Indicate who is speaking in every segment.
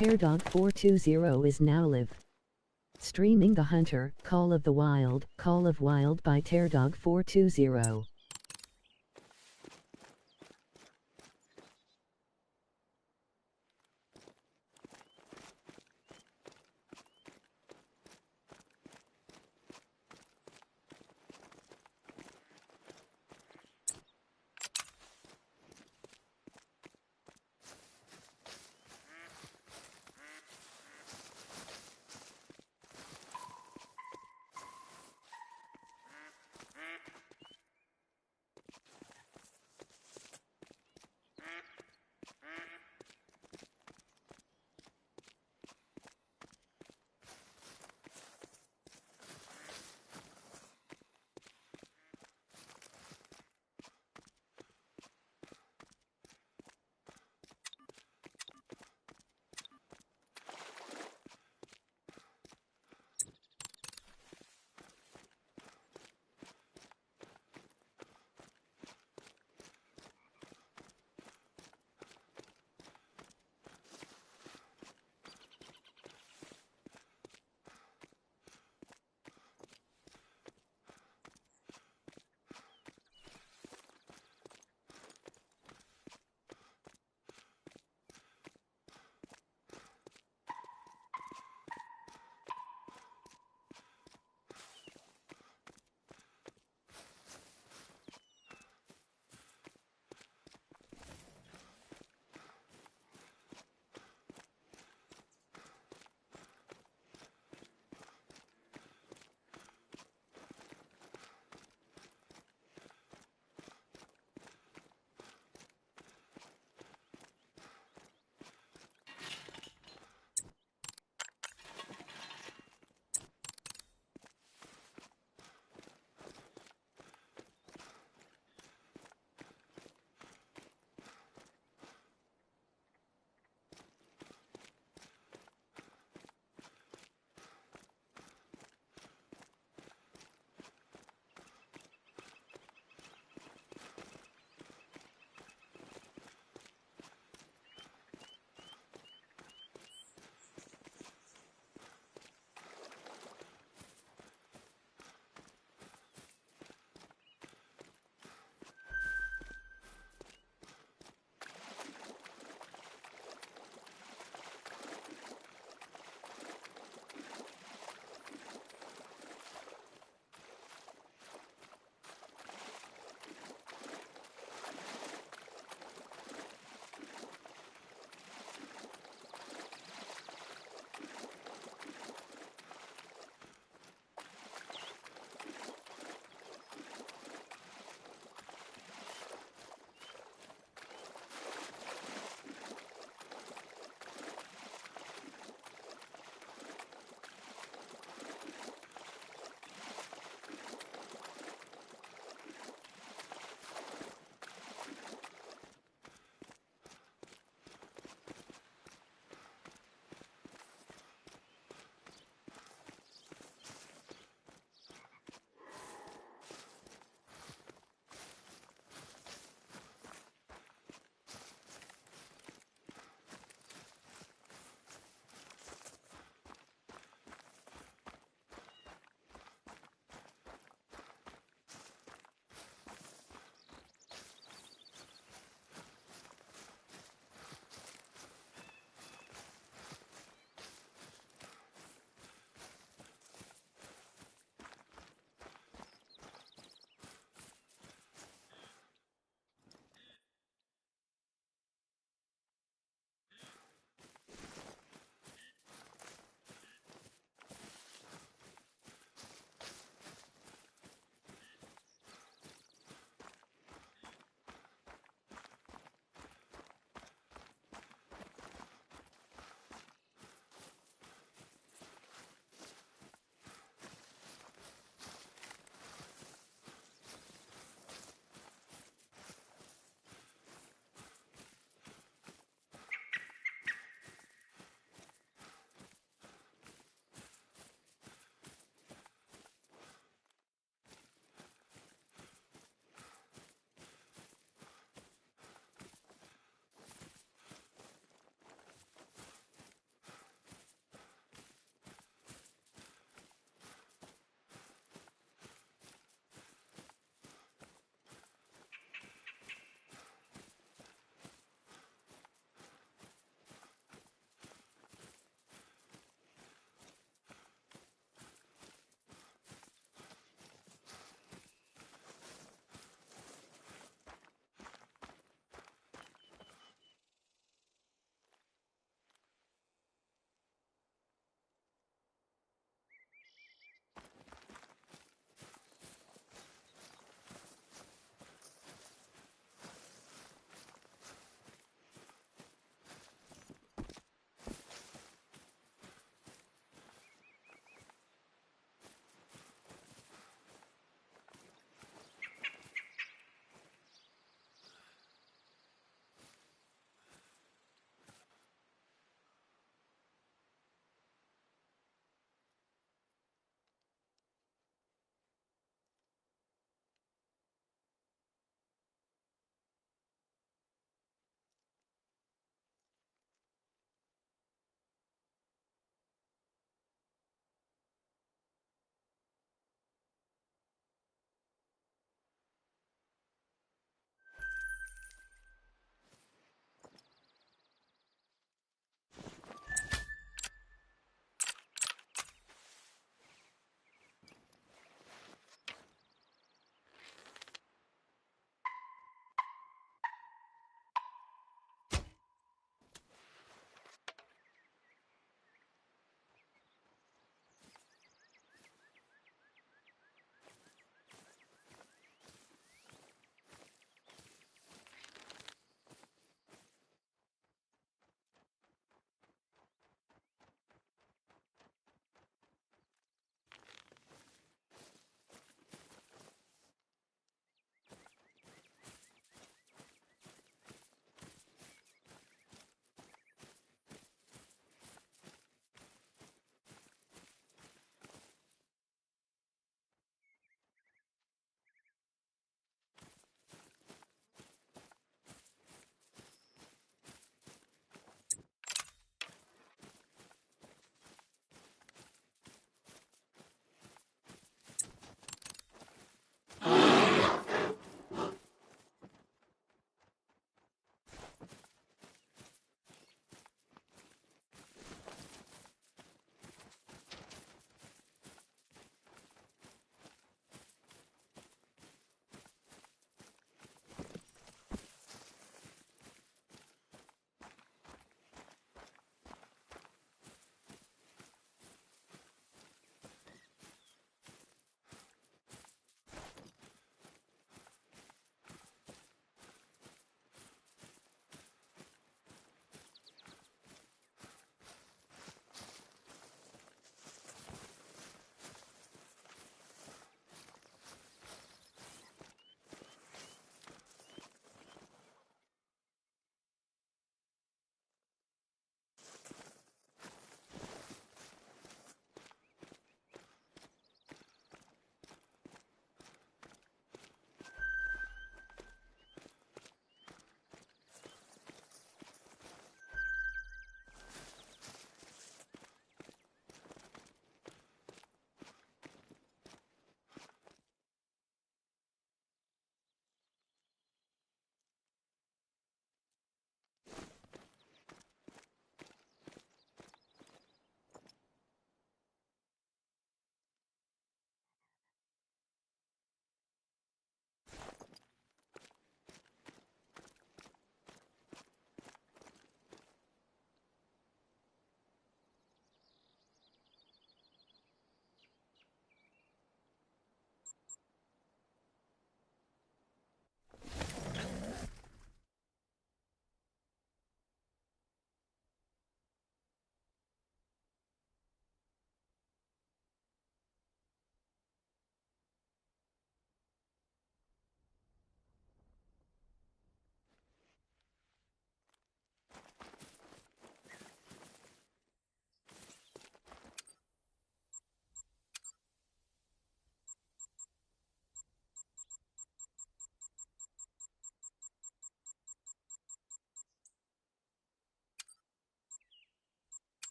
Speaker 1: Terrdog420 is now live streaming The Hunter, Call of Wild by Terrdog420.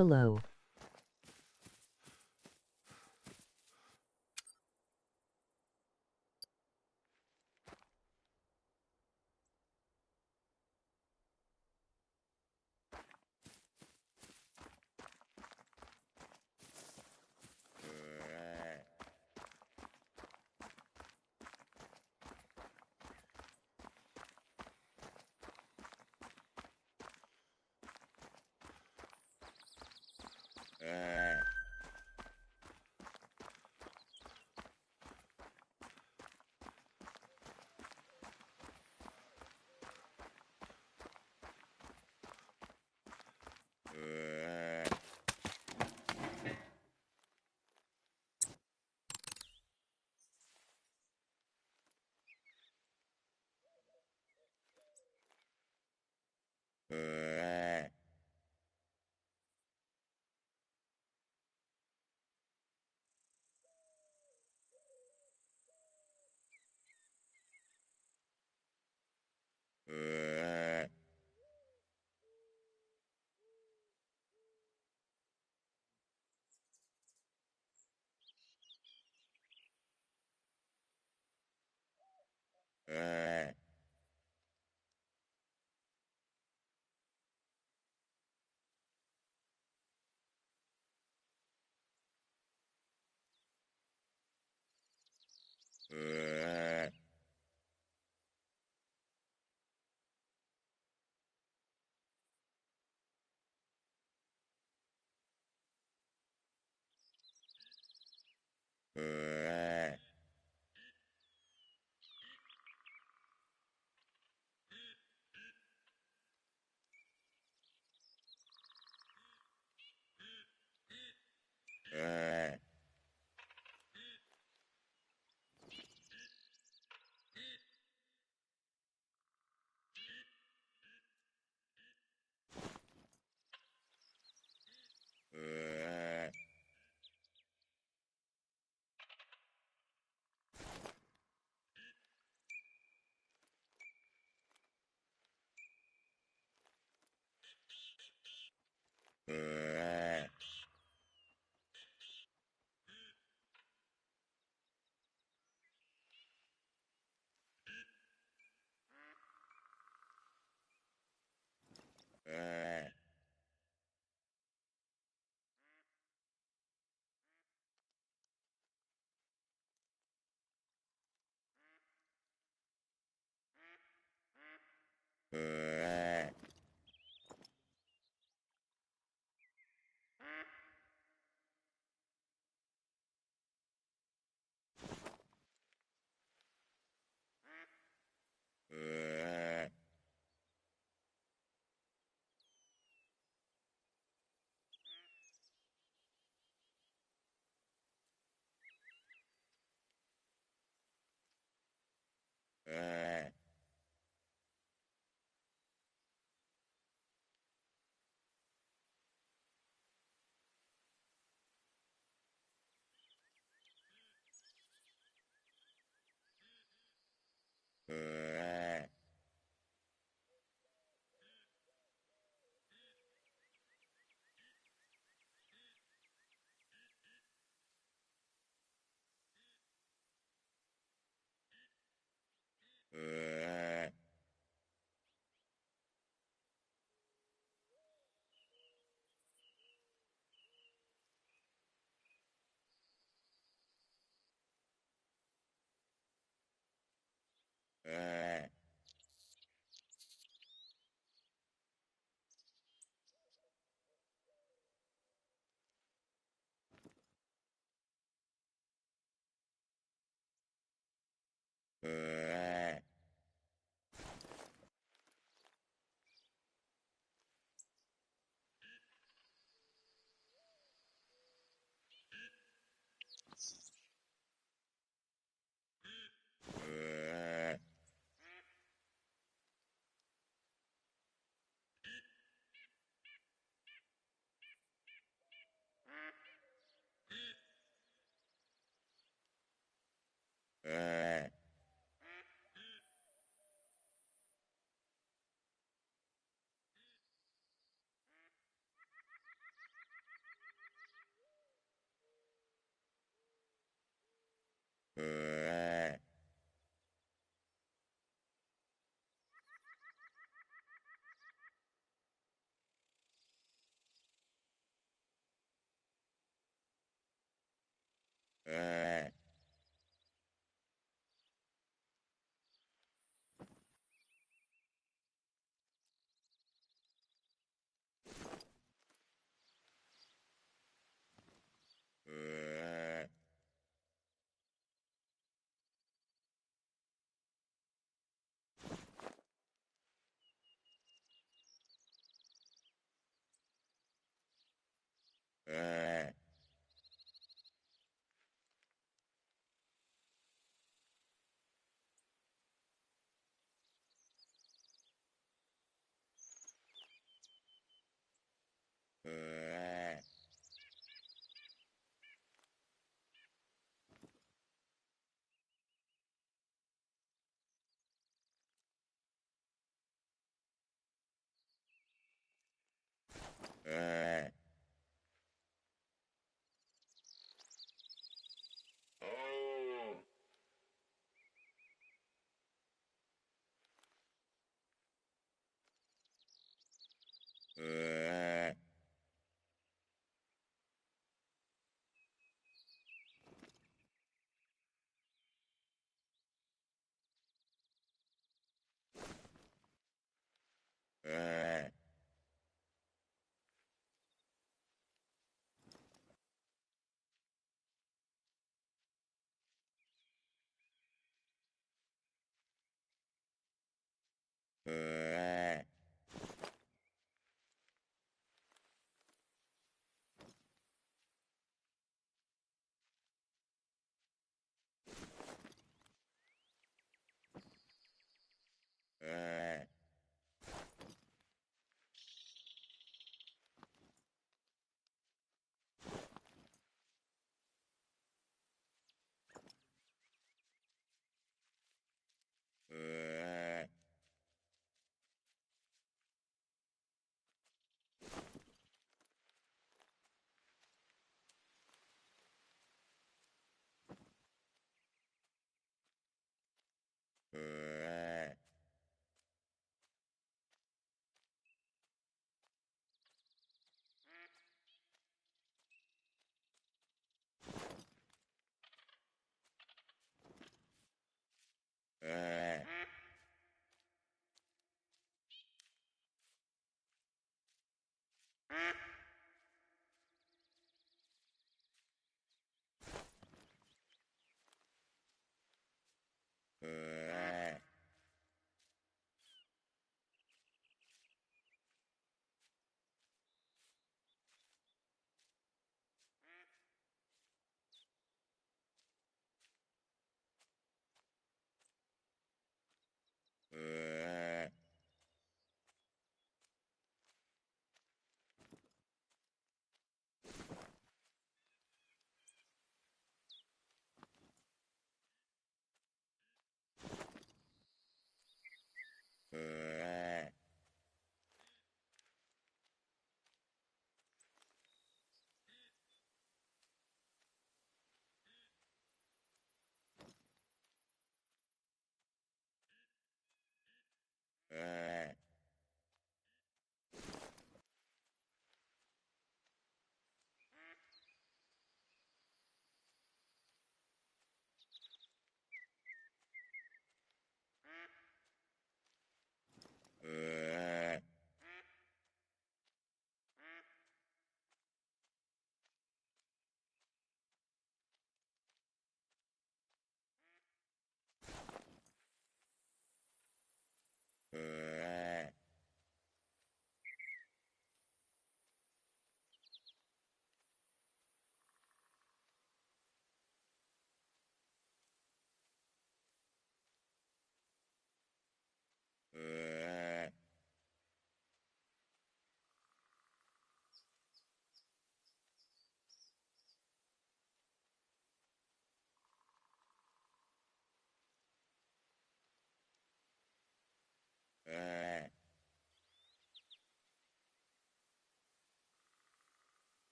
Speaker 1: Hello.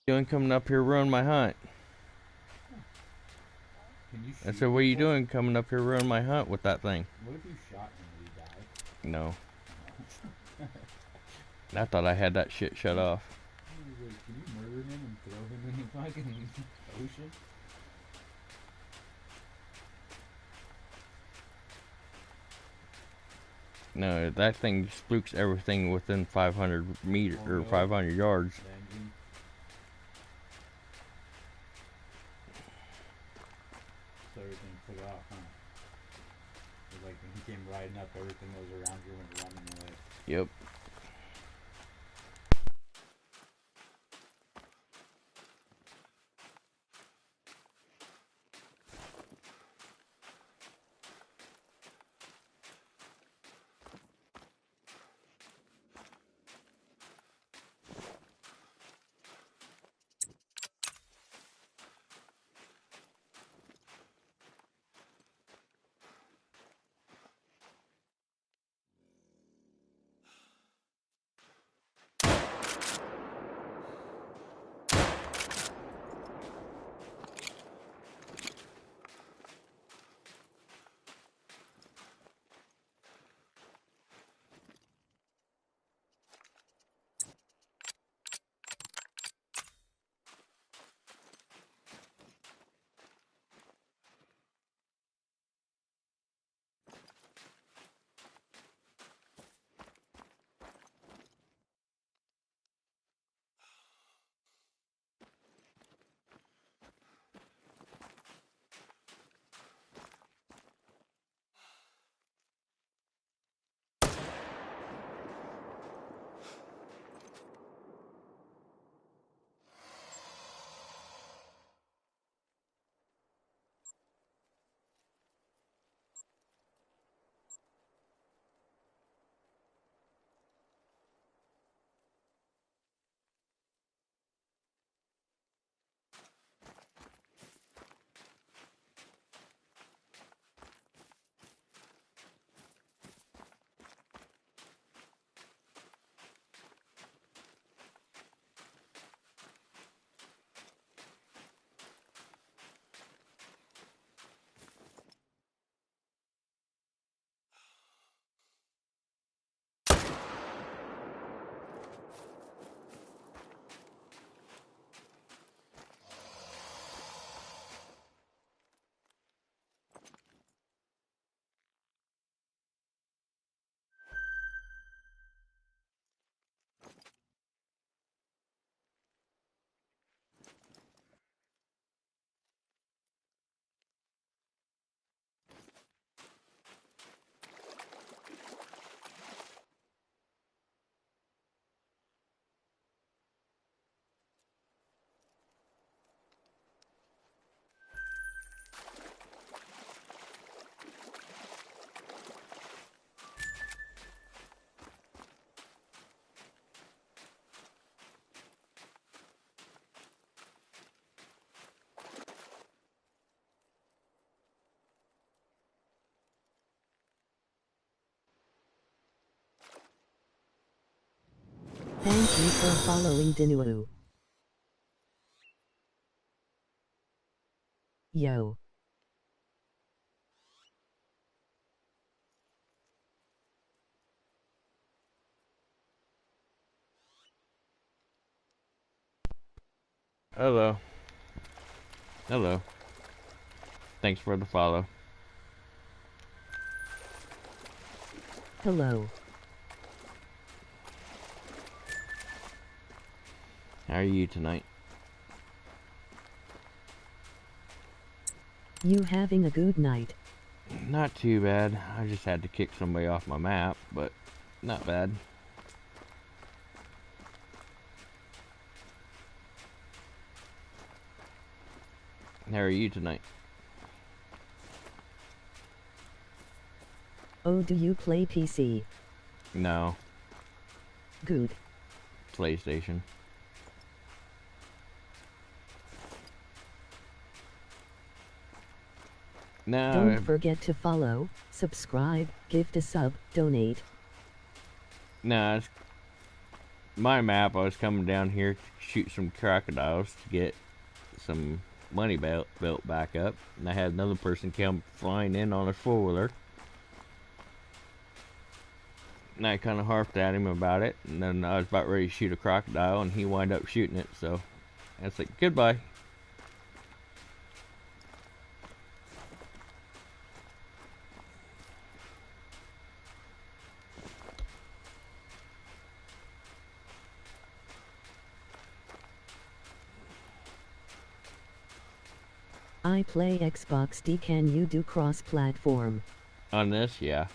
Speaker 2: Doing coming up here ruin my hunt?
Speaker 3: Can you
Speaker 2: I
Speaker 3: shoot
Speaker 2: said, what are you
Speaker 3: people?
Speaker 2: doing coming up here ruin my hunt with that thing?
Speaker 3: What if you shot him and he died?
Speaker 2: No.
Speaker 3: No.
Speaker 2: I thought I had that shit shut off.
Speaker 3: Like, can you murder him and throw him in the fucking ocean?
Speaker 2: No, that thing spooks everything within 500 meters
Speaker 3: Oh
Speaker 2: or
Speaker 3: no.
Speaker 2: 500 yards.
Speaker 3: The engine. So everything took off, huh? It was like when he came riding up, everything that was around you went running away.
Speaker 2: Yep.
Speaker 1: Thank you for following Dinu. Yo.
Speaker 2: Hello. Hello. Thanks for the follow.
Speaker 1: Hello.
Speaker 2: How are you tonight?
Speaker 1: You having a good night?
Speaker 2: Not too bad. I just had to kick somebody off my map, but not bad. How are you tonight?
Speaker 1: Oh, do you play PC?
Speaker 2: No.
Speaker 1: Good.
Speaker 2: PlayStation.
Speaker 1: Don't
Speaker 2: No.
Speaker 1: forget to follow, subscribe, gift a sub, donate.
Speaker 2: No. my map, I was coming down here to shoot some crocodiles to get some money built back up, and I had another person come flying in on a 4-wheeler. And I kind of harped at him about it, and then I was about ready to shoot a crocodile, and he wound up shooting it, so I was like, goodbye.
Speaker 1: I play Xbox D. Can you do cross-platform?
Speaker 2: On this, yeah.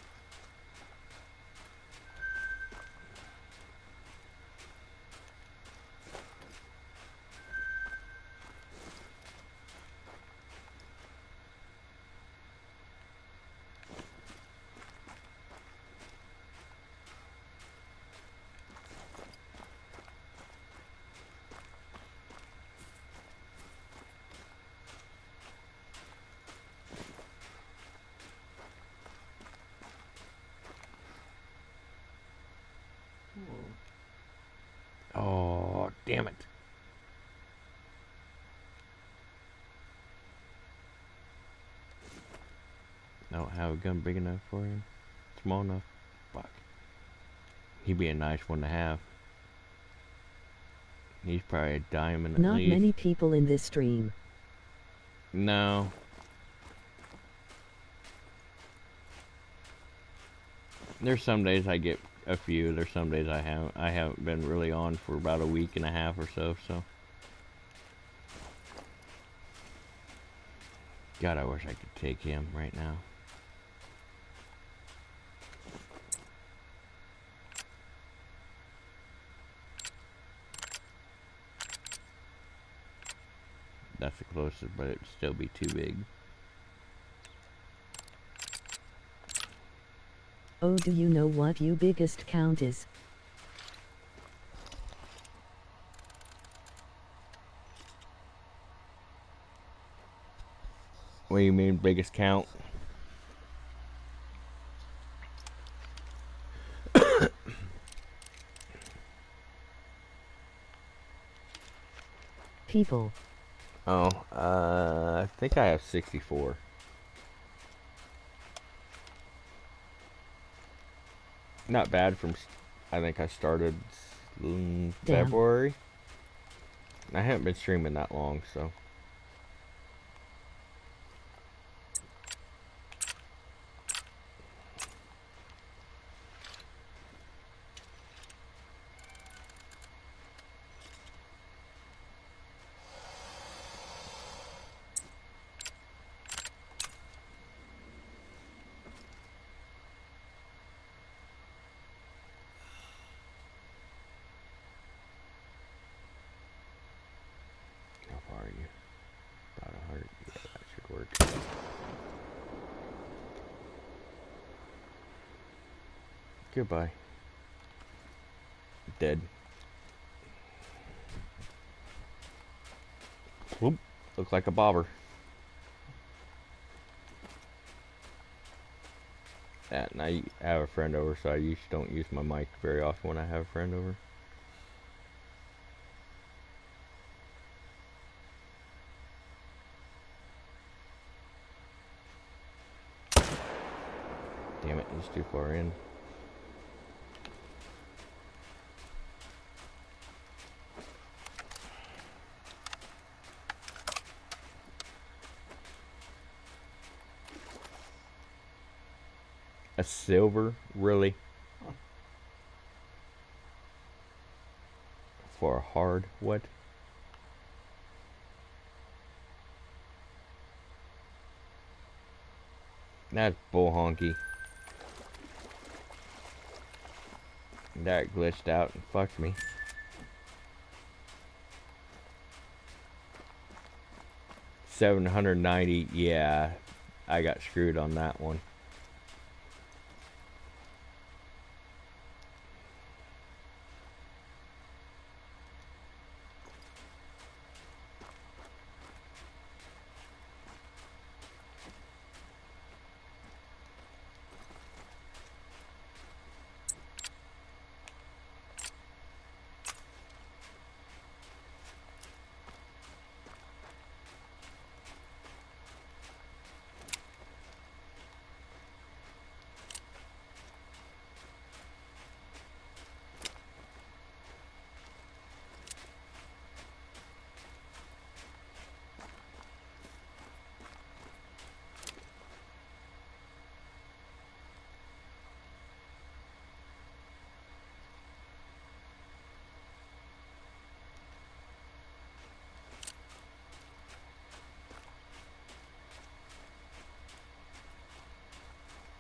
Speaker 2: Oh, damn it. I don't have a gun big enough for him. Small enough. Fuck. He'd be a nice one to have. He's probably a diamond at
Speaker 1: Not
Speaker 2: least.
Speaker 1: many people in this stream.
Speaker 2: No. There's some days I get a few. There's some days I haven't. I haven't been really on for about a week and a half or so. So. God, I wish I could take him right now. That's the closest, but it'd still be too big.
Speaker 1: Oh, do you know what your biggest count is?
Speaker 2: What do you mean, biggest count?
Speaker 1: People.
Speaker 2: Oh, I think I have 64. Not bad from, I think I started in
Speaker 1: Damn.
Speaker 2: February. I haven't been streaming that long, so. How far are you? About 100. Yeah, that should work. Goodbye. Dead. Whoop. Looks like a bobber. And I have a friend over, so I usually don't use my mic very often when I have a friend over. Damn it, he's too far in. A silver? Really? For a hard what? That's bull honky. That glitched out and fucked me. $790, yeah, I got screwed on that one.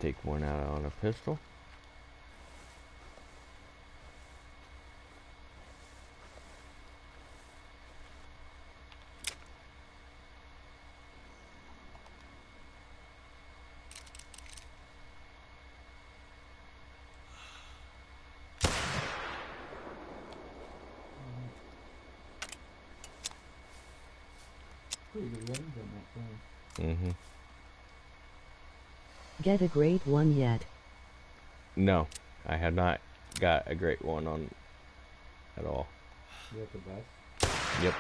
Speaker 2: take one out on a pistol.
Speaker 3: Pretty good range on that thing.
Speaker 2: Mm-hmm.
Speaker 1: Get a great one yet?
Speaker 2: No, I have not got a great one on at all.
Speaker 3: You got the best?
Speaker 2: Yep.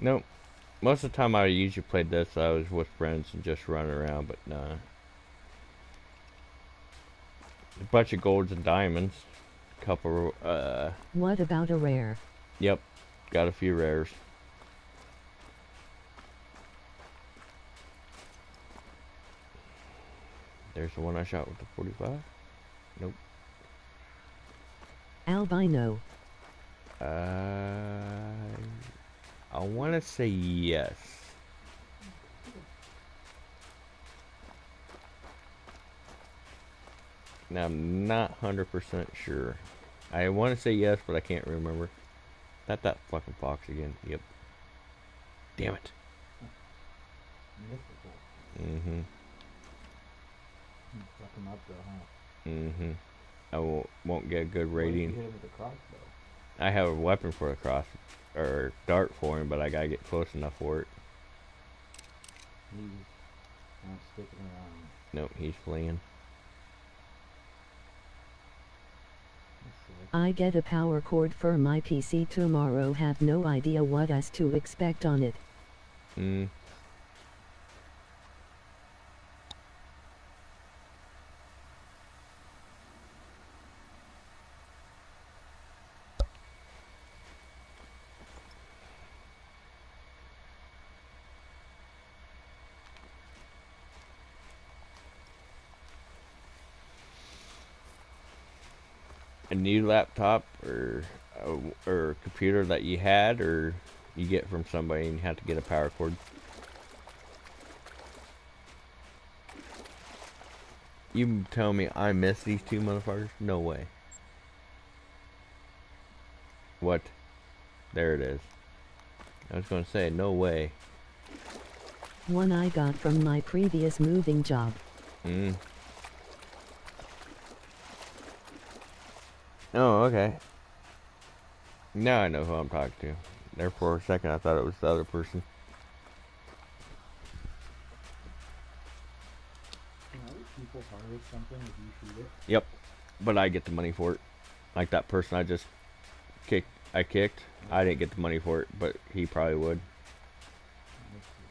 Speaker 2: Nope. Most of the time I usually played this, I was with friends and just running around, but nah. A bunch of golds and diamonds. Couple,
Speaker 1: What about a rare?
Speaker 2: Yep. Got a few rares. There's the one I shot with the 45. Nope.
Speaker 1: Albino.
Speaker 2: I want to say yes. Now, I'm not 100% sure. I want to say yes, but I can't remember. Not that fucking fox again. Yep. Damn it.
Speaker 3: Mythical.
Speaker 2: Mm-hmm.
Speaker 3: You fuck him up though, huh?
Speaker 2: Mm-hmm. I won't get a good
Speaker 3: What if you
Speaker 2: rating.
Speaker 3: hit him with a crossbow?
Speaker 2: I have a weapon for a cross or dart for him, but I gotta get close enough for it.
Speaker 3: He's not sticking around.
Speaker 2: Nope, he's fleeing.
Speaker 3: That's sick.
Speaker 1: I get a power cord for my PC tomorrow. Have no idea what else to expect on it.
Speaker 2: Mm. A new laptop or computer that you had or you get from somebody and you have to get a power cord. You tell me I miss these two motherfuckers? No way. What? There it is. I was gonna say, no way.
Speaker 1: One I got from my previous moving job.
Speaker 2: Mm. Oh, okay. Now I know who I'm talking to. There for a second I thought it was the other person.
Speaker 3: Can other people harvest something if you shoot it?
Speaker 2: Yep. But I get the money for it. Like that person I just kicked. I didn't get the money for it, but he probably would.
Speaker 3: I see.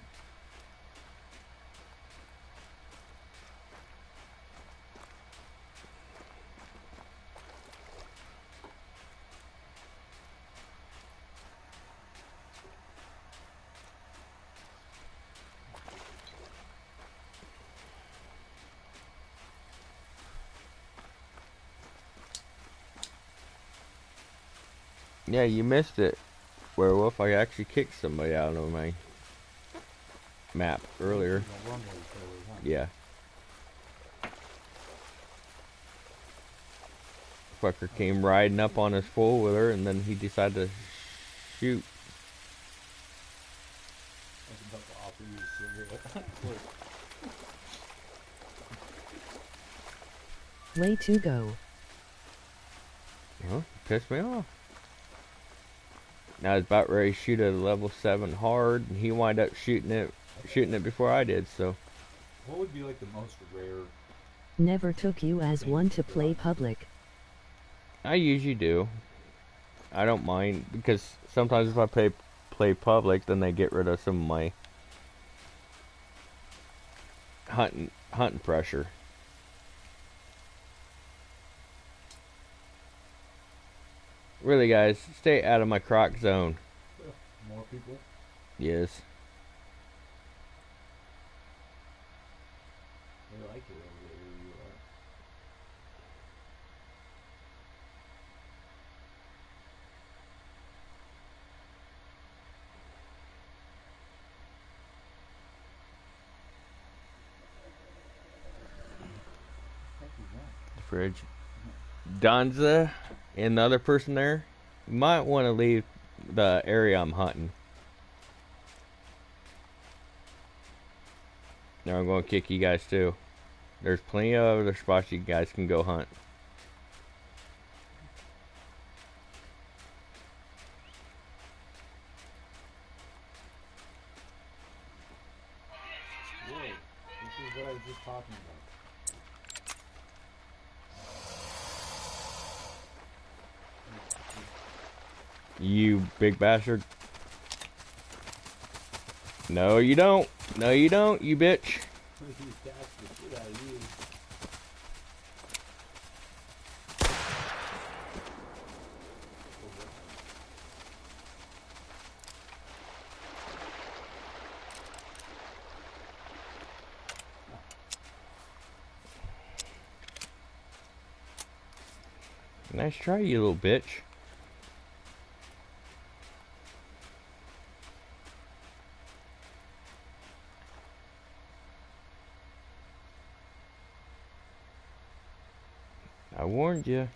Speaker 2: Yeah, you missed it, Werewolf. I actually kicked somebody out of my map earlier.
Speaker 3: The one that killed, huh?
Speaker 2: Yeah. Fucker came riding up on his four-wheeler and then he decided to shoot.
Speaker 3: I was about to offer you a cigarette.
Speaker 1: Way to go.
Speaker 2: Well, pissed me off. I was about ready to shoot at a level 7 hard, and he wound up shooting it before I did. So
Speaker 3: What would be like the most rare?
Speaker 1: Never took you as one to play public.
Speaker 2: I usually do. I don't mind because sometimes if I play public, then they get rid of some of my hunting pressure. Really, guys, stay out of my croc zone.
Speaker 3: More people?
Speaker 2: Yes.
Speaker 3: They like it over there where you are.
Speaker 2: fridge. Donza and the other person there, you might want to leave the area I'm hunting. Now I'm going to kick you guys too. There's plenty of other spots you guys can go hunt.
Speaker 3: Whoa, this is what I was just talking about.
Speaker 2: You big bastard. No, you don't. No, you don't, you bitch.
Speaker 3: He's gassed the shit out of you.
Speaker 2: Nice try, you little bitch. I warned you.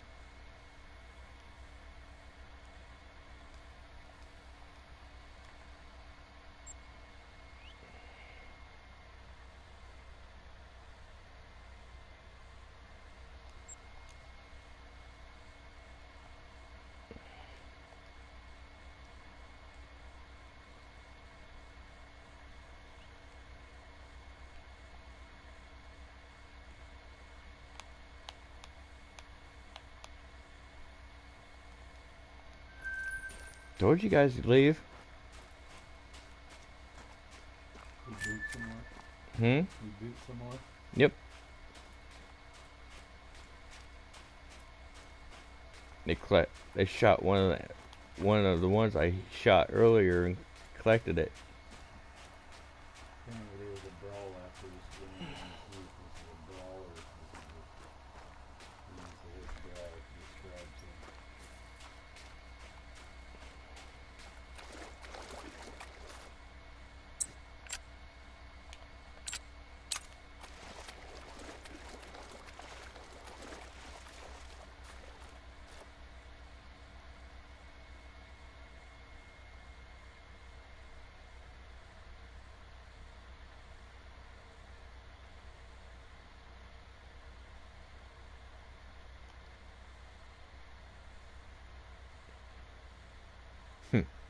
Speaker 2: Told you guys to leave.
Speaker 3: You boot some more?
Speaker 2: Hmm?
Speaker 3: You boot some more?
Speaker 2: Yep. They shot one of the ones I shot earlier and collected it.
Speaker 3: Apparently there was a brawl after this game. Let me see if this is a brawl or if this is just... Let me say it's brawl if it describes it.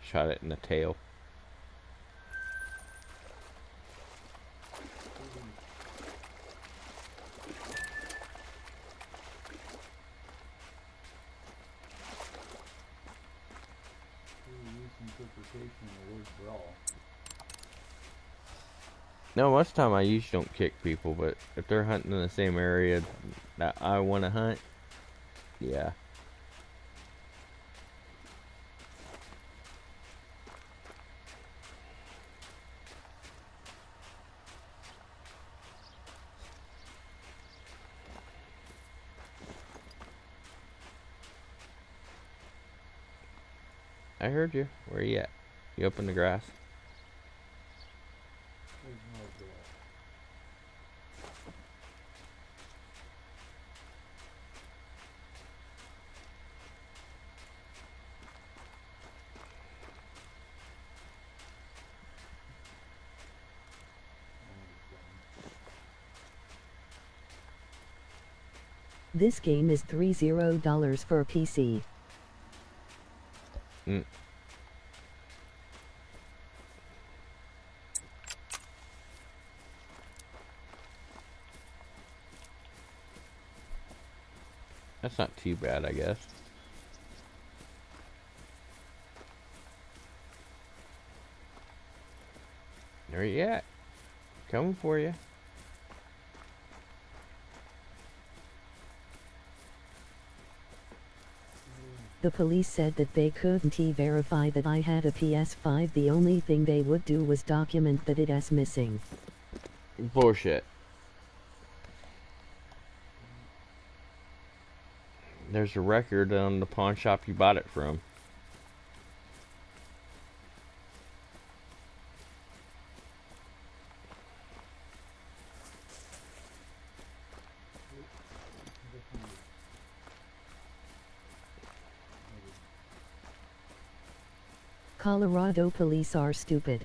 Speaker 2: Shot it in the tail.
Speaker 3: Loose interpretation of the word brawl.
Speaker 2: No, most of the time I usually don't kick people, but if they're hunting in the same area that I want to hunt, yeah. I heard you. Where you at? You up in the grass?
Speaker 3: There's no brawl.
Speaker 1: This game is $30 for PC.
Speaker 2: Mm. That's not too bad, I guess. Where you at? Coming for you.
Speaker 1: The police said that they couldn't verify that I had a PS5. The only thing they would do was document that it is missing.
Speaker 2: Bullshit. There's a record on the pawn shop you bought it from.
Speaker 1: Colorado police are stupid.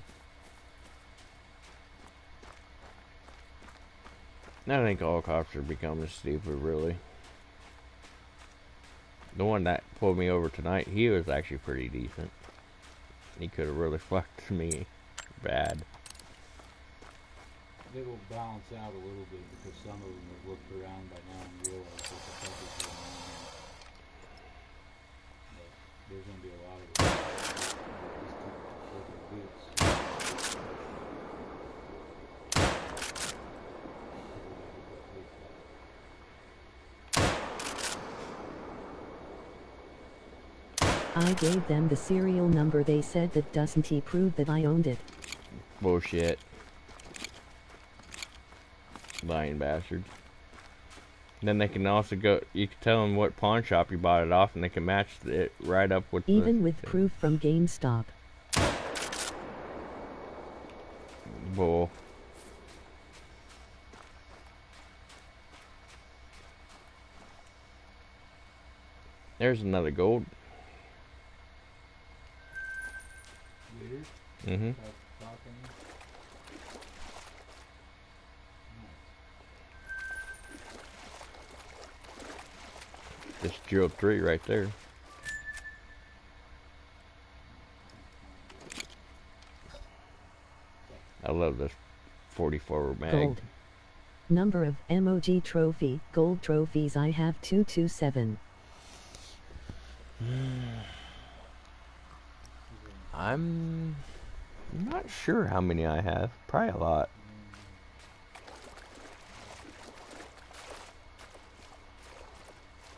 Speaker 2: I think all cops are becoming stupid, really. The one that pulled me over tonight, he was actually pretty decent. He could have really fucked me bad.
Speaker 3: It'll balance out a little bit because some of them have looked around by now and realized what the fuck is going on. But there's going to be a lot of it. Just look at boots.
Speaker 1: I gave them the serial number. They said that doesn't he prove that I owned it?
Speaker 2: Bullshit. Lying bastards. Then they can also go, you can tell them what pawn shop you bought it off and they can match it right up with
Speaker 1: even with proof from GameStop.
Speaker 2: Bull. There's another gold.
Speaker 3: Leaders?
Speaker 2: Mm-hmm.
Speaker 3: Talking.
Speaker 2: Just drilled 3 right there. I love this 44 mag.
Speaker 1: Gold. Number of MOG trophy, gold trophies I have 227.
Speaker 2: I'm not sure how many I have. Probably a lot.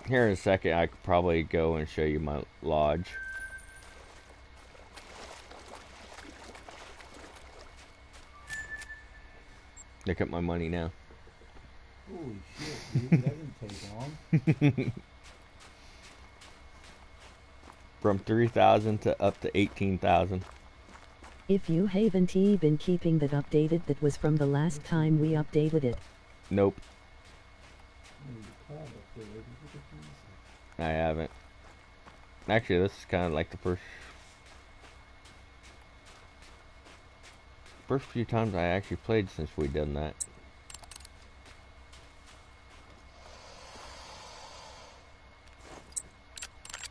Speaker 2: Here in a second, I could probably go and show you my lodge. Look at my money now.
Speaker 3: Holy shit, dude. That didn't take long.
Speaker 2: From 3,000 to up to 18,000.
Speaker 1: If you haven't been keeping that updated, that was from the last time we updated it.
Speaker 2: Nope,
Speaker 3: There's a crab up there. Look at these.
Speaker 2: I haven't. Actually, this is kind of like the first few times I actually played since we done that.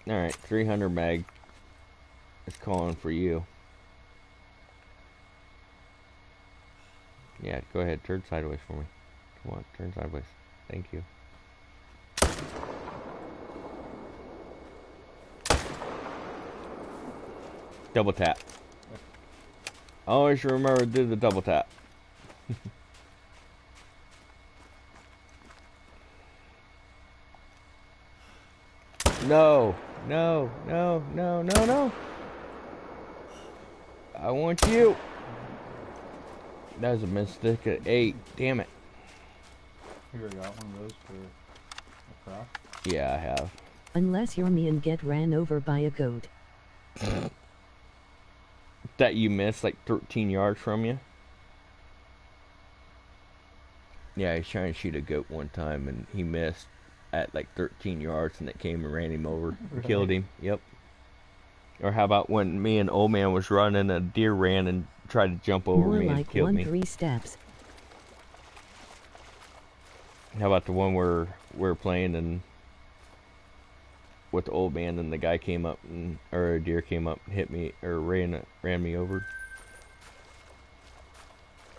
Speaker 2: Alright, 300 meg is calling for you. Yeah, go ahead, turn sideways for me. Come on, turn sideways. Thank you. Double tap. Always remember to do the double tap. No, no, no, no, no, no. I want you. That was a mistake at 8. Damn it.
Speaker 3: You ever got one of those for a crop?
Speaker 2: Yeah, I have.
Speaker 1: Unless you're me and get ran over by a goat.
Speaker 2: That you missed like 13 yards from you? Yeah, he was trying to shoot a goat one time and he missed at like 13 yards and it came and ran him over.
Speaker 3: Really?
Speaker 2: Killed him. Yep. Or how about when me and old man was running, a deer ran and tried to jump over
Speaker 1: More
Speaker 2: me and
Speaker 1: like
Speaker 2: killed me.
Speaker 1: 3 steps.
Speaker 2: How about the one where we're playing and with the old man and the guy came up and, or a deer came up and hit me or ran me over?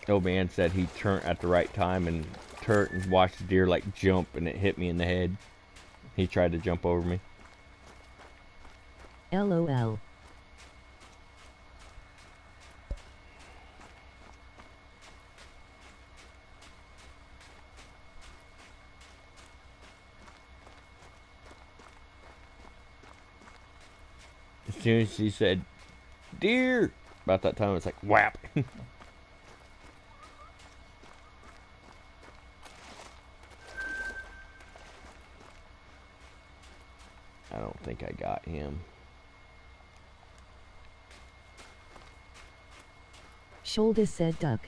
Speaker 2: The old man said he turned at the right time and turned and watched the deer like jump and it hit me in the head. He tried to jump over me.
Speaker 1: LOL.
Speaker 2: As soon as he said, deer, about that time it's like, whap. I don't think I got him.
Speaker 1: Shoulder said duck.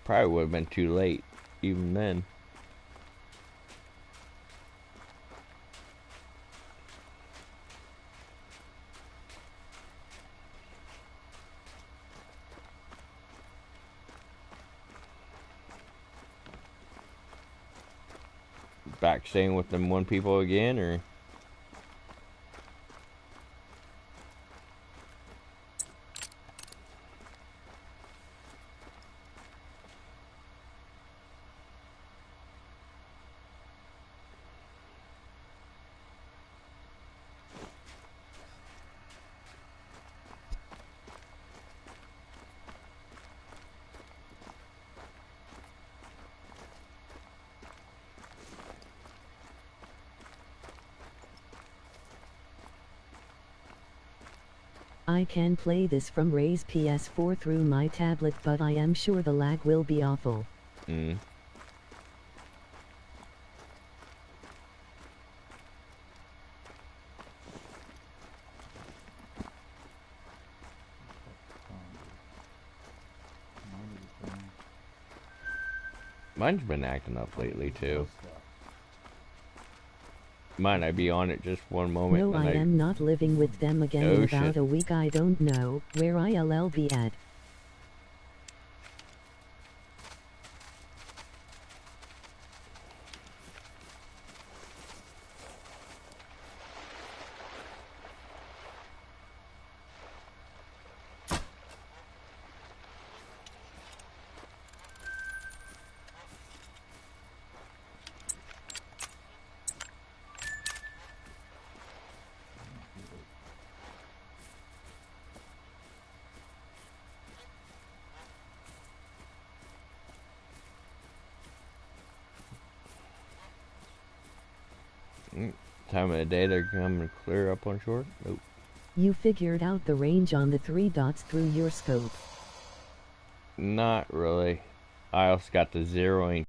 Speaker 2: Probably would have been too late, even then. back staying with them one people again, or?
Speaker 1: I can play this from Ray's PS4 through my tablet, but I am sure the lag will be awful.
Speaker 2: Mm. Mine's been acting up lately too. Mine, I be on it just one moment.
Speaker 1: No,
Speaker 2: and
Speaker 1: I am not living with them again
Speaker 2: Oh,
Speaker 1: in about
Speaker 2: shit.
Speaker 1: a week. I don't know where I'll be at.
Speaker 2: Time of the day they're coming to clear up on shore? Nope.
Speaker 1: You figured out the range on the 3 dots through your scope.
Speaker 2: Not really. I also got the zeroing.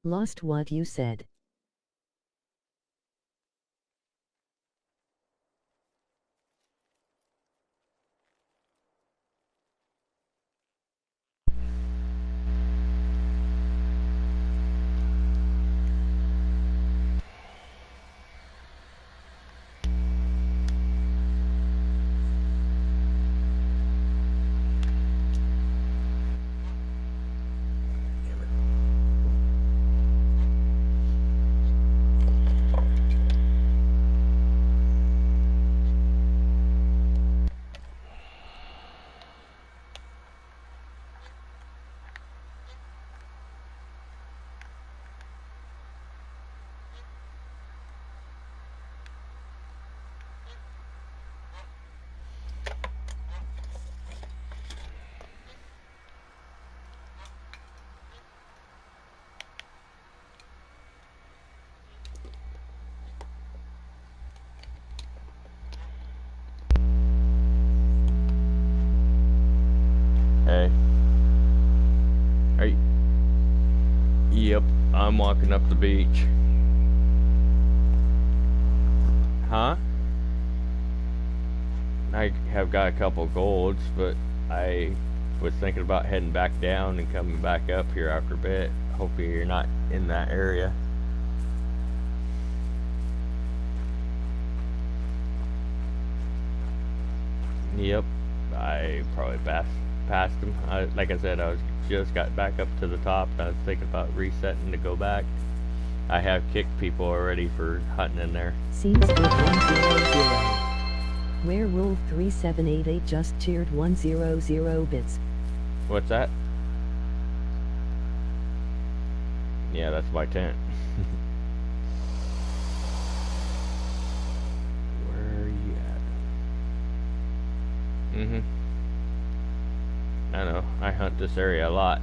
Speaker 1: Lost what you said.
Speaker 2: Hey. Are you? Yep, I'm walking up the beach. Huh? I have got a couple golds, but I was thinking about heading back down and coming back up here after a bit. Hopefully you're not in that area. Yep, I probably best past them. Like I said, I was just got back up to the top. I was thinking about resetting to go back. I have kicked people already for hunting in there.
Speaker 1: Seems good 100. Werewolf 3788 just cheered 100 bits.
Speaker 2: What's that? Yeah, that's my tent. Where are you at? Mm-hmm. I know. I hunt this area a lot.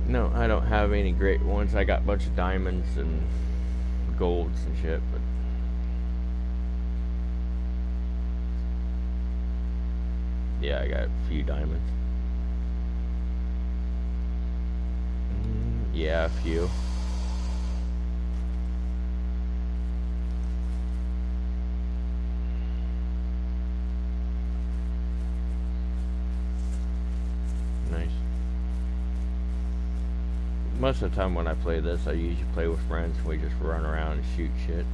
Speaker 2: No, I don't have any great ones. I got a bunch of diamonds and golds and shit, but yeah, I got a few diamonds. Yeah, a few. Nice. Most of the time when I play this, I usually play with friends and we just run around and shoot shit.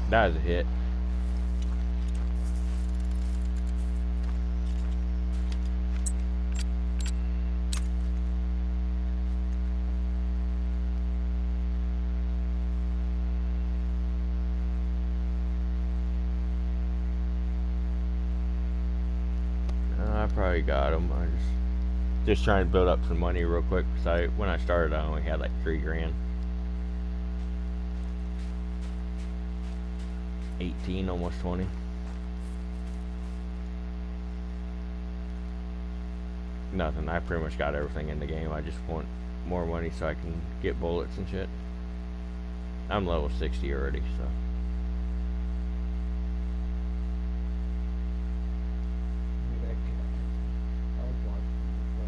Speaker 2: That was a hit. I probably got him. I just trying to build up some money real quick because when I started I only had like 3 grand. 18, almost 20. Nothing. I pretty much got everything in the game. I just want more money so I can get bullets and shit. I'm level 60 already, so.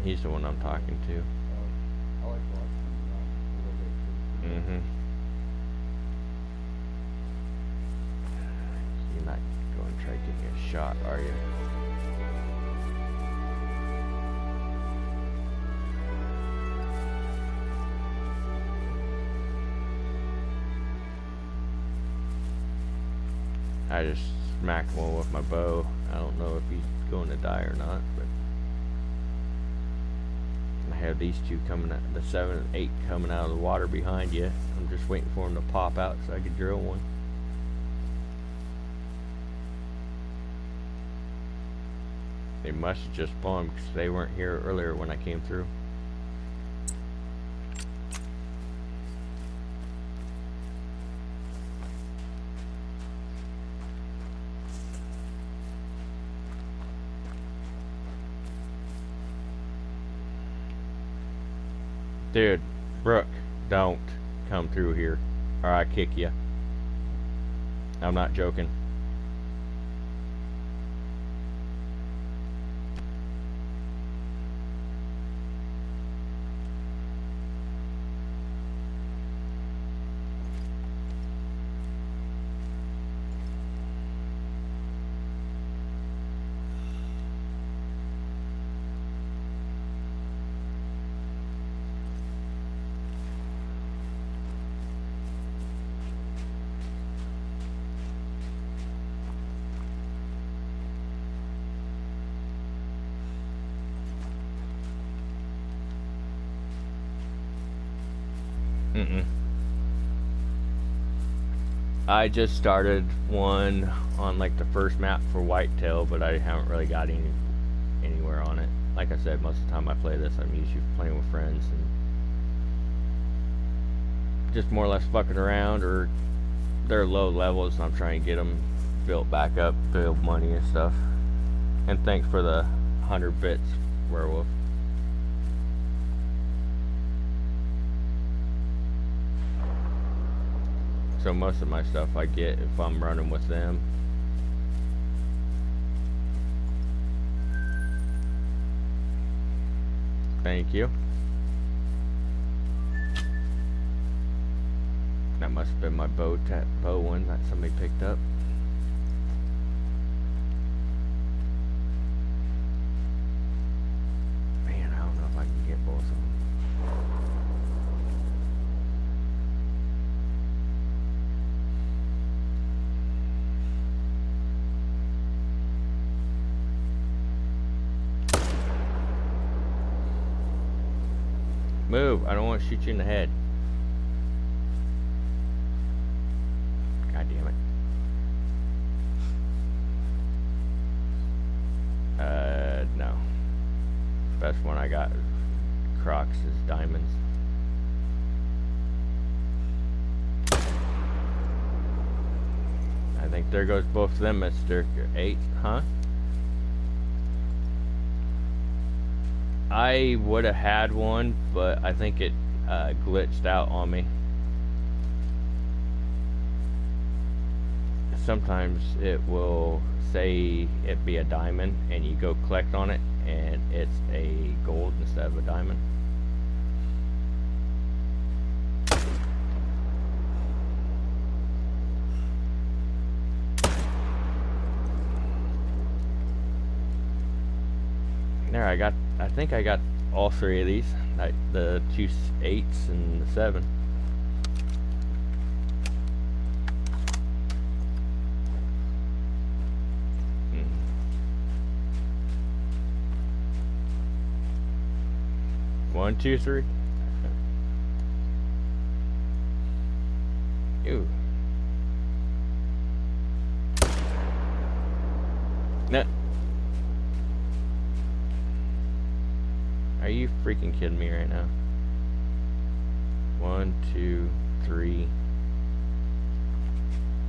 Speaker 2: He's the one I'm talking to.
Speaker 3: I like watching.
Speaker 2: Mm-hmm. You're not going to try to give me a shot, are you? I just smacked one with my bow. I don't know if he's going to die or not, but I have these two coming out, the 7 and 8 coming out of the water behind you. I'm just waiting for them to pop out so I can drill one. They must have just spawned because they weren't here earlier when I came through. Dude, Brooke, don't come through here or I kick you. I'm not joking. I just started one on like the first map for whitetail, but I haven't really got anywhere on it. Like I said, most of the time I play this, I'm usually playing with friends and just more or less fucking around, or they're low levels and I'm trying to get them built back up, build money and stuff. And thanks for the 100 bits, Werewolf. So most of my stuff I get if I'm running with them. Thank you. That must have been my bow one that somebody picked up. Man, I don't know if I can get both of them. Move, I don't want to shoot you in the head. God damn it. No. Best one I got Crocs is diamonds. I think there goes both of them, Mr. 8, huh? I would have had one, but I think it glitched out on me. Sometimes it will say it be a diamond and you go collect on it and it's a gold instead of a diamond. There, I think I got all three of these, like the 2 8s and the 7. One, two, three. Ew. Nah. Are you freaking kidding me right now? 1, 2, 3.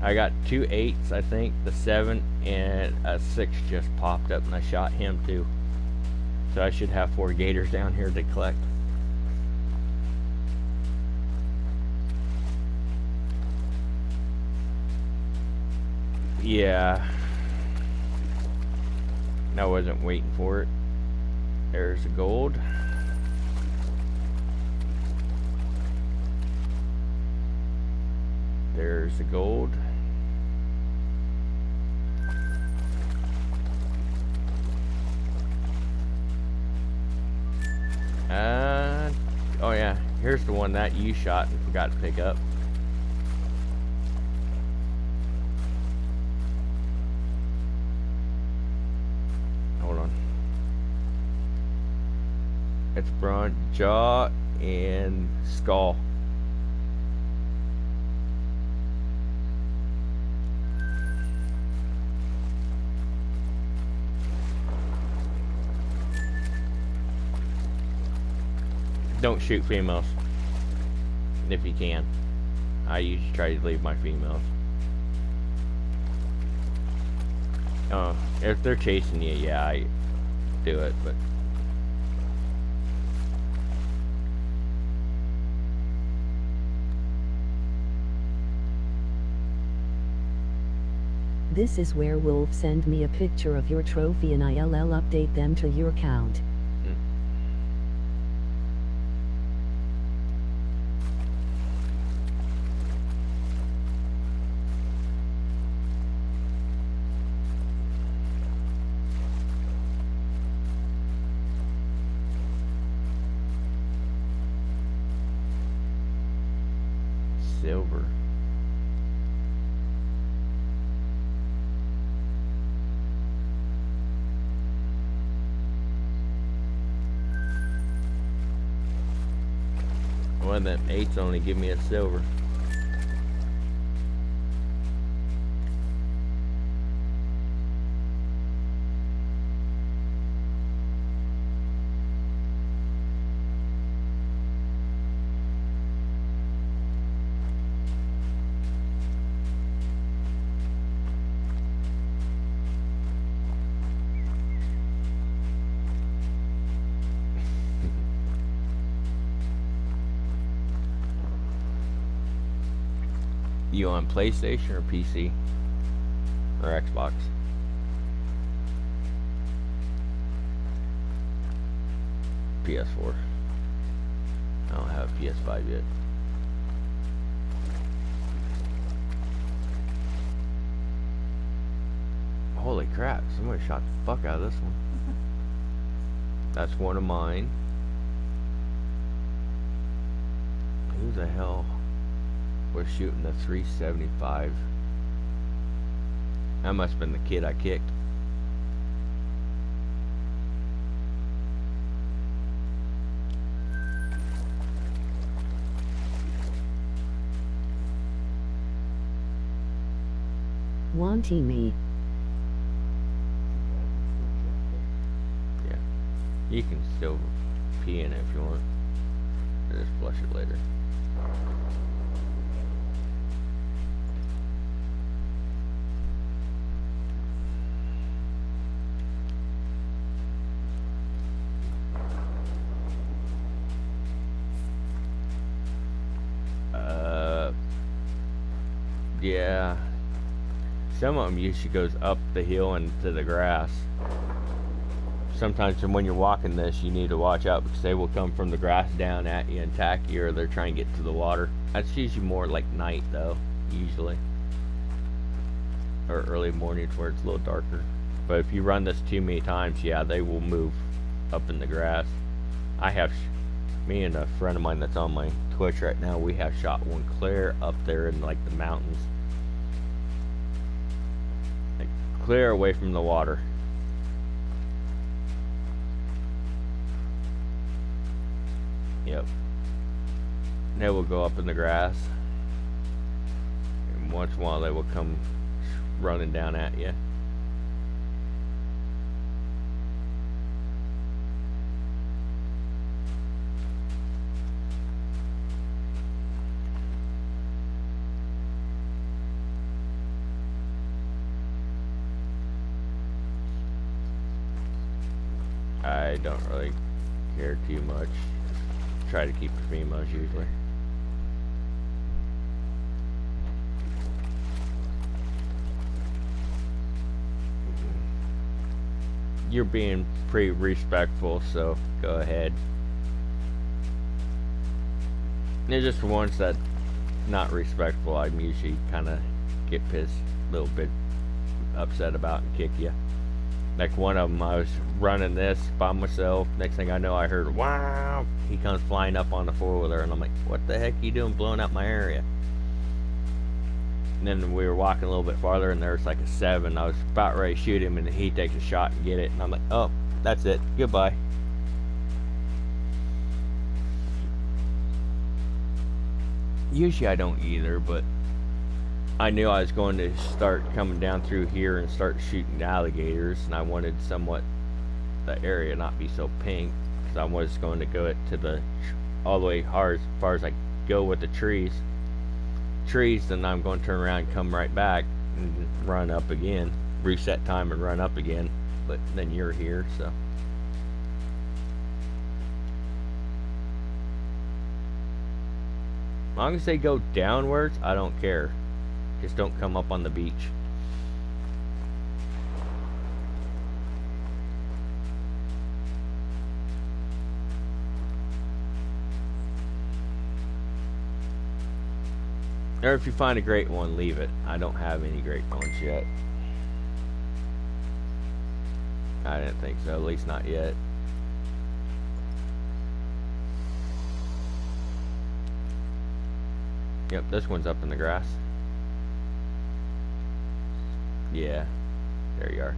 Speaker 2: I got 2 8s, I think. The 7 and a 6 just popped up, and I shot him too. So I should have 4 gators down here to collect. Yeah. I wasn't waiting for it. There's the gold. There's the gold. Oh yeah, here's the one that you shot and forgot to pick up. Hold on. It's bronze, jaw, and skull. Don't shoot females if you can. I usually try to leave my females. If they're chasing you, yeah, I do it, but
Speaker 1: This is where Wolf send me a picture of your trophy and I'll update them to your account.
Speaker 2: Silver. One of them 8s only give me a silver. You on PlayStation or PC? Or Xbox? PS4. I don't have PS5 yet. Holy crap, somebody shot the fuck out of this one. That's one of mine. Who the hell was shooting the 375? That must have been the kid I kicked.
Speaker 1: Wanting me.
Speaker 2: Yeah. You can still pee in it if you want. Or just flush it later. Yeah. Some of them usually goes up the hill into the grass. Sometimes when you're walking this, you need to watch out because they will come from the grass down at you and attack you, or they're trying to get to the water. That's usually more like night though, usually. Or early mornings where it's a little darker. But if you run this too many times, yeah, they will move up in the grass. Me and a friend of mine that's on my Twitch right now, we have shot one clear up there in like the mountains. Like clear away from the water. Yep. They will go up in the grass. And once in a while they will come running down at you. I don't really care too much. Try to keep the females usually. You're being pretty respectful, so go ahead. There's just ones that not respectful. I'm usually kind of get pissed, a little bit upset about and kick you. Like one of them, I was running this by myself. Next thing I know, I heard, wow! He comes flying up on the four-wheeler, and I'm like, what the heck are you doing blowing up my area? And then we were walking a little bit farther, and there's like a 7. I was about ready to shoot him, and he takes a shot and get it. And I'm like, oh, that's it. Goodbye. Usually I don't either, but I knew I was going to start coming down through here and start shooting alligators, and I wanted somewhat the area not be so pink, because I was going to go to the all the way hard as far as I go with the trees, then I'm going to turn around and come right back and run up again, reset time and run up again. But then you're here, so as long as they go downwards, I don't care. Just don't come up on the beach. Or if you find a great one, leave it. I don't have any great ones yet. I didn't think so, at least not yet. Yep, this one's up in the grass. Yeah, there you are.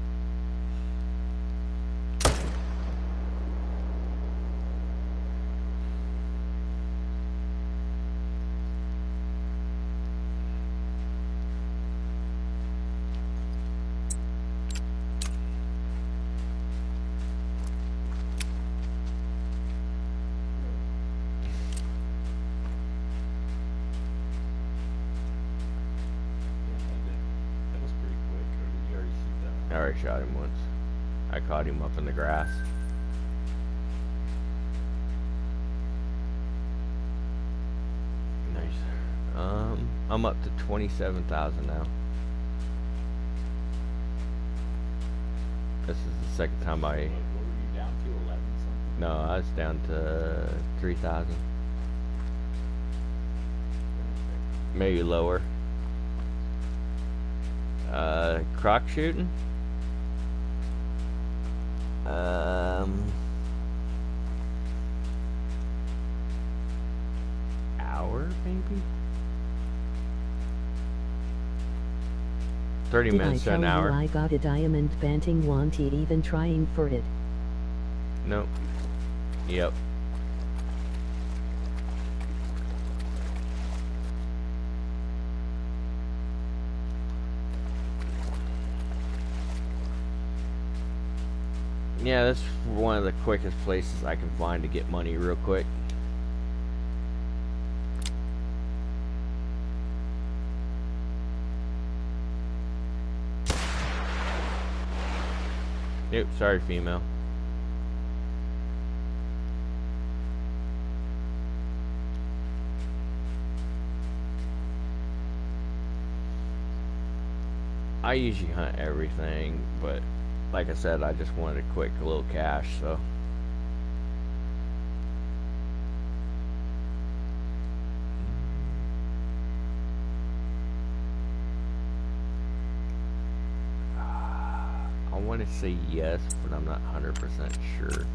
Speaker 2: I already shot him once. I caught him up in the grass. Nice. I'm up to 27,000 now. This is the second time
Speaker 4: What were you down to? 11 something?
Speaker 2: No, I was down to 3,000. Maybe lower. Croc shooting? Hour maybe? 30
Speaker 1: Did I
Speaker 2: minutes to
Speaker 1: tell
Speaker 2: an
Speaker 1: you
Speaker 2: hour.
Speaker 1: I got a diamond banting? Want even trying for it?
Speaker 2: Nope. Yep. Yeah, that's one of the quickest places I can find to get money real quick. Yep, sorry, female. I usually hunt everything, but like I said, I just wanted a quick little cash, so. I want to say yes, but I'm not 100% sure.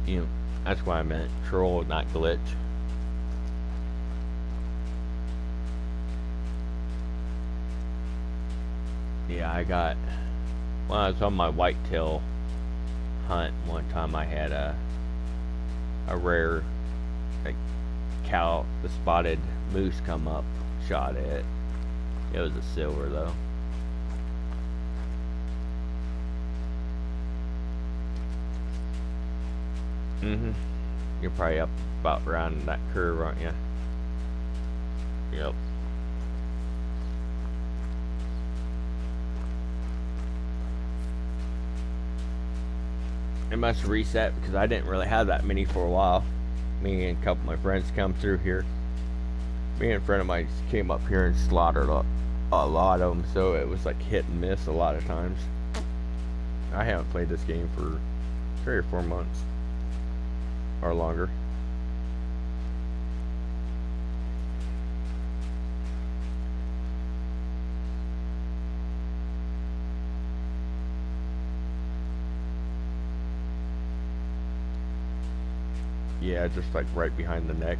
Speaker 2: You know, that's why I meant troll, not glitch. Yeah, I got, when I was on my whitetail hunt one time, I had a rare, like, cow, the spotted moose come up, shot it. It was a silver though. You're probably up about around that curve, aren't you? Yep. It must reset because I didn't really have that many for a while. Me and a couple of my friends come through here. Me and a friend of mine came up here and slaughtered a lot of them, so it was like hit and miss a lot of times. I haven't played this game for 3 or 4 months or longer. Yeah, just like right behind the neck.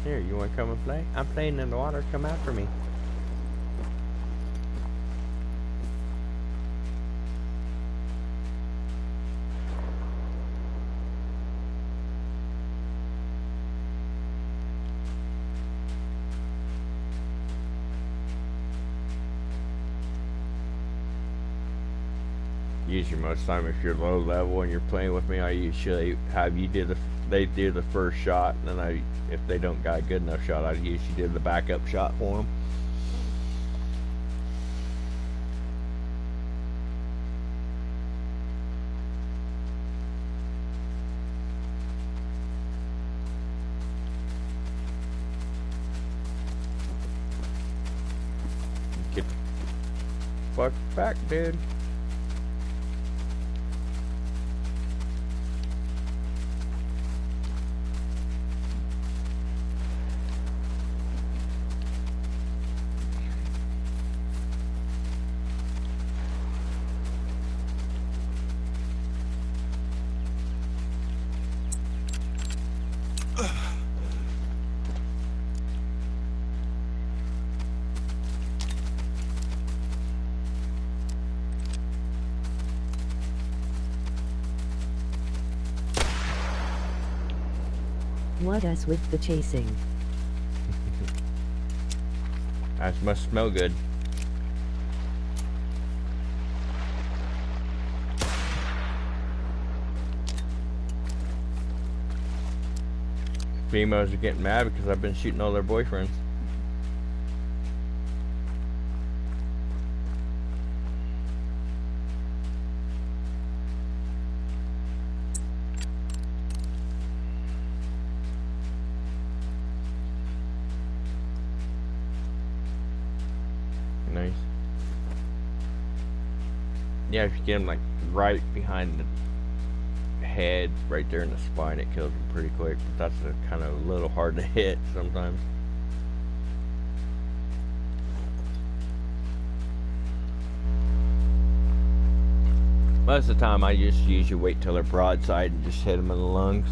Speaker 2: Here, you want to come and play? I'm playing in the water. Come after me. Usually most time if you're low level and you're playing with me, I usually have you they do the first shot, and then if they don't got a good enough shot, I usually do the backup shot for them. Get the fuck back, dude.
Speaker 1: What us with the chasing?
Speaker 2: That must smell good. females are getting mad because I've been shooting all their boyfriends. Nice. Yeah, if you get them like right behind the head, right there in the spine, it kills them pretty quick. But that's kind of a little hard to hit sometimes. Most of the time, I just usually wait till they're broadside and just hit them in the lungs.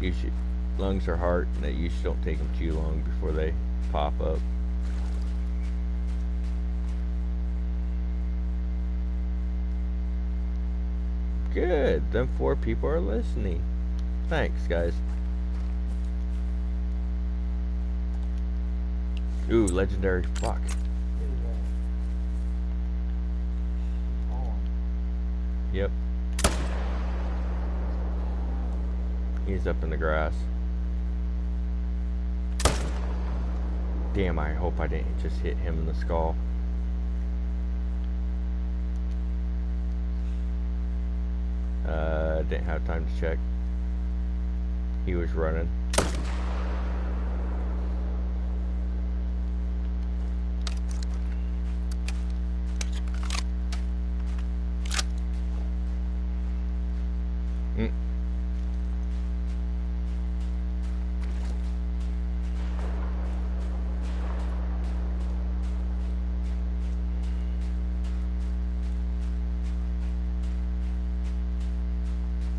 Speaker 2: Usually, lungs or heart, and they usually don't take them too long before they pop up. Good. Them 4 people are listening. Thanks, guys. Ooh, legendary. Fuck. Yep. He's up in the grass. Damn, I hope I didn't just hit him in the skull. Didn't have time to check. He was running.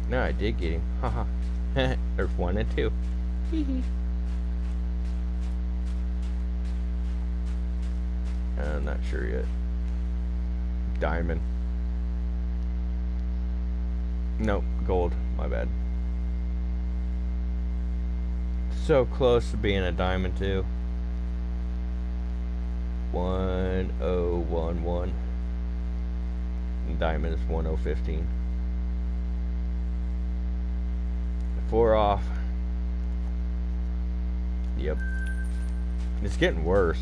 Speaker 2: No, I did get him. Haha. There's 1 and 2. I'm not sure yet. Diamond. Nope, gold. My bad. So close to being a diamond too. 1011. And diamond is 1015. 4 off. Yep. It's getting worse.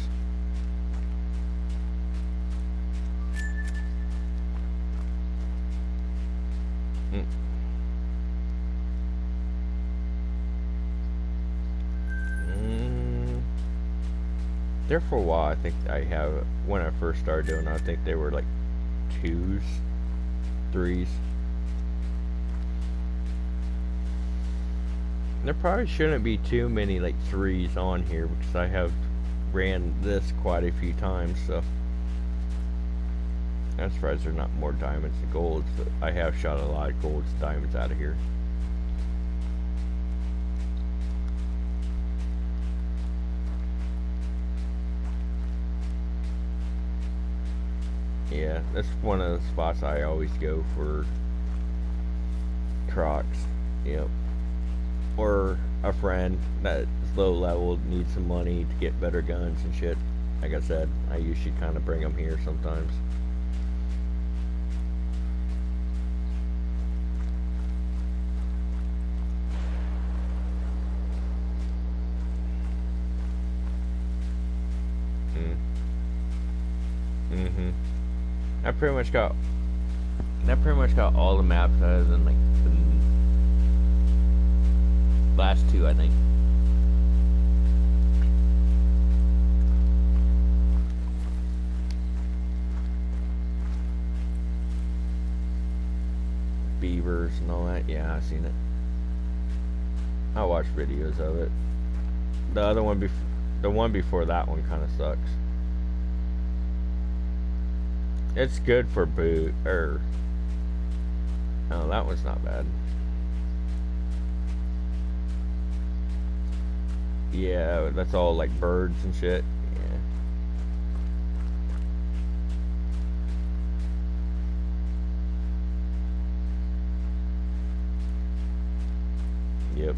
Speaker 2: There for a while, I think I have, when I first started doing it, I think they were like 2s, 3s. There probably shouldn't be too many like 3s on here because I have ran this quite a few times, so I'm surprised there's not more diamonds and golds. But I have shot a lot of golds and diamonds out of here. Yeah, that's one of the spots I always go for Crocs. Yep. Or a friend that's low level, needs some money to get better guns and shit. Like I said, I usually kind of bring them here sometimes. That pretty much got all the maps other than like the last 2, I think. Beavers and all that. Yeah, I've seen it. I watched videos of it. The other one, the one before that one, kind of sucks. It's good for boot, oh, that one's not bad. Yeah, that's all like birds and shit. Yeah. Yep.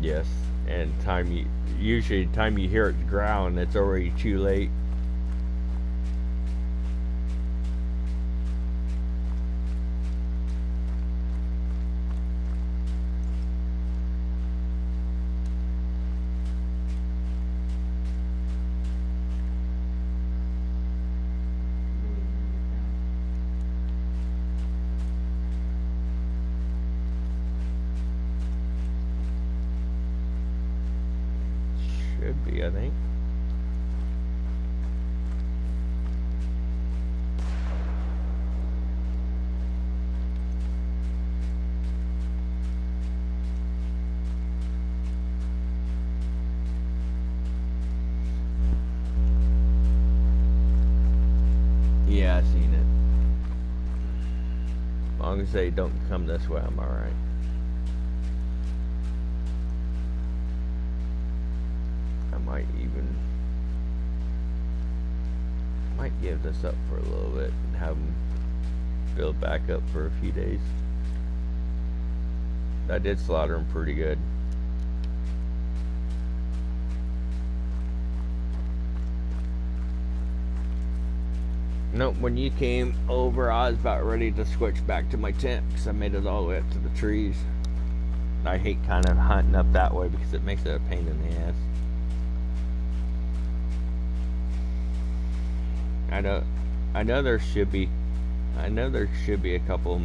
Speaker 2: Yes, and usually time you hear it ground, it's already too late. Should be, I think. Yeah, I seen it. As long as they don't come this way, I'm alright. I might give this up for a little bit and have them build back up for a few days. I did slaughter them pretty good. Nope, when you came over, I was about ready to switch back to my tent because I made it all the way up to the trees. I hate kind of hunting up that way because it makes it a pain in the ass. I know there should be a couple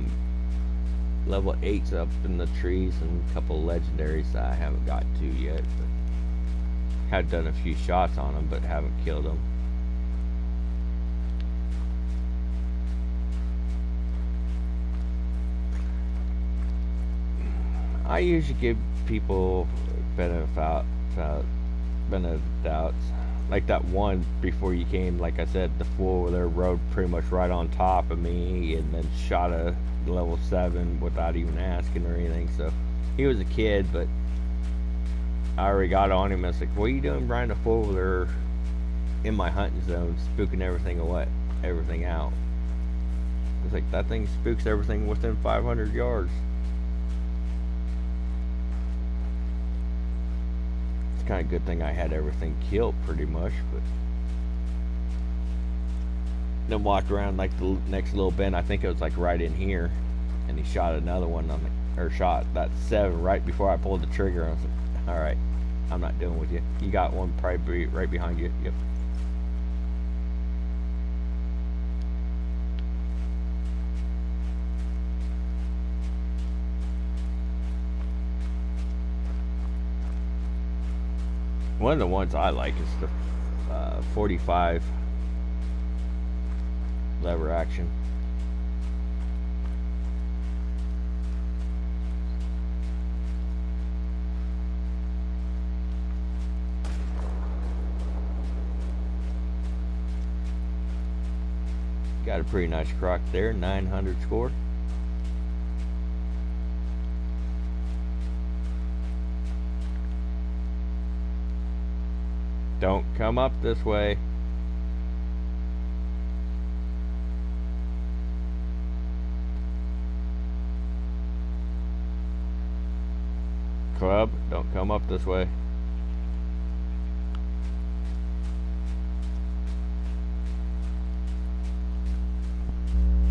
Speaker 2: level 8s up in the trees and a couple legendaries that I haven't got to yet. But had done a few shots on them, but haven't killed them. I usually give people benefit of doubts. Like that one before you came, like I said, the fool there rode pretty much right on top of me and then shot a level 7 without even asking or anything. So he was a kid, but I already got on him. I was like, what are you doing, Brian? The fool there in my hunting zone, spooking everything out. It's like, that thing spooks everything within 500 yards. Kind of good thing I had everything killed pretty much, but then walked around like the next little bend. I think it was like right in here, and he shot another one on the, or shot that 7 right before I pulled the trigger. I was like, all right, I'm not dealing with you. You got one probably right behind you. Yep. One of the ones I like is the 45 lever action. Got a pretty nice croc there, 900 score. Don't come up this way. Club, don't come up this way.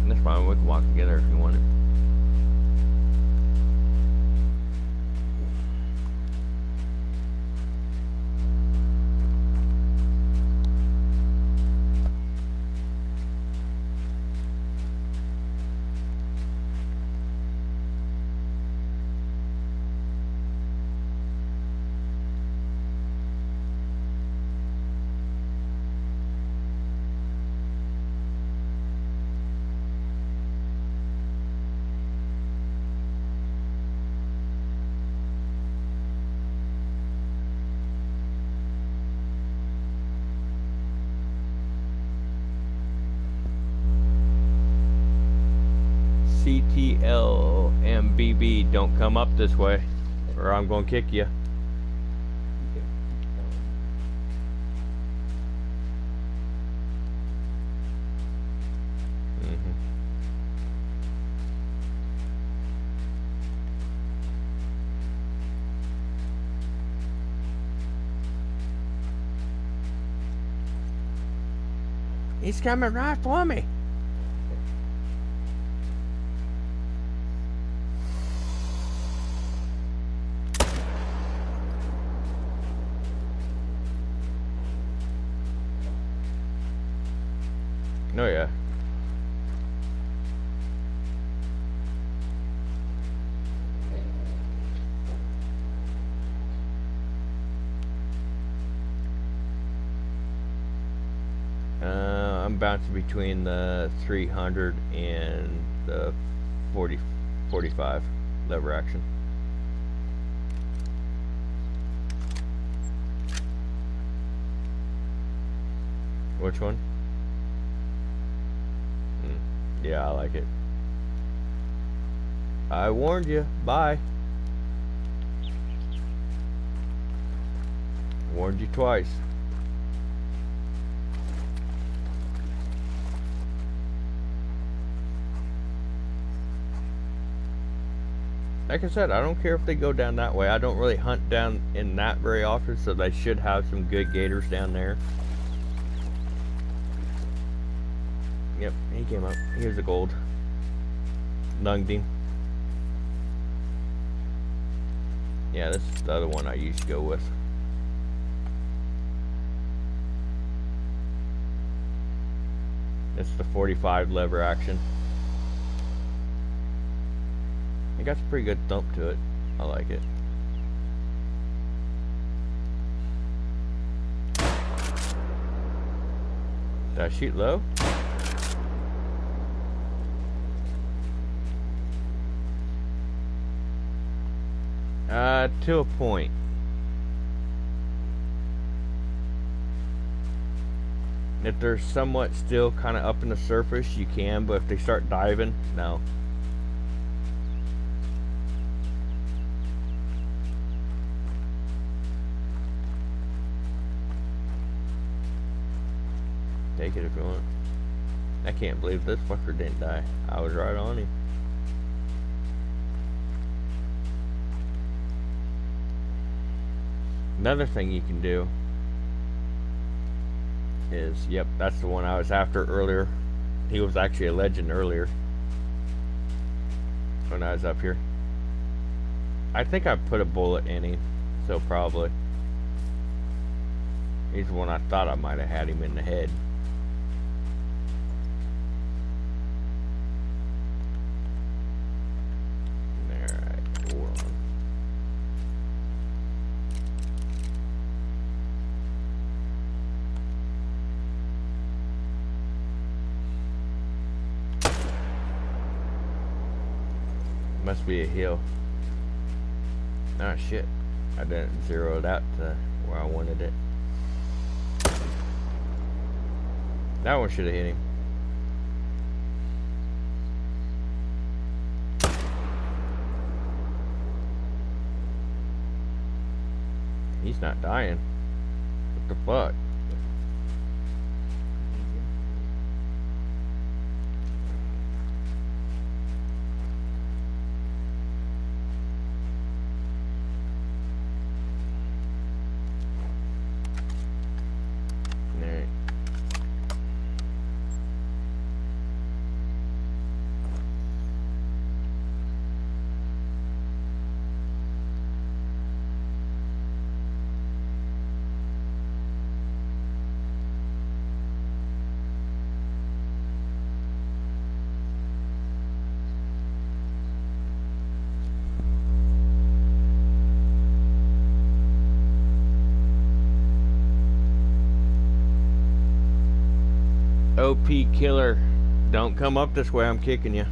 Speaker 2: That's fine, we can walk together if you want it. CTLMBB, don't come up this way or I'm gonna kick you. He's coming right for me. Oh yeah. I'm bouncing between the 300 and the 45 lever action. Which one? Yeah, I like it. I warned you. Bye. Warned you twice. Like I said, I don't care if they go down that way. I don't really hunt down in that very often, so they should have some good gators down there. Yep, he came up. Here's the gold. Lunged him. Yeah, this is the other one I used to go with. It's the 45 lever action. It got a pretty good thump to it. I like it. Did I shoot low? To a point. If they're somewhat still kind of up in the surface, you can, but if they start diving, no. Take it if you want. I can't believe this fucker didn't die. I was right on him. Another thing you can do is, yep, that's the one I was after earlier. He was actually a legend earlier when I was up here. I think I put a bullet in him, so probably. He's the one I thought I might have had him in the head. Alright, hold on. Must be a hill. Ah, shit. I didn't zero it out to where I wanted it. That one should have hit him. He's not dying. What the fuck? Alright. OP killer, don't come up this way, I'm kicking you.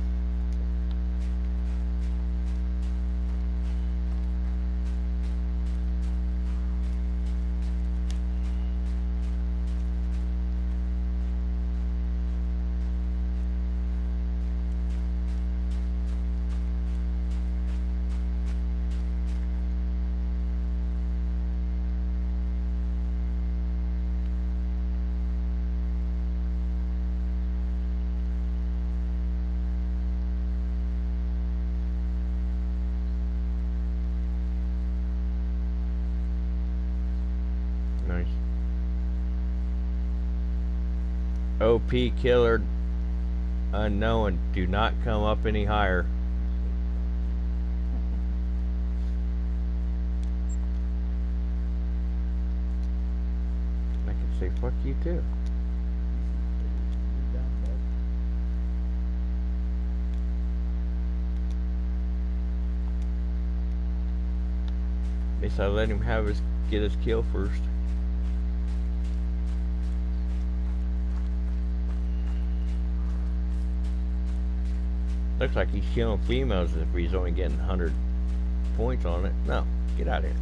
Speaker 2: Nice. OP killer unknown. Do not come up any higher. I can say fuck you too.
Speaker 3: You're down, bud.
Speaker 2: At least I let him get his kill first. Looks like he's killing females if he's only getting 100 points on it. No, get out of here.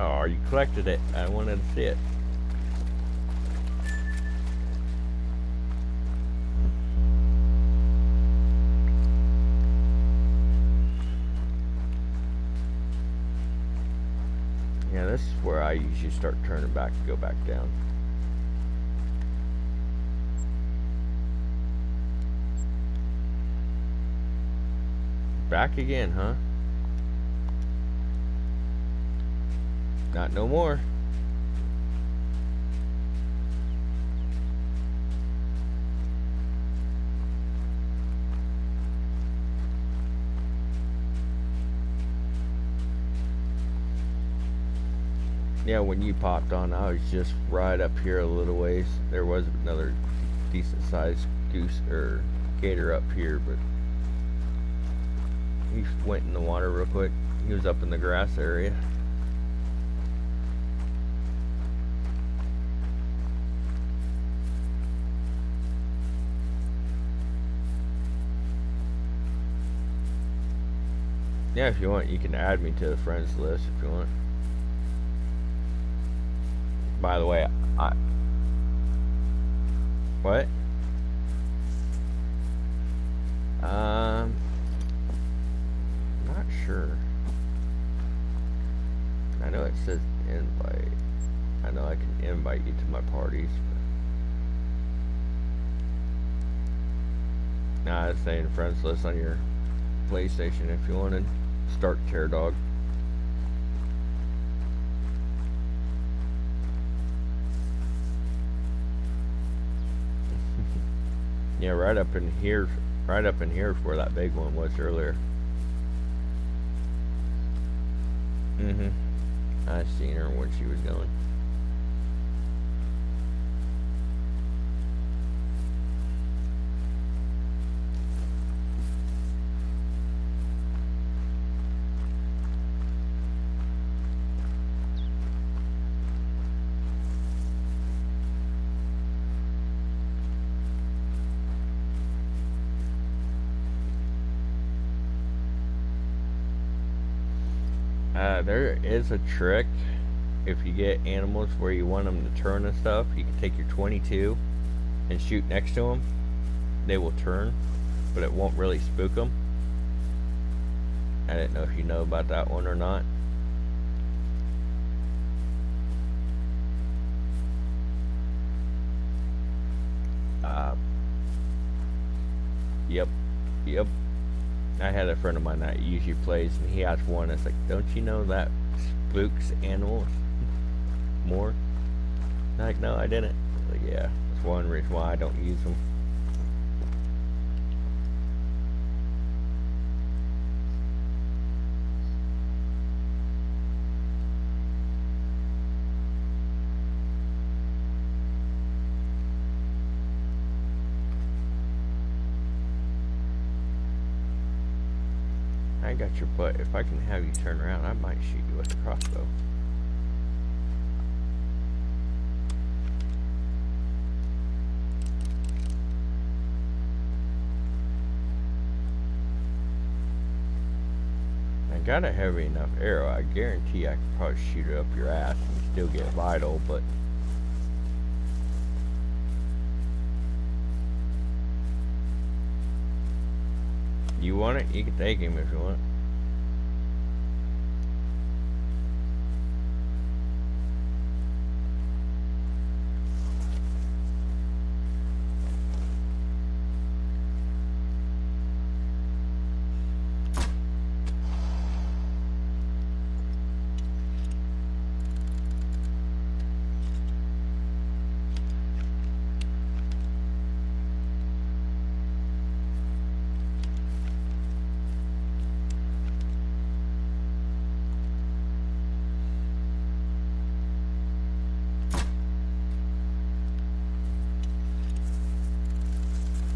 Speaker 2: Oh, you collected it. I wanted to see it. Yeah, this is where I usually start turning back to go back down. Back again, huh? Not no more. Yeah, when you popped on, I was just right up here a little ways. There was another decent sized goose or gator up here, but he went in the water real quick. He was up in the grass area. Yeah, if you want, you can add me to the friends list if you want. By the way, what? Not sure. I know it says invite. I know I can invite you to my parties. But nah, it's saying friends list on your PlayStation if you wanted. Start Terrdog. Yeah, right up in here is where that big one was earlier. I seen her when she was going. There is a trick. If you get animals where you want them to turn and stuff, you can take your 22 and shoot next to them. They will turn, but it won't really spook them. I didn't know if you know about that one or not. Yep. I had a friend of mine that usually plays, and he asked one. It's like, don't you know that spooks animals more? I'm like, no, I didn't. Like, yeah, that's one reason why I don't use them. I got your butt. If I can have you turn around, I might shoot you with a crossbow. I got a heavy enough arrow. I guarantee I could probably shoot it up your ass and still get vital, but you want it? You can take him if you want.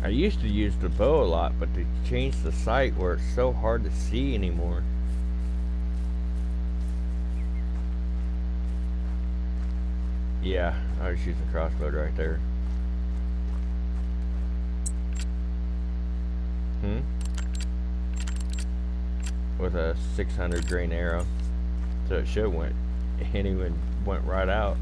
Speaker 2: I used to use the bow a lot, but they changed the sight where it's so hard to see anymore. Yeah, I was using crossbow right there. With a 600 grain arrow, so it should went, and even went right out.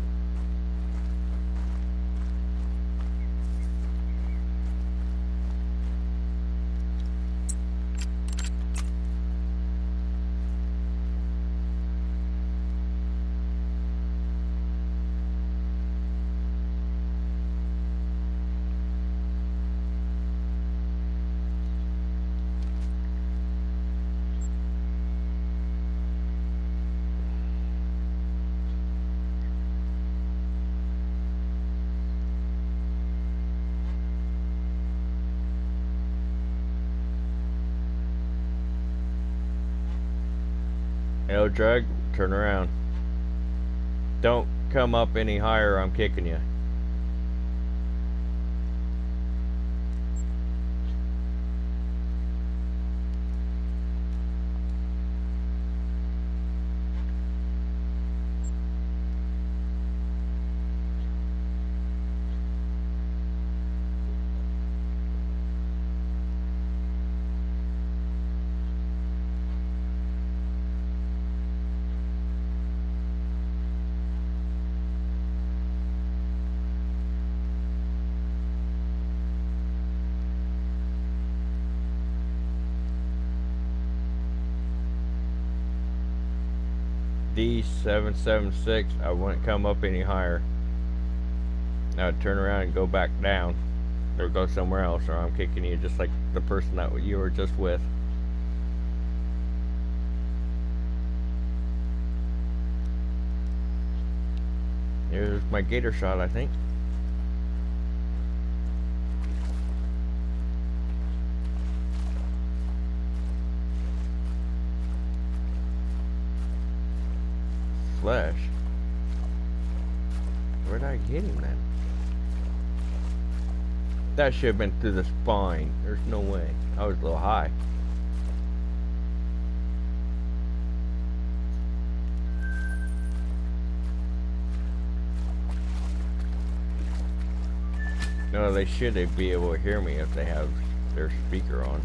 Speaker 2: Yo, Drug, turn around. Don't come up any higher, I'm kicking you. D776, I wouldn't come up any higher. Now I'd turn around and go back down, or go somewhere else, or I'm kicking you just like the person that you were just with. Here's my gator shot, I think. Flesh. Where'd I hit him then? That should have been through the spine. There's no way. I was a little high. No, they should be able to hear me if they have their speaker on.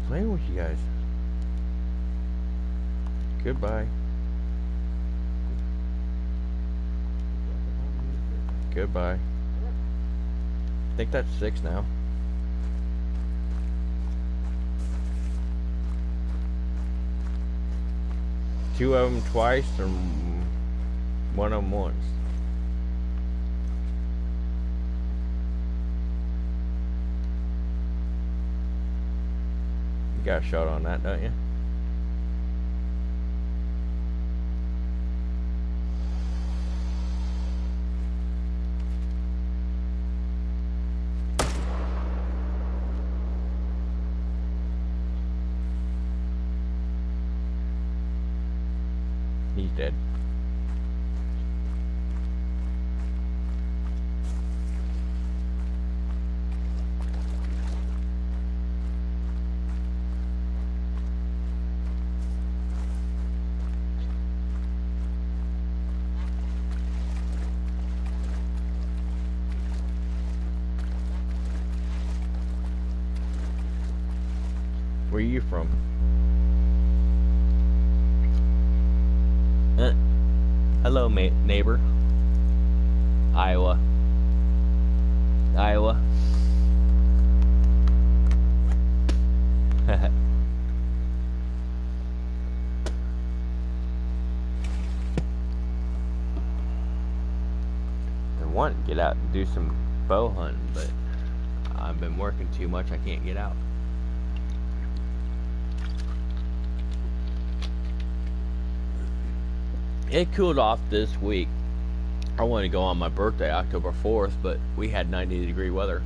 Speaker 2: Playing with you guys. Goodbye. Goodbye. I think that's 6 now. Two of them twice and one of them once. You got a shot on that, don't you? He's dead. Where are you from? Hello, neighbor. Iowa. Iowa. I want to get out and do some bow hunting, but I've been working too much. I can't get out. It cooled off this week. I wanted to go on my birthday, October 4th, but we had 90-degree weather.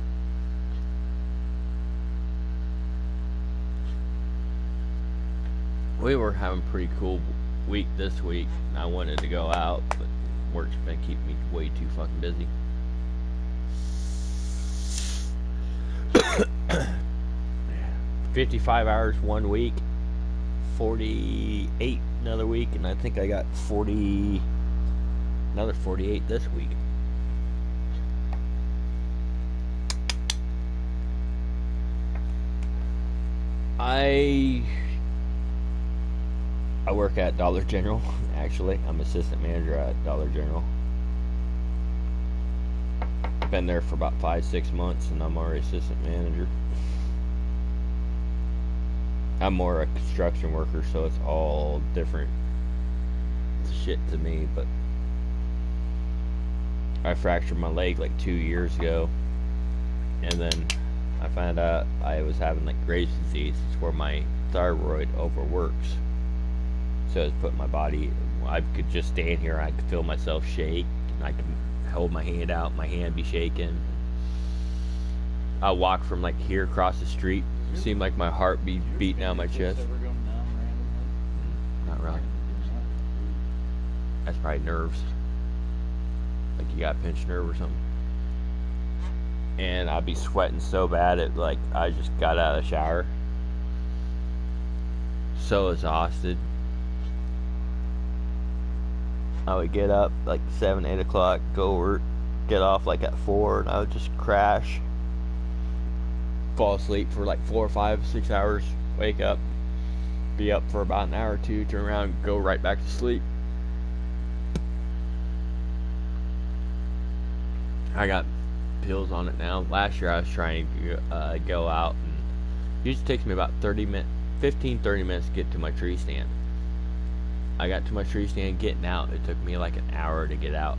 Speaker 2: We were having a pretty cool week this week. I wanted to go out, but work's been keeping me way too fucking busy. Yeah. 55 hours one week, 48 another week, and I think I got another 48 this week. I work at Dollar General, actually. I'm assistant manager at Dollar General. Been there for about 5-6 months, and I'm already assistant manager. I'm more a construction worker, so it's all different shit to me, but I fractured my leg like 2 years ago, and then I found out I was having like Graves' disease. It's where my thyroid overworks. So it's put my body, I could just stand here, I could feel myself shake, and I could hold my hand out, my hand be shaking. I walk from like here across the street, it seemed like my heart be beating out my chest.
Speaker 4: Ever going numb randomly?
Speaker 2: Not really. That's probably nerves. Like you got a pinched nerve or something. And I'd be sweating so bad it like I just got out of the shower. So exhausted. I would get up like 7, 8 o'clock, go work, get off like at 4, and I would just crash. Fall asleep for like 4, 5, 6 hours, wake up, be up for about an hour or two, turn around, go right back to sleep. I got pills on it now. Last year I was trying to go out, and it usually takes me about 15, 30 minutes to get to my tree stand. I got to my tree stand, getting out, it took me like an hour to get out.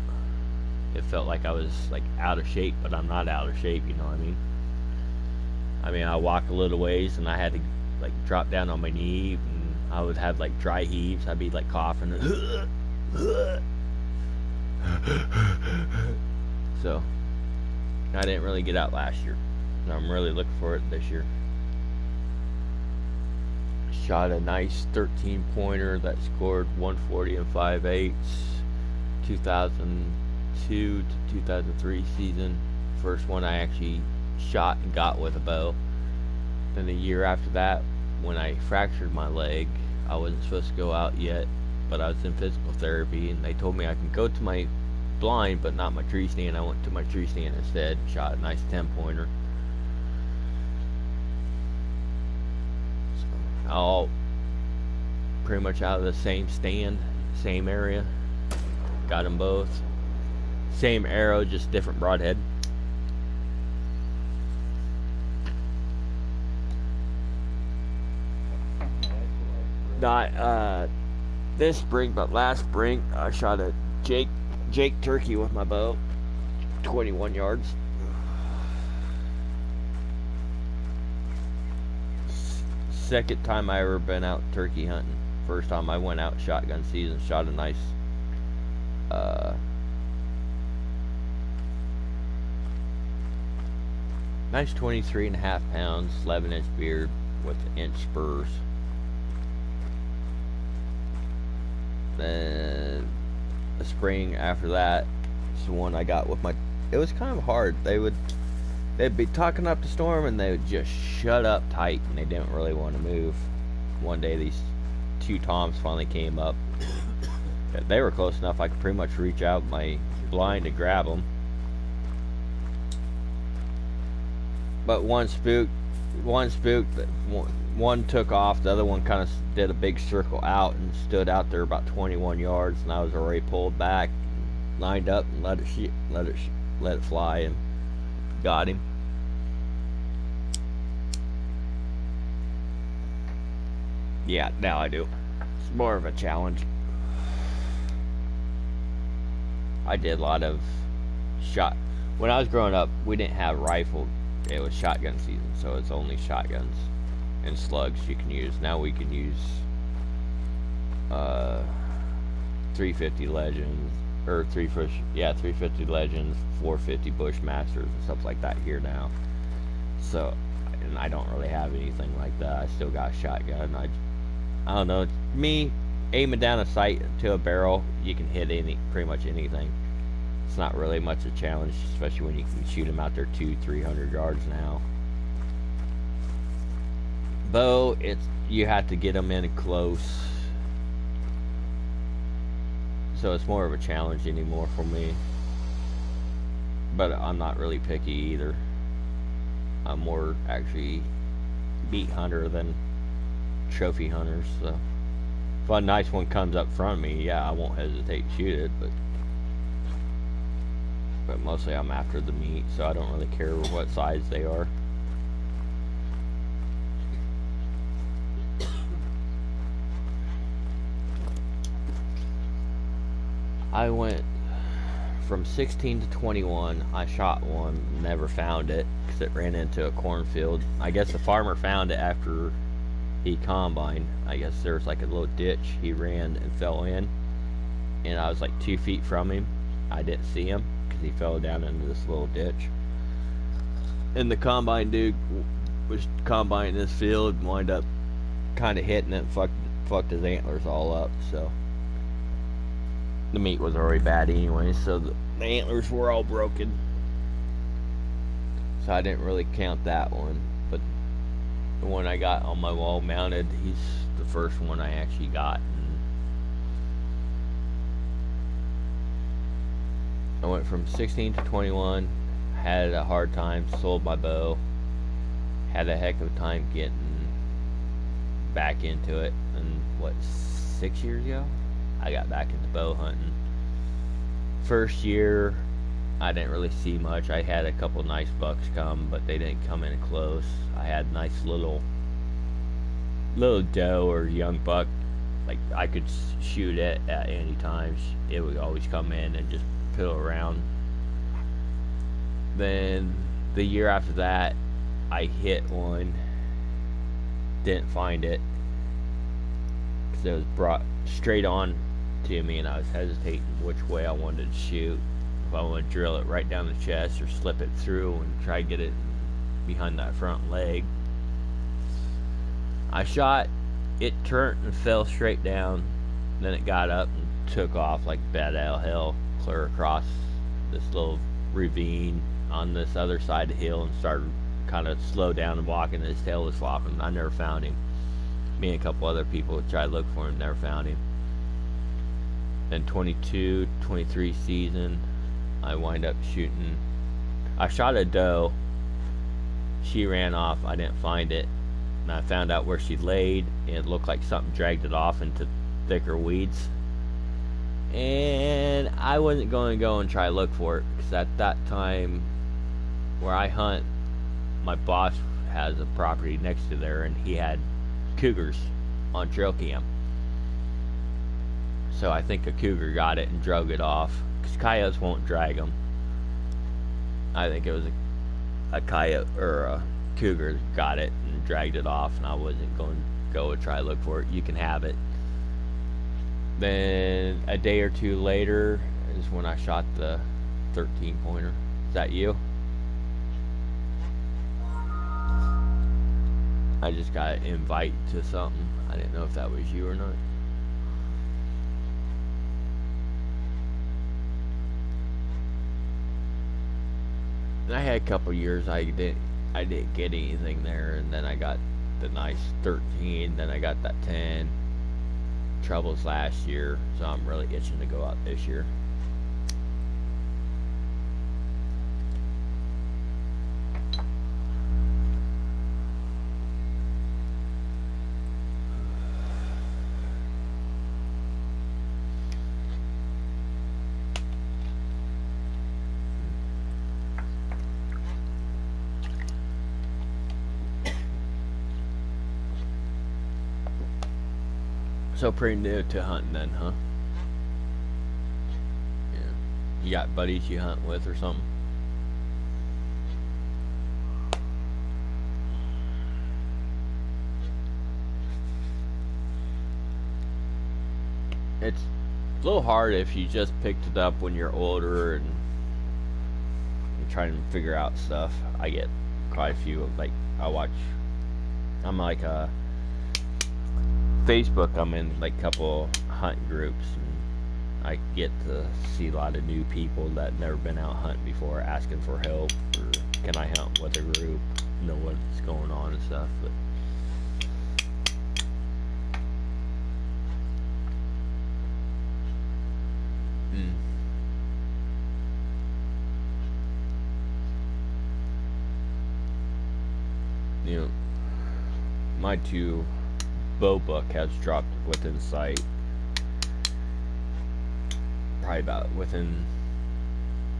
Speaker 2: It felt like I was like out of shape, but I'm not out of shape, you know what I mean? I walk a little ways, and I had to like drop down on my knee, and I would have like dry heaves. I'd be like coughing. So I didn't really get out last year. I'm really looking for it this year. Shot a nice 13 pointer that scored 140 and 5/8, 2002 to 2003 season. First one I actually shot and got with a bow. Then a year after that, when I fractured my leg, I wasn't supposed to go out yet, but I was in physical therapy, and they told me I can go to my blind but not my tree stand. I went to my tree stand instead, shot a nice 10 pointer. All pretty much out of the same stand, same area. Got them both. Same arrow, just different broadhead. Not this spring, but last spring I shot a Jake turkey with my bow, 21 yards. Second time I ever been out turkey hunting. First time I went out shotgun season, shot a nice nice 23.5 pounds, 11-inch beard with inch spurs. Then the spring after that is the one I got with my, it was kind of hard. They'd be talking up the storm, and they would just shut up tight, and they didn't really want to move. One day these two toms finally came up. They were close enough I could pretty much reach out my blind to grab them. But one spooked, one took off, the other one kind of did a big circle out and stood out there about 21 yards, and I was already pulled back, lined up, and let it fly, and got him. Yeah, now I do. It's more of a challenge. I did a lot of shot. When I was growing up, we didn't have rifle. It was shotgun season, so it's only shotguns and slugs you can use. Now we can use 350 Legends, or 350 Legends, 450 Bushmasters, and stuff like that here now. So, and I don't really have anything like that. I still got a shotgun. I don't know. Me aiming down a sight to a barrel, you can hit pretty much anything. It's not really much a challenge, especially when you can shoot them out there 200-300 yards now. Bow, you have to get them in close, so it's more of a challenge anymore for me. But I'm not really picky either. I'm more actually beat hunter than trophy hunter. So if a nice one comes up front of me, yeah, I won't hesitate to shoot it. But mostly I'm after the meat, so I don't really care what size they are. I went from 16 to 21. I shot one, never found it because it ran into a cornfield. I guess the farmer found it after he combined. I guess there was like a little ditch he ran and fell in, and I was like 2 feet from him. I didn't see him because he fell down into this little ditch. And the combine dude was combining this field and wound up kind of hitting it and fucked his antlers all up. So the meat was already bad anyway, so the antlers were all broken. So I didn't really count that one. But the one I got on my wall mounted, he's the first one I actually got. And I went from 16 to 21, had a hard time, sold my bow, had a heck of a time getting back into it. And what, 6 years ago? I got back into bow hunting. First year, I didn't really see much. I had a couple nice bucks come, but they didn't come in close. I had nice little doe or young buck. Like, I could shoot it at any time. It would always come in and just pill around. Then the year after that, I hit one. Didn't find it because it was brought straight on to me, and I was hesitating which way I wanted to shoot. If I want to drill it right down the chest or slip it through and try to get it behind that front leg. I shot, it turned and fell straight down, then it got up and took off like bad out hell, clear across this little ravine on this other side of the hill and started kind of slow down and walking, and his tail was flopping. I never found him. Me and a couple other people tried to look for him, never found him. Then 22, 23 season, I wind up shooting. I shot a doe. She ran off. I didn't find it. And I found out where she laid, and it looked like something dragged it off into thicker weeds. And I wasn't going to go and try to look for it, because at that time, where I hunt, my boss has a property next to there, and he had cougars on trail cam. So I think a cougar got it and drug it off, because coyotes won't drag them. I think it was a coyote or a cougar got it and dragged it off, and I wasn't going to go and try to look for it. You can have it. Then a day or two later is when I shot the 13 pointer. Is that you? I just got an invite to something. I didn't know if that was you or not. And I had a couple years I didn't get anything there, and then I got the nice 13, then I got that 10. Troubles last year, so I'm really itching to go out this year. So pretty new to hunting then, huh? Yeah. You got buddies you hunt with or something? It's a little hard if you just picked it up when you're older and you're trying to figure out stuff. I get quite a few, like, I'm like a Facebook, I'm in like a couple hunt groups, and I get to see a lot of new people that never been out hunting before, asking for help or can I hunt with a group, know what's going on and stuff. But you know, my 2 bow buck has dropped within sight, probably about within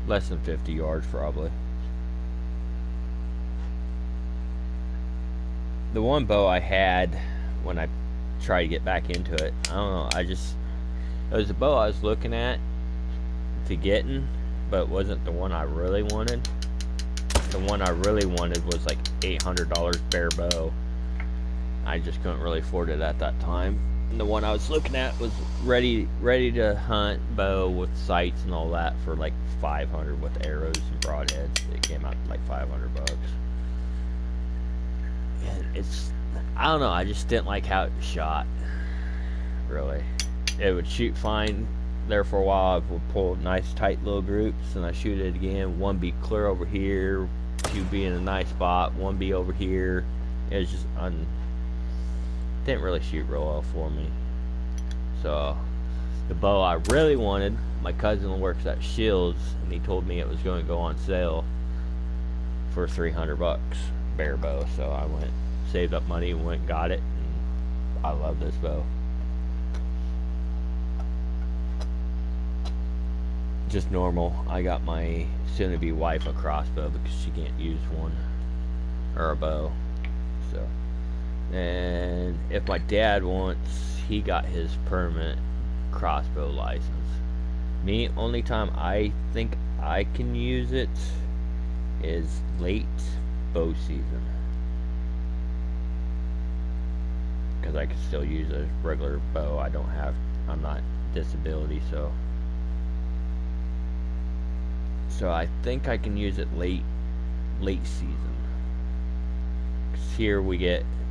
Speaker 2: less than 50 yards probably. The one bow I had when I tried to get back into it, I don't know, it was a bow I was looking at to getting, but wasn't the one I really wanted. The one I really wanted was like $800 bare bow. I just couldn't really afford it at that time. And the one I was looking at was ready to hunt bow with sights and all that for like $500 with arrows and broadheads. It came out to like $500. And I don't know, I just didn't like how it shot. Really. It would shoot fine there for a while. I would pull nice tight little groups and I shoot it again. One be clear over here, 2 be in a nice spot, 1 be over here. It was just didn't really shoot real well for me. So the bow I really wanted, my cousin works at Shields and he told me it was going to go on sale for $300 bare bow. So I went, saved up money and went and got it, and I love this bow. Just normal. I got my soon-to-be wife a crossbow because she can't use one or a bow. So, and if my dad wants, he got his permanent crossbow license. Me, only time I think I can use it is late bow season, because I can still use a regular bow. I'm not disability, so I think I can use it late season. 'Cause here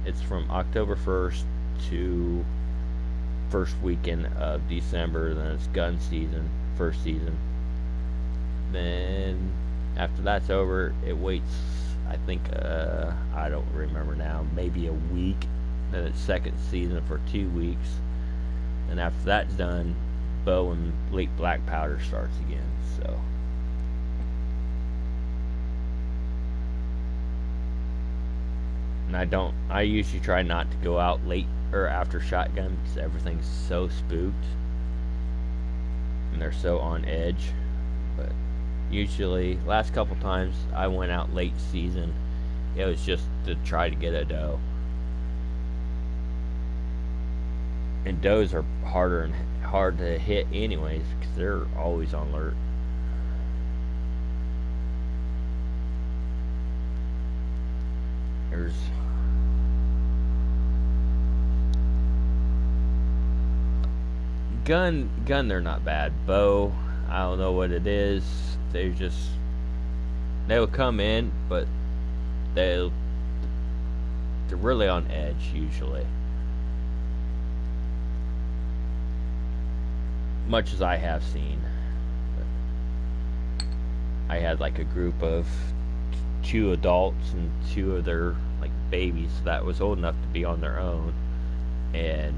Speaker 2: it's from October 1st to first weekend of December, then it's gun season, first season. Then after that's over, it waits, I think, I don't remember now, maybe a week. Then it's second season for 2 weeks. And after that's done, bow and late black powder starts again. So and I usually try not to go out late or after shotgun because everything's so spooked and they're so on edge. But usually, last couple times I went out late season, it was just to try to get a doe. And does are hard to hit anyways because they're always on alert. There's gun, they're not bad. Bow, I don't know what it is. They'll come in, but they're really on edge usually. Much as I have seen. I had like a group of 2 adults and 2 of their like babies that was old enough to be on their own, and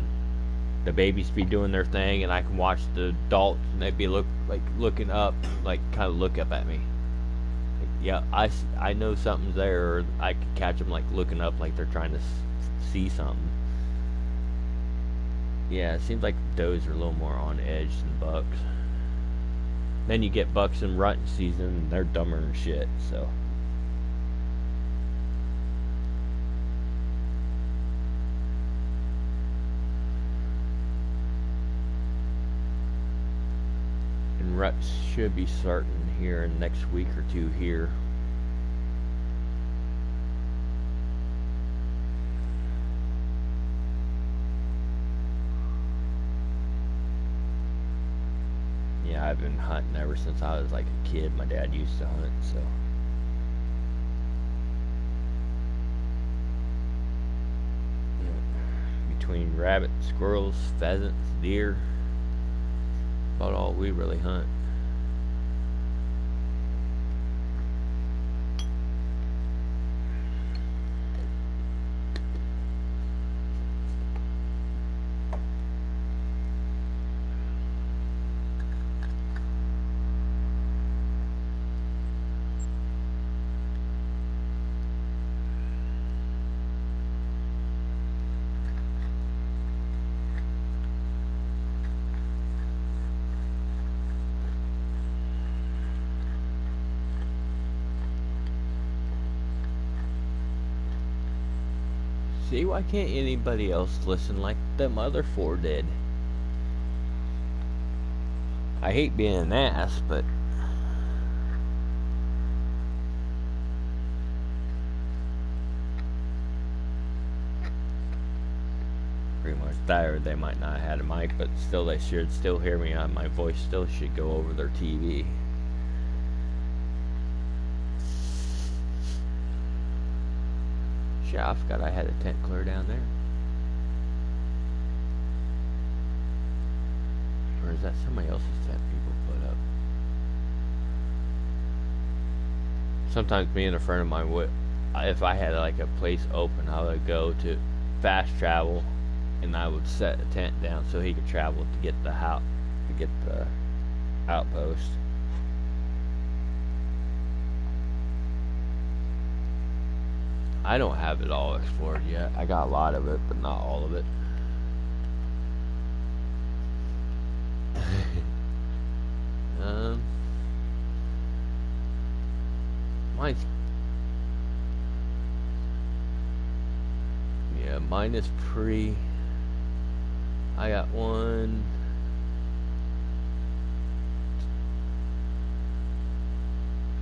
Speaker 2: the babies be doing their thing and I can watch the adults and they'd be looking up, like kind of look up at me like, yeah, I know something's there, or I could catch them like looking up like they're trying to see something. Yeah, it seems like does are a little more on edge than bucks. Then you get bucks in rut season and they're dumber than shit, so. And ruts should be starting here in the next week or 2 here. Yeah, I've been hunting ever since I was like a kid. My dad used to hunt, so. between rabbits, squirrels, pheasants, deer. About all we really hunt. See, why can't anybody else listen like them other four did? I hate being an ass, but pretty much that, or they might not have had a mic, but still they should still hear me. My voice still should go over their TV. Shit, I forgot I had a tent clear down there. Or is that somebody else's tent people put up? Sometimes me and a friend of mine would, if I had like a place open, I would go to fast travel, and I would set a tent down so he could travel to get the outpost. I don't have it all explored yet. I got a lot of it, but not all of it. Mine is pre. I got one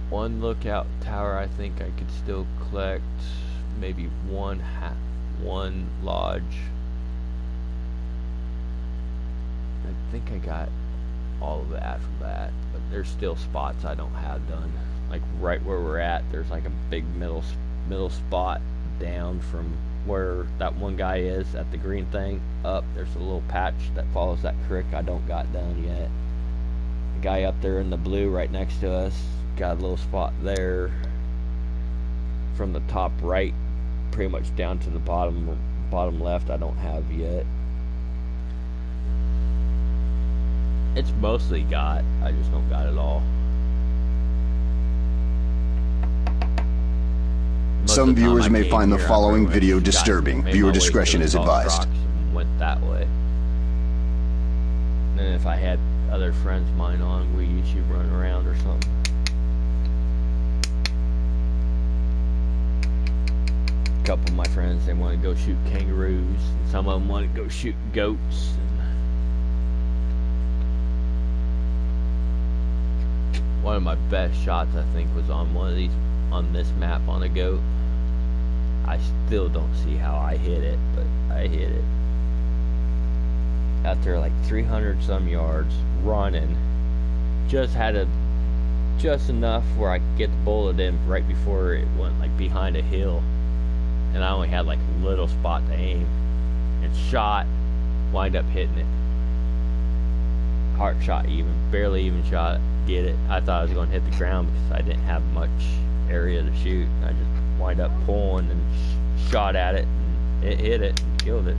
Speaker 2: lookout tower. I think I could still collect maybe one lodge. I think I got all of it after that, but there's still spots I don't have done. Like right where we're at, there's like a big middle spot down from where that one guy is at the green thing up. There's a little patch that follows that creek I don't got done yet. The guy up there in the blue right next to us got a little spot there from the top right pretty much down to the bottom left I don't have yet. It's mostly got, I just don't got it all.
Speaker 5: Some viewers may find the following video disturbing. Viewer discretion is advised.
Speaker 2: Went that way. And then if I had other friends of mine on, we usually run around or something. A couple of my friends, they want to go shoot kangaroos, and some of them want to go shoot goats. One of my best shots, I think, was on on this map on a goat. I still don't see how I hit it, but I hit it. Out there like 300 some yards, running. Just enough where I could get the bullet in right before it went like behind a hill. And I only had like a little spot to aim. And shot, wind up hitting it. Heart shot even, barely even shot, get it. I thought I was going to hit the ground because I didn't have much area to shoot. I just wind up pulling and shot at it, and it hit it and killed it.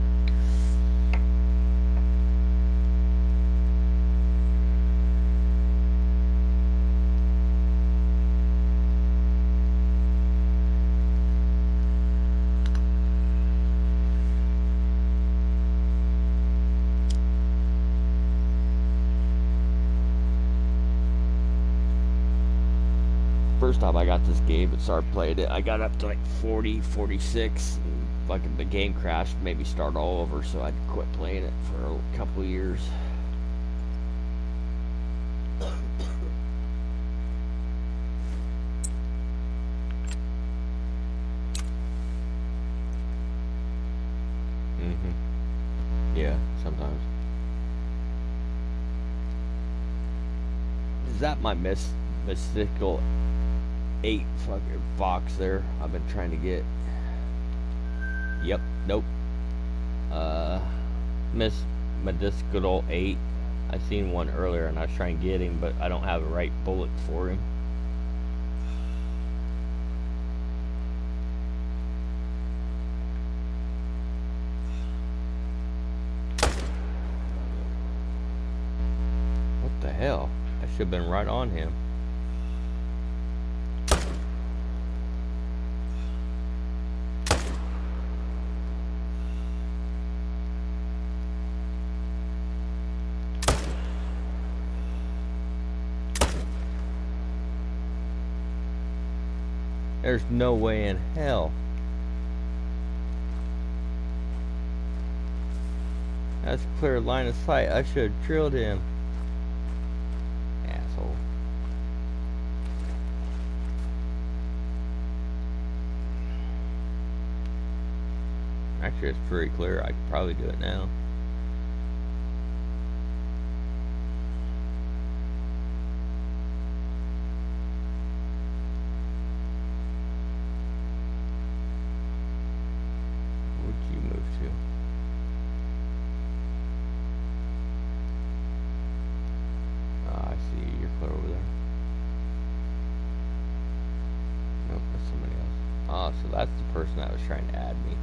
Speaker 2: First time I got this game and started playing it, I got up to like 40, 46, and fucking the game crashed, made me start all over, so I quit playing it for a couple of years. Yeah, sometimes. Is that my mystical 8 fucking box there I've been trying to get? Yep, nope. Miss Medical 8. I seen one earlier and I was trying to get him, but I don't have the right bullet for him. What the hell? I should have been right on him. There's no way in hell. That's a clear line of sight. I should have drilled him. Asshole. Actually, it's pretty clear. I could probably do it now. So that's the person that was trying to add me.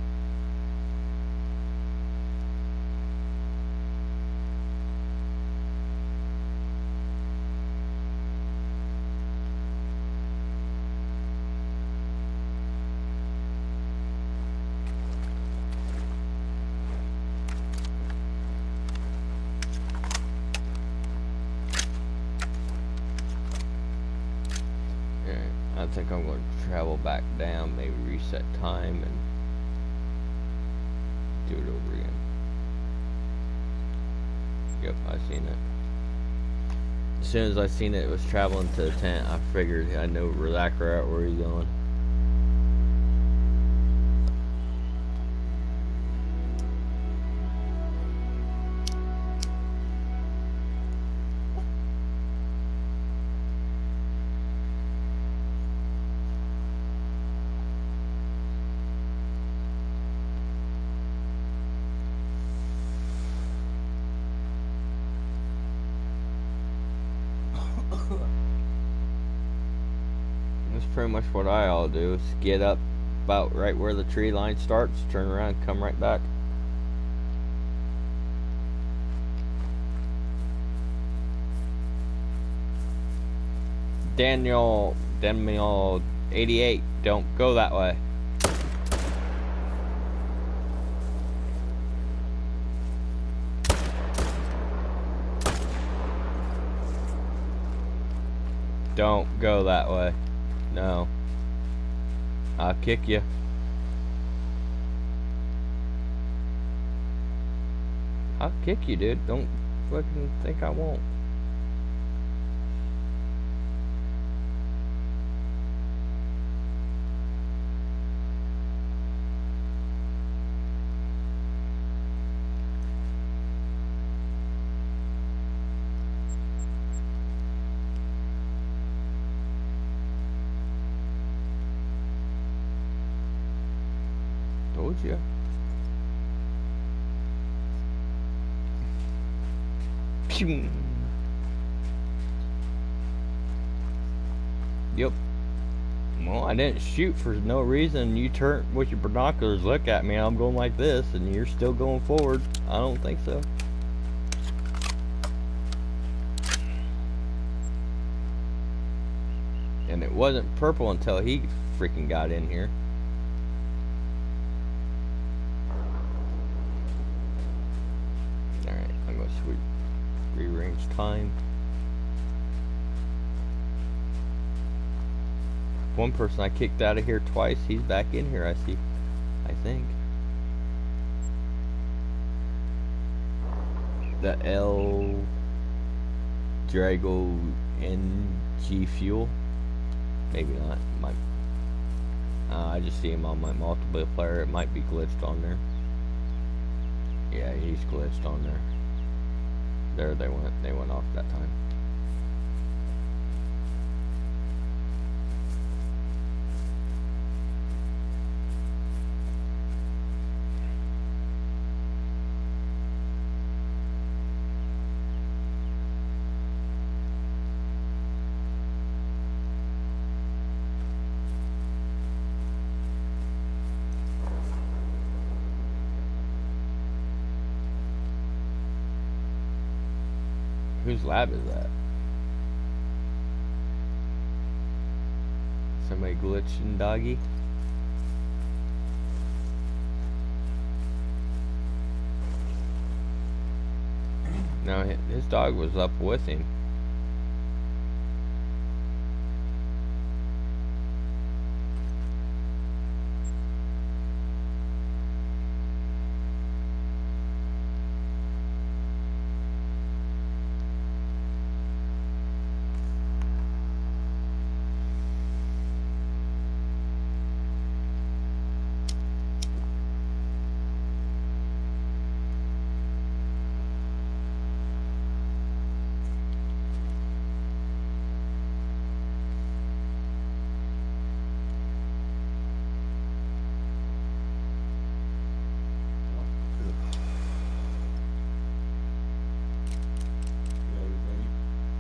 Speaker 2: I think I'm going to travel back down, maybe reset time and do it over again. Yep, I seen it. As soon as I seen it was traveling to the tent, I figured I know exactly right where he's going. That's pretty much what I all do, is get up about right where the tree line starts, turn around, come right back. Daniel 88, don't go that way. Don't go that way. No. I'll kick you. I'll kick you, dude. Don't fucking think I won't. Told you. Pew. Yep. Well, I didn't shoot for no reason. You turn with your binoculars, look at me, I'm going like this, and you're still going forward. I don't think so. And it wasn't purple until he freaking got in here. Alright, I'm going to switch rearrange time. One person I kicked out of here twice, he's back in here, I see. I think. The L Drago NG Fuel. Maybe not. Might. I just see him on my multiplayer. It might be glitched on there. Yeah, he's glitched on there. There they went off that time. Whose lab is that? Somebody glitching, doggy? No, his dog was up with him.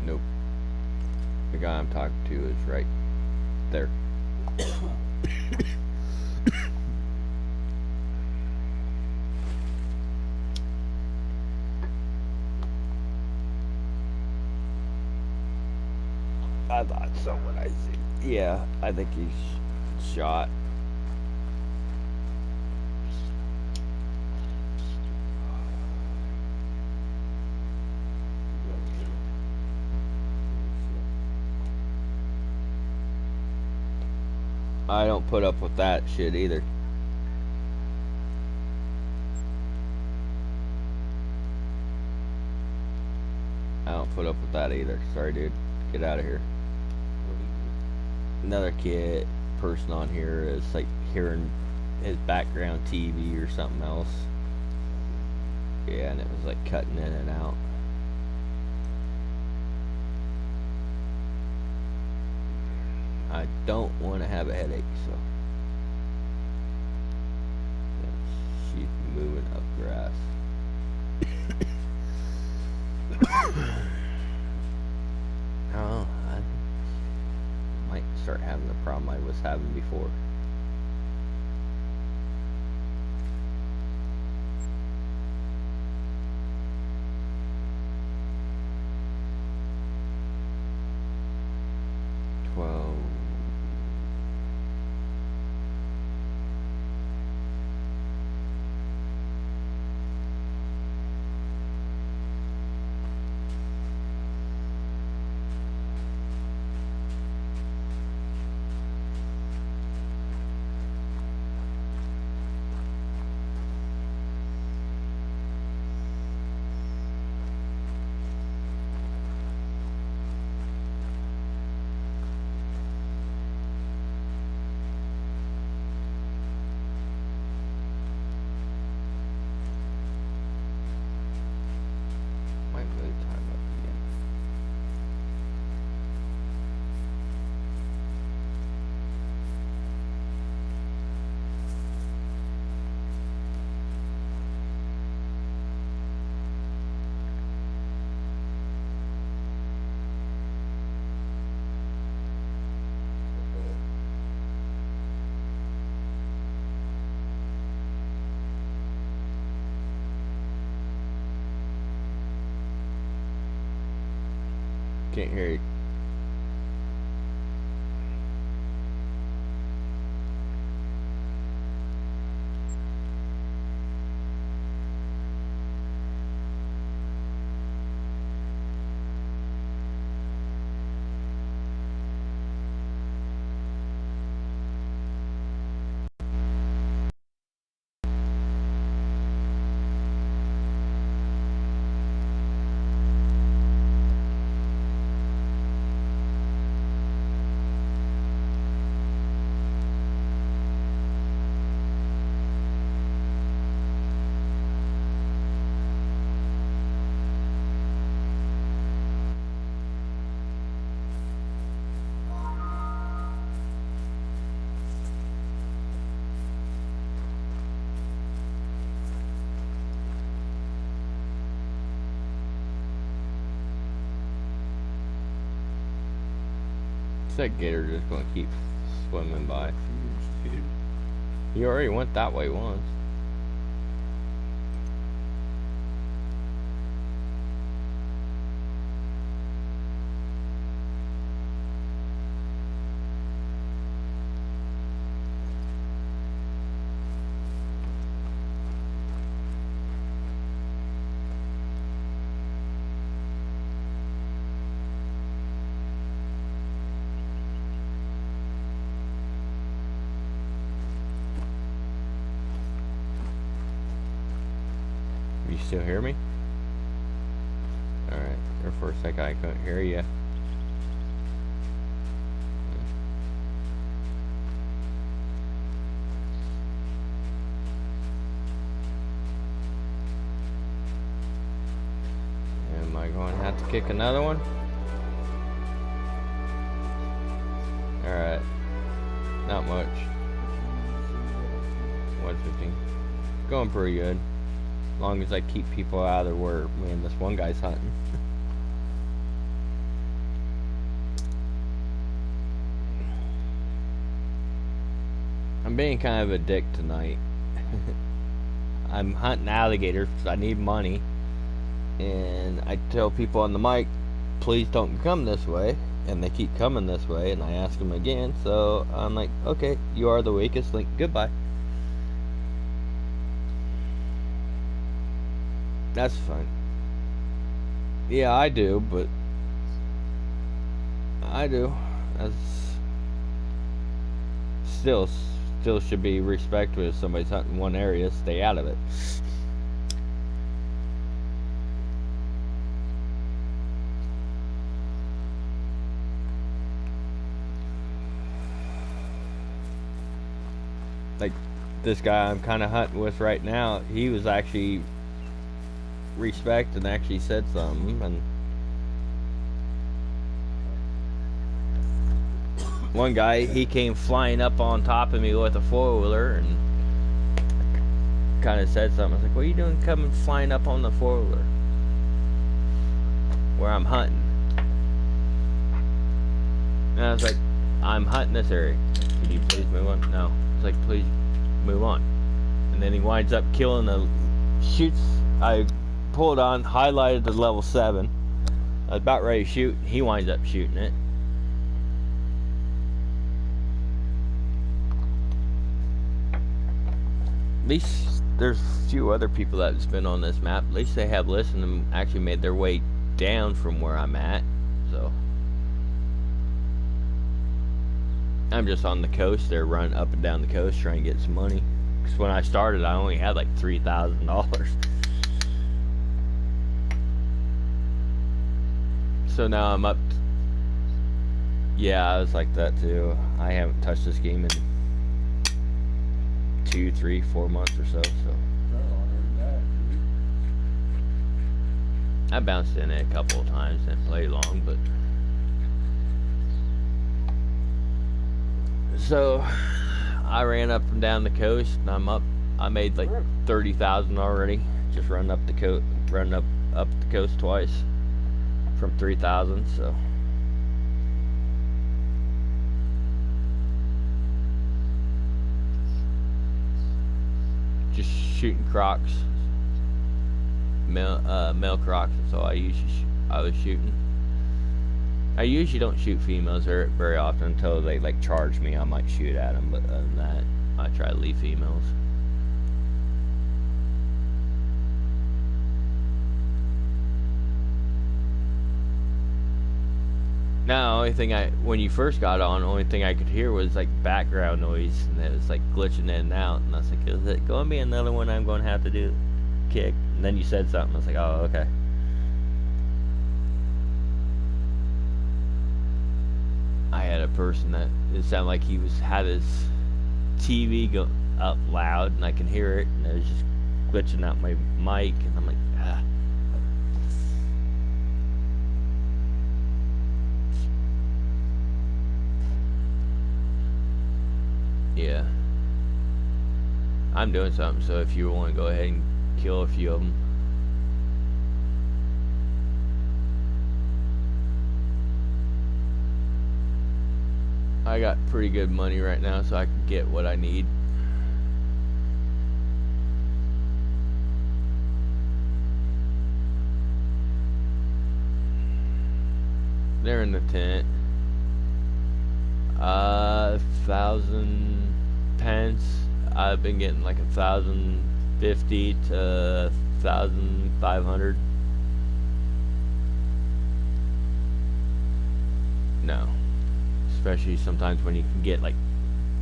Speaker 2: Nope. The guy I'm talking to is right there. I thought so when I see. Yeah, I think he's shot. I don't put up with that shit either. I don't put up with that either. Sorry, dude. Get out of here. Another person on here is like hearing his background TV or something else. Yeah, and it was like cutting in and out. I don't want to have a headache, so she's moving up grass. Oh, I might start having the problem I was having before. Can't hear you. That gator just gonna keep swimming by. You already went that way once. You still hear me? Alright, there for a second I couldn't hear you. Am I going to have to kick another one? Alright. Not much. 115. Going pretty good. As long as I keep people out of where me and this one guy's hunting. I'm being kind of a dick tonight. I'm hunting alligators because I need money. And I tell people on the mic, please don't come this way. And they keep coming this way. And I ask them again. So I'm like, okay, you are the weakest link. Goodbye. That's fine. Yeah, I do, but I do. That's still should be respect if somebody's hunting one area, stay out of it. Like this guy I'm kind of hunting with right now, he was actually respect and actually said something, and one guy, he came flying up on top of me with a four-wheeler and kind of said something. I was like, what are you doing coming flying up on the four-wheeler where I'm hunting? And I was like, I'm hunting this area, could you please move on? No. It's like, please move on. And then he winds up killing the shoots. I pulled on, highlighted the level 7. I was about ready to shoot. He winds up shooting it. At least there's a few other people that's been on this map. At least they have listened and actually made their way down from where I'm at. So I'm just on the coast there, running up and down the coast trying to get some money. Because when I started, I only had like $3,000. So now I'm up. Yeah, I was like that too. I haven't touched this game in 2, 3, 4 months or so. I bounced in it a couple of times, didn't play long, but so I ran up and down the coast, and I'm up. I made like 30,000 already, just running up the coast, up the coast twice from 3,000. So just shooting crocs, male crocs. That's all I was shooting. I usually don't shoot females very often until they like charge me. I might shoot at them, but other than that, I try to leave females. Now, when you first got on, the only thing I could hear was like background noise, and it was like glitching in and out. And I was like, is it going to be another one I'm going to have to kick? And then you said something. I was like, oh, okay. I had a person that it sounded like he had his TV go up loud, and I can hear it, and it was just glitching out my mic, and I'm like, ah. Yeah. I'm doing something, so if you want to go ahead and kill a few of them. I got pretty good money right now, so I can get what I need. They're in the tent. 1,000 pence. I've been getting like 1,050 to 1,500. No. Especially sometimes when you can get like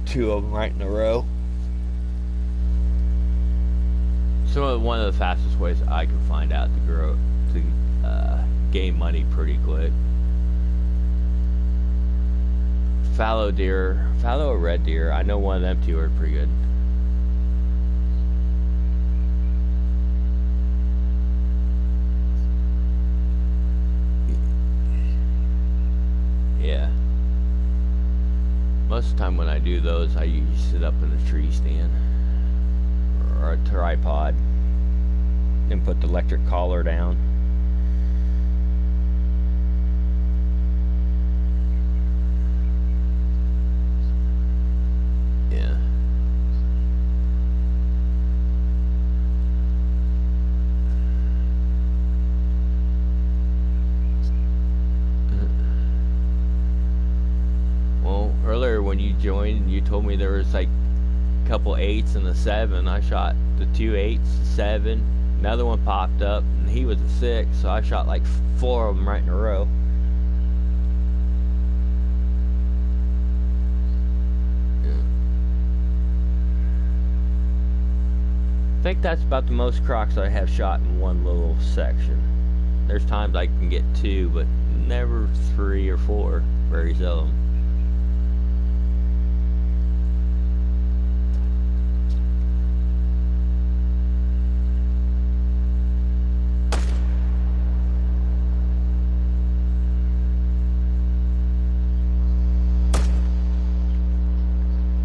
Speaker 2: 2 of them right in a row. So one of the fastest ways I can find out to gain money pretty quick. Fallow deer, fallow or red deer. I know one of them two are pretty good. Yeah. Most of the time when I do those, I usually sit up in a tree stand or a tripod and put the electric collar down. Yeah. Well, earlier when you joined, you told me there was like a couple 8s and a 7. I shot the 2 8s, 7. Another one popped up, and he was a 6, so I shot like 4 of them right in a row. I think that's about the most crocs I have shot in one little section. There's times I can get 2, but never 3 or 4. Very seldom.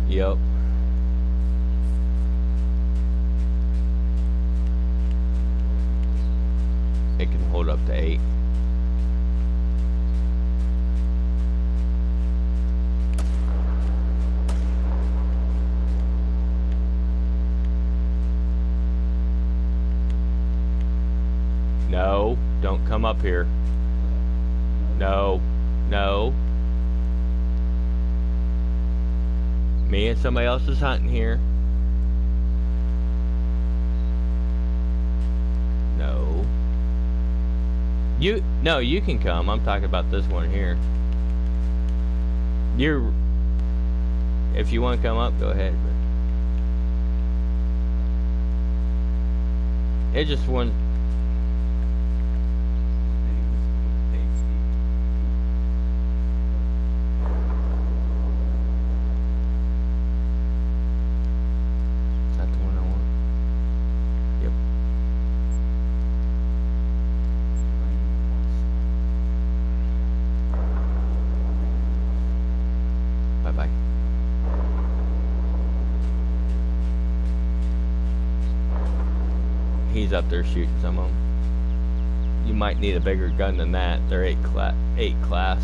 Speaker 2: Yep. It can hold up to 8. No, don't come up here. No, no. Me and somebody else is hunting here. No. You can come. I'm talking about this one here. If you want to come up, go ahead. But it just one. Is that the one I want? Yep. Bye-bye. He's up there shooting some of them. You might need a bigger gun than that. They're 8 class.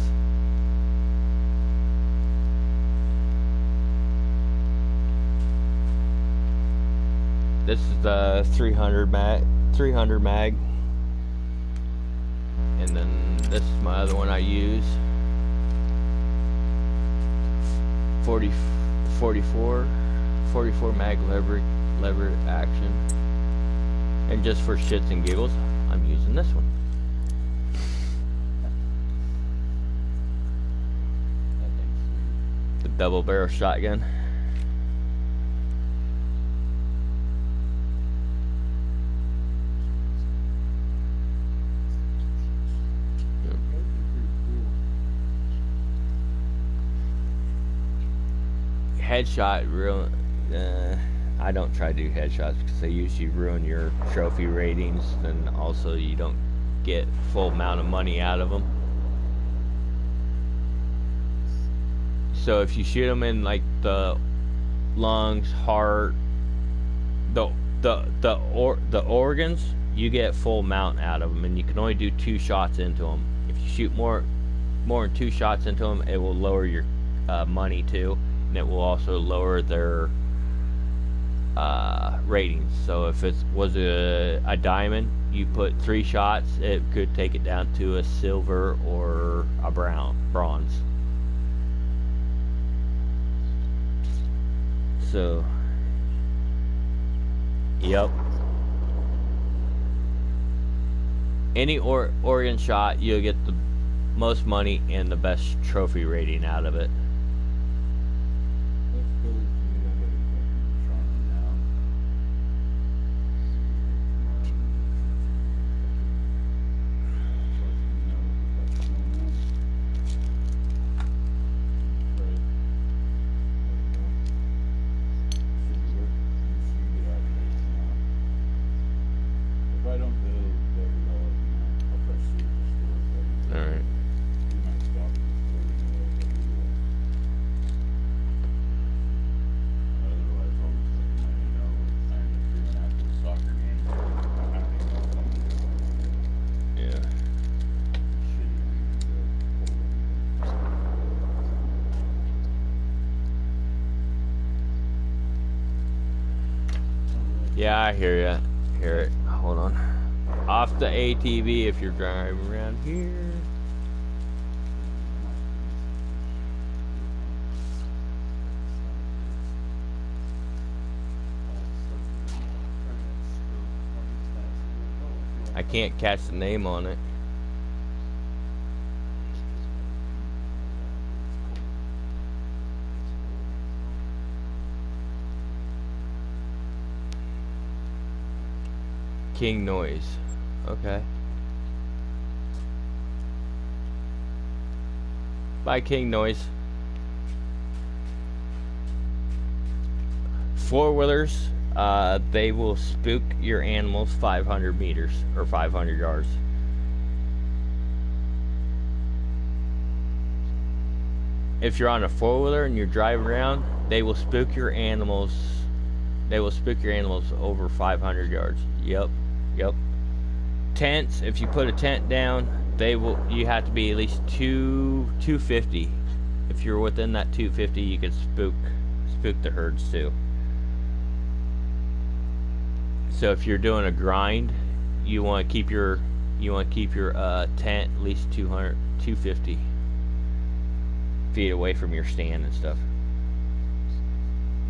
Speaker 2: This is the 300 mag. And then this is my other one I use. 44 mag lever action. And just for shits and giggles, I'm using this one. The double barrel shotgun. Headshot, real. I don't try to do headshots because they usually ruin your trophy ratings, and also you don't get full amount of money out of them. So if you shoot them in like the lungs, heart, the organs, you get full amount out of them, and you can only do 2 shots into them. If you shoot more than 2 shots into them, it will lower your money too, and it will also lower their ratings. So if it was a diamond, you put 3 shots, it could take it down to a silver or a bronze. So, yep. Any organ shot, you'll get the most money and the best trophy rating out of it. I hear ya. Hear it. Hold on. Off the ATV if you're driving around here. I can't catch the name on it. King Noise. Okay. Bye, King Noise. Four-wheelers, they will spook your animals 500 meters or 500 yards. If you're on a four-wheeler and you're driving around, they will spook your animals. They will spook your animals over 500 yards. Yep. Tents, if you put a tent down, you have to be at least 250. If you're within that 250, you can spook the herds too. So if you're doing a grind, you want to keep your tent at least 250 feet away from your stand and stuff.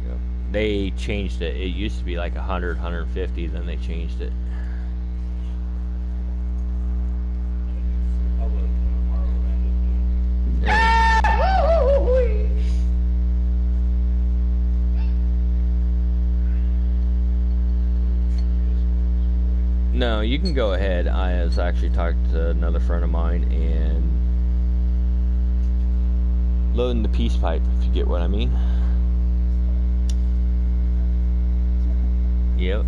Speaker 2: Yep. They changed it. It used to be like 100, 150, then they changed it. No, you can go ahead. I was actually talking to another friend of mine and loading the peace pipe, if you get what I mean. Yep.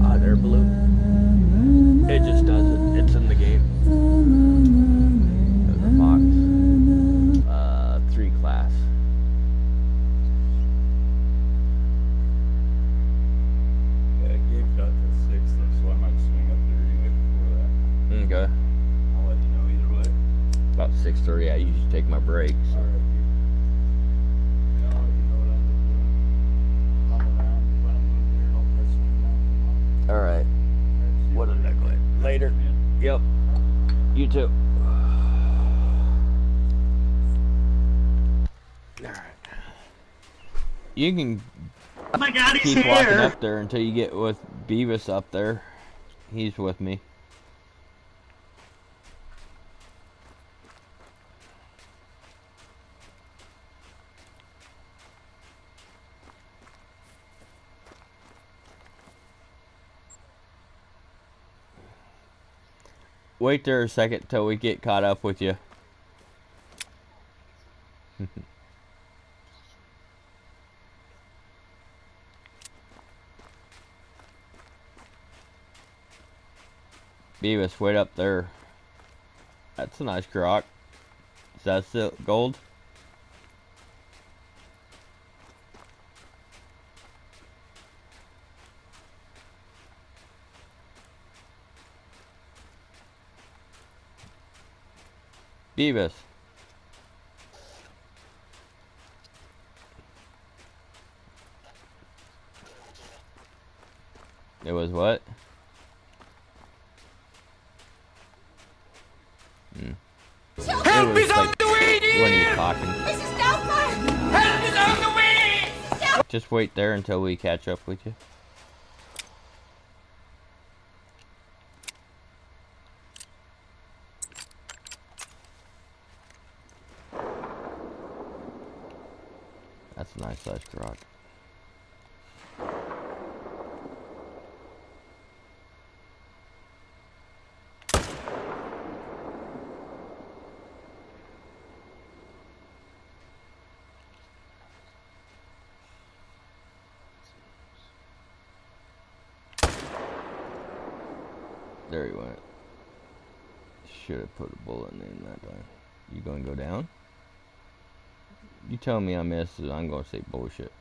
Speaker 2: Hot air balloon. It just does it. It's in the game. There's a Fox 3 class.
Speaker 3: Yeah, Gabe got to 6 there, so I might swing up there anyway before that.
Speaker 2: Okay.
Speaker 3: I'll let you know either way.
Speaker 2: About 6:30. I usually take my breaks. So.
Speaker 3: Alright, dude. Yeah, I'll let you know what I'm doing. Come around, when I'm moving there, and I'll try to swing down tomorrow.
Speaker 2: All right.
Speaker 3: Alright, see you
Speaker 2: What did
Speaker 3: later.
Speaker 2: I click? Later. Yep. You too. Alright. You can
Speaker 4: Oh my God, he's
Speaker 2: keep walking
Speaker 4: here.
Speaker 2: up there until you get with Beavis up there. He's with me. Wait there a second till we get caught up with you. Beavis, wait up there. That's a nice crock. Is that still gold? Beavis. It was what?
Speaker 6: Help is on the way, dear!
Speaker 2: When he's talking.
Speaker 6: Mrs. Doubtfire! Help is on the way!
Speaker 2: Just wait there until we catch up with you. That's a nice size crock. There he went. Should have put a bullet in that time. You gonna go down? You tell me I missed, I'm gonna say bullshit.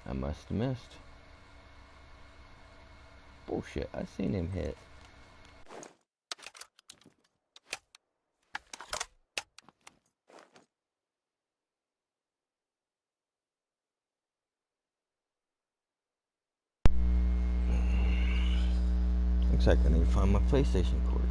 Speaker 2: I must have missed. Oh shit, I seen him hit. Looks like I need to find my PlayStation cord.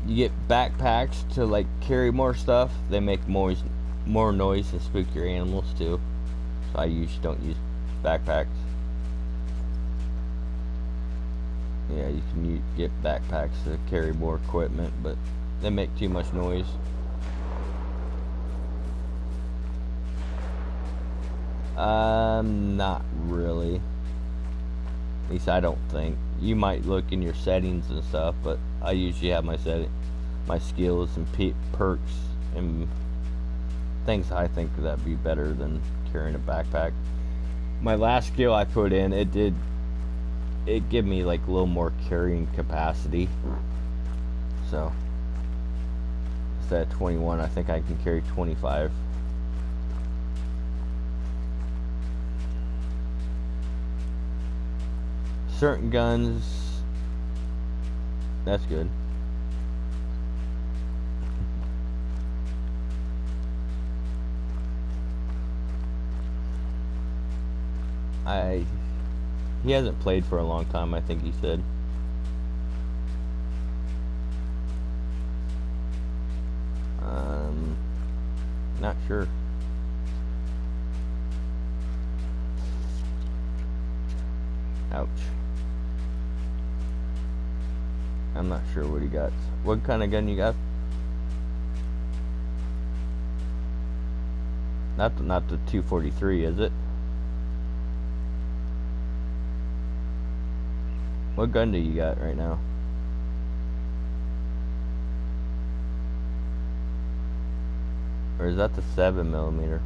Speaker 2: You get backpacks to like carry more stuff. They make more noise and spook your animals too. So I usually don't use backpacks. Yeah, you can get backpacks to carry more equipment, but they make too much noise. Not really. At least I don't think. You might look in your settings and stuff, but I usually have my skills and perks and things I think that'd be better than carrying a backpack. My last skill I put in, it gave me like a little more carrying capacity. So instead of 21, I think I can carry 25. Certain guns, that's good. He hasn't played for a long time, I think he said. Not sure. Ouch. I'm not sure what he got. What kind of gun you got? Not the 243, is it? What gun do you got right now? Or is that the 7mm?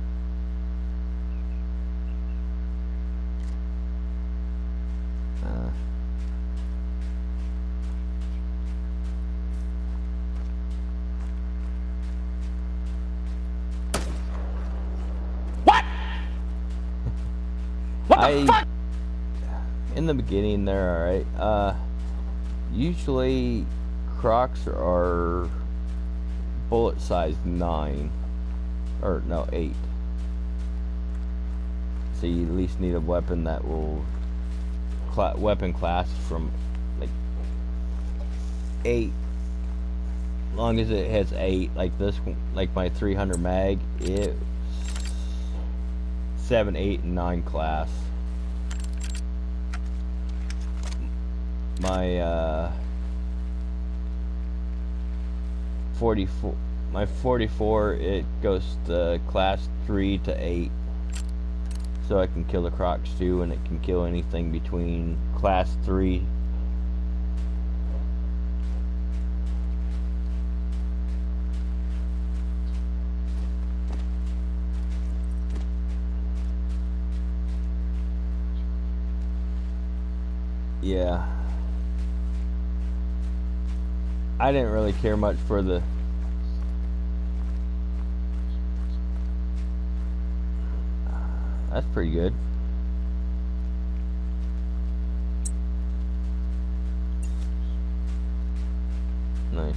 Speaker 2: In the beginning, they're alright. Usually, Crocs are bullet size 9. Or, no, 8. So you at least need a weapon that will weapon class from, like, 8. As long as it has 8, like this one, like my 300 mag, it's 7, 8, and 9 class. My 44, it goes to class 3 to 8, so I can kill the Crocs too, and it can kill anything between class 3. Yeah. I didn't really care much for the that's pretty good. Nice.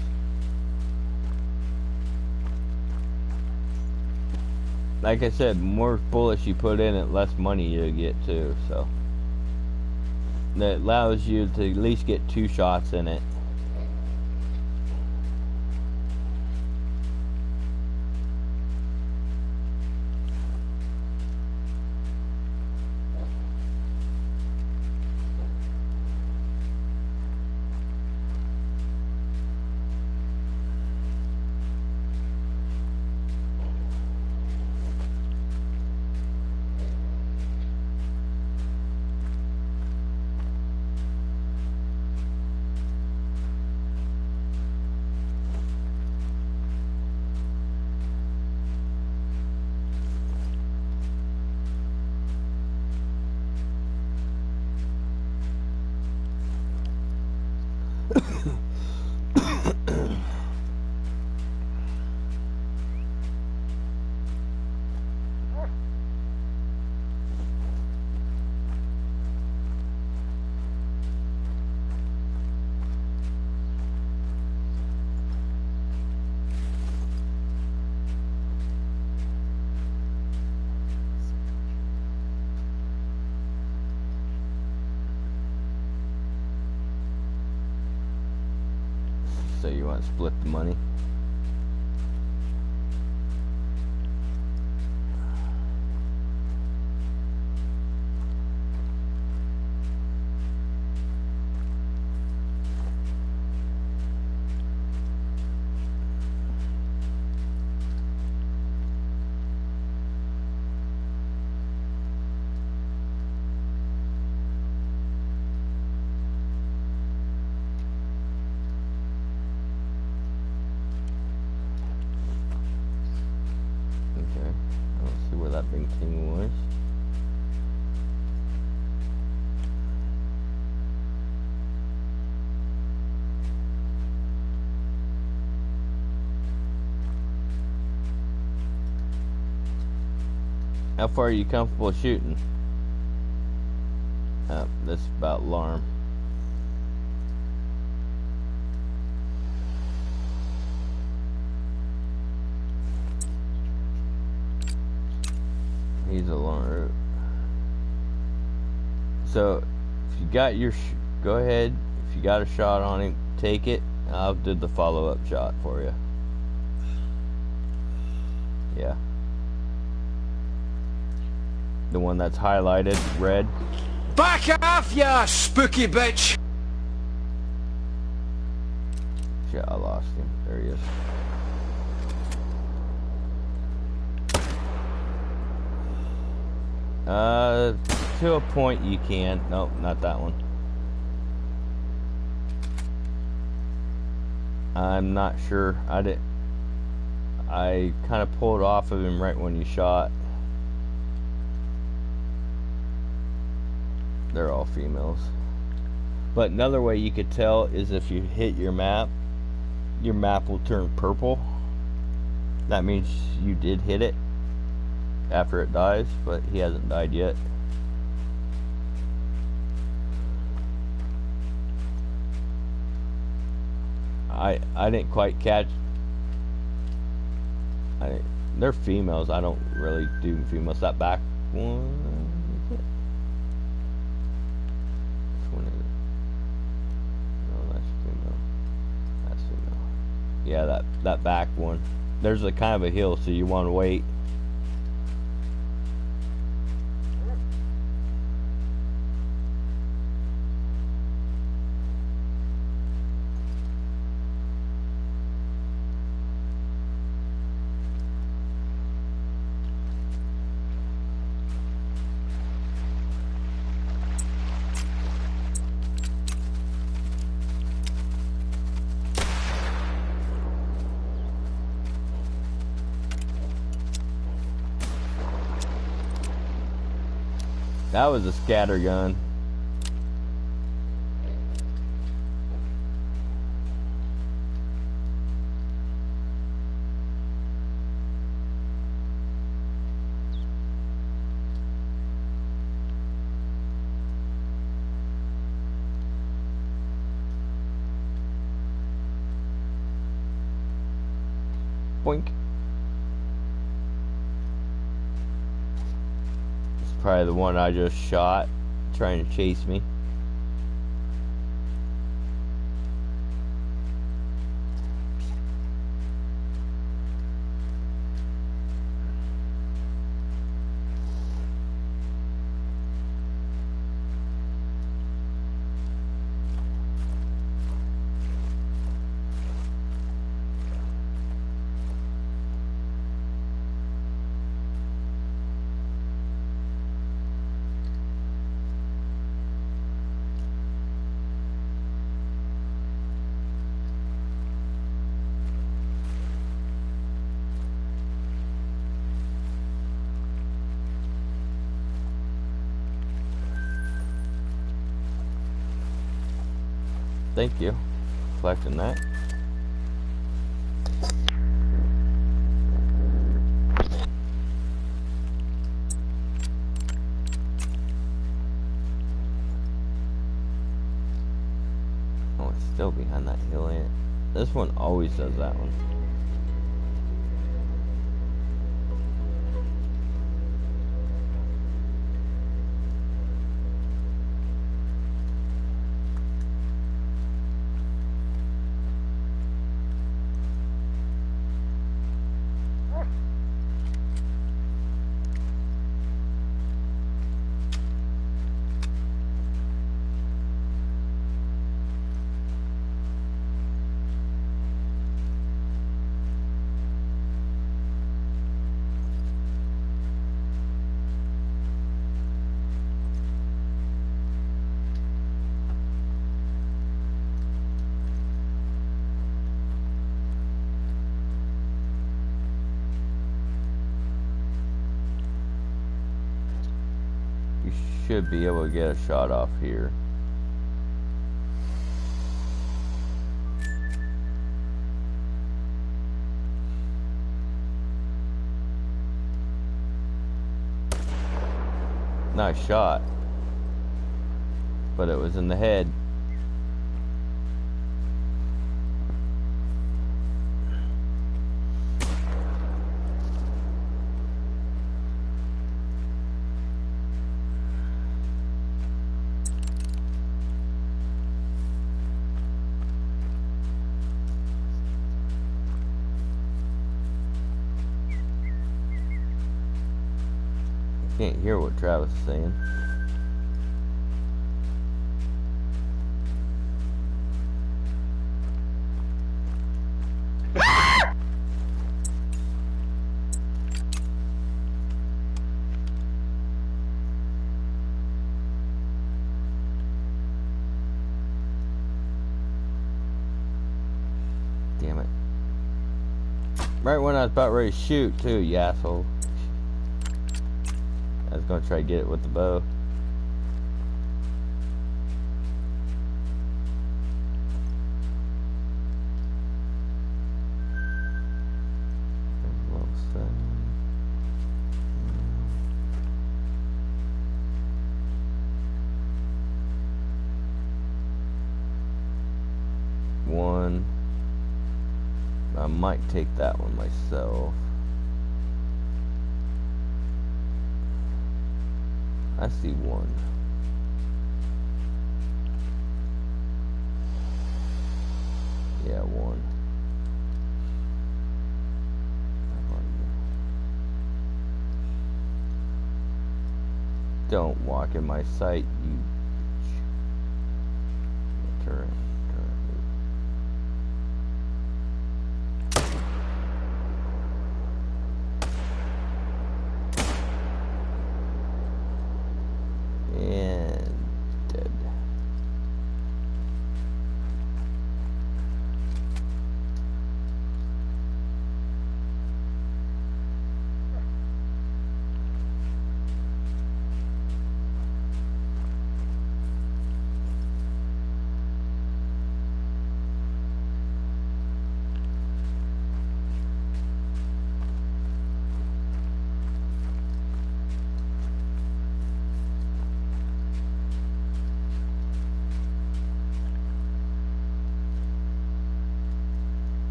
Speaker 2: Like I said, more bullets you put in it, less money you get too, so that allows you to at least get 2 shots in it. So you want to split the money? Okay, let's see where that big thing was. How far are you comfortable shooting? That's about alarm. He's alarm. So, if you got your, go ahead. If you got a shot on him, take it. I'll do the follow-up shot for you. Yeah. The one that's highlighted, red.
Speaker 6: Back off, ya spooky bitch!
Speaker 2: Shit, I lost him. There he is. To a point you can. Nope, not that one. I'm not sure. I kind of pulled off of him right when you shot. They're all females. But another way you could tell is if you hit your map will turn purple. That means you did hit it after it dies, but he hasn't died yet. I didn't quite catch. They're females. I don't really do females. That back one. Which one is it? No, that's female. That's female. Yeah, that back one. There's a kind of a hill, so you want to wait. That was a scatter gun. Boink. Probably the one I just shot, trying to chase me. Thank you. Collecting that. Oh, it's still behind that hill, ain't it? This one always does that one. You should be able to get a shot off here. Nice shot. But it was in the head. Can't hear what Travis is saying. Damn it. Right when I was about ready to shoot too, you asshole. I was gonna try to get it with the bow. One. I might take that one myself. I see one. Yeah, one. Don't walk in my sight, you bitch. Turn. And dead.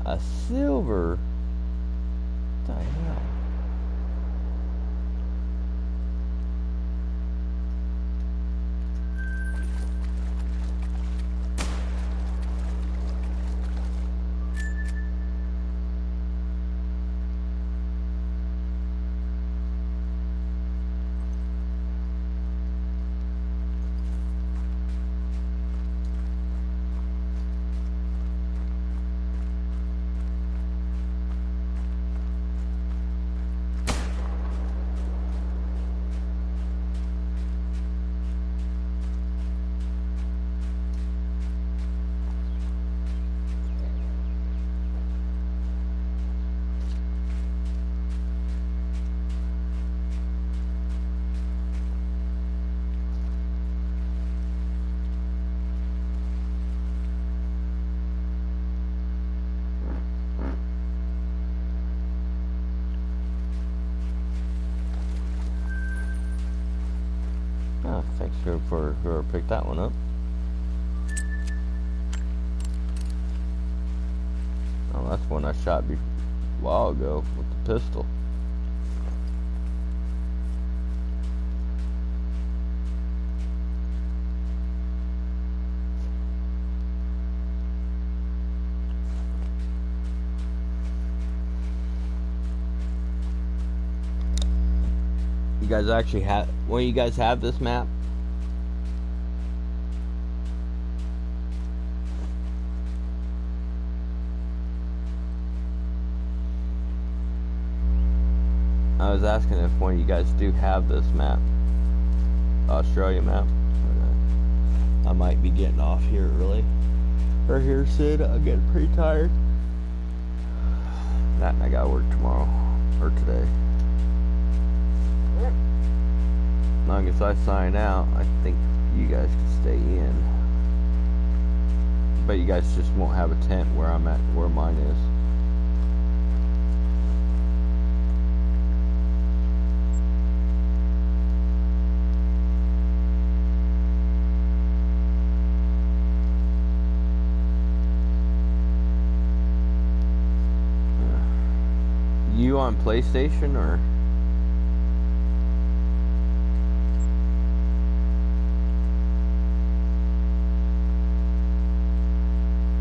Speaker 2: A silver? What the hell? Thanks for whoever picked that one up. Oh, that's one I shot a while ago with the pistol. You guys actually have, when you guys have this map? I was asking if one of you guys do have this map, Australia map. I might be getting off here early, or here soon. I'm getting pretty tired. That and I gotta work tomorrow, or today. As long as I sign out, I think you guys can stay in. But you guys just won't have a tent where I'm at, where mine is. You on PlayStation or?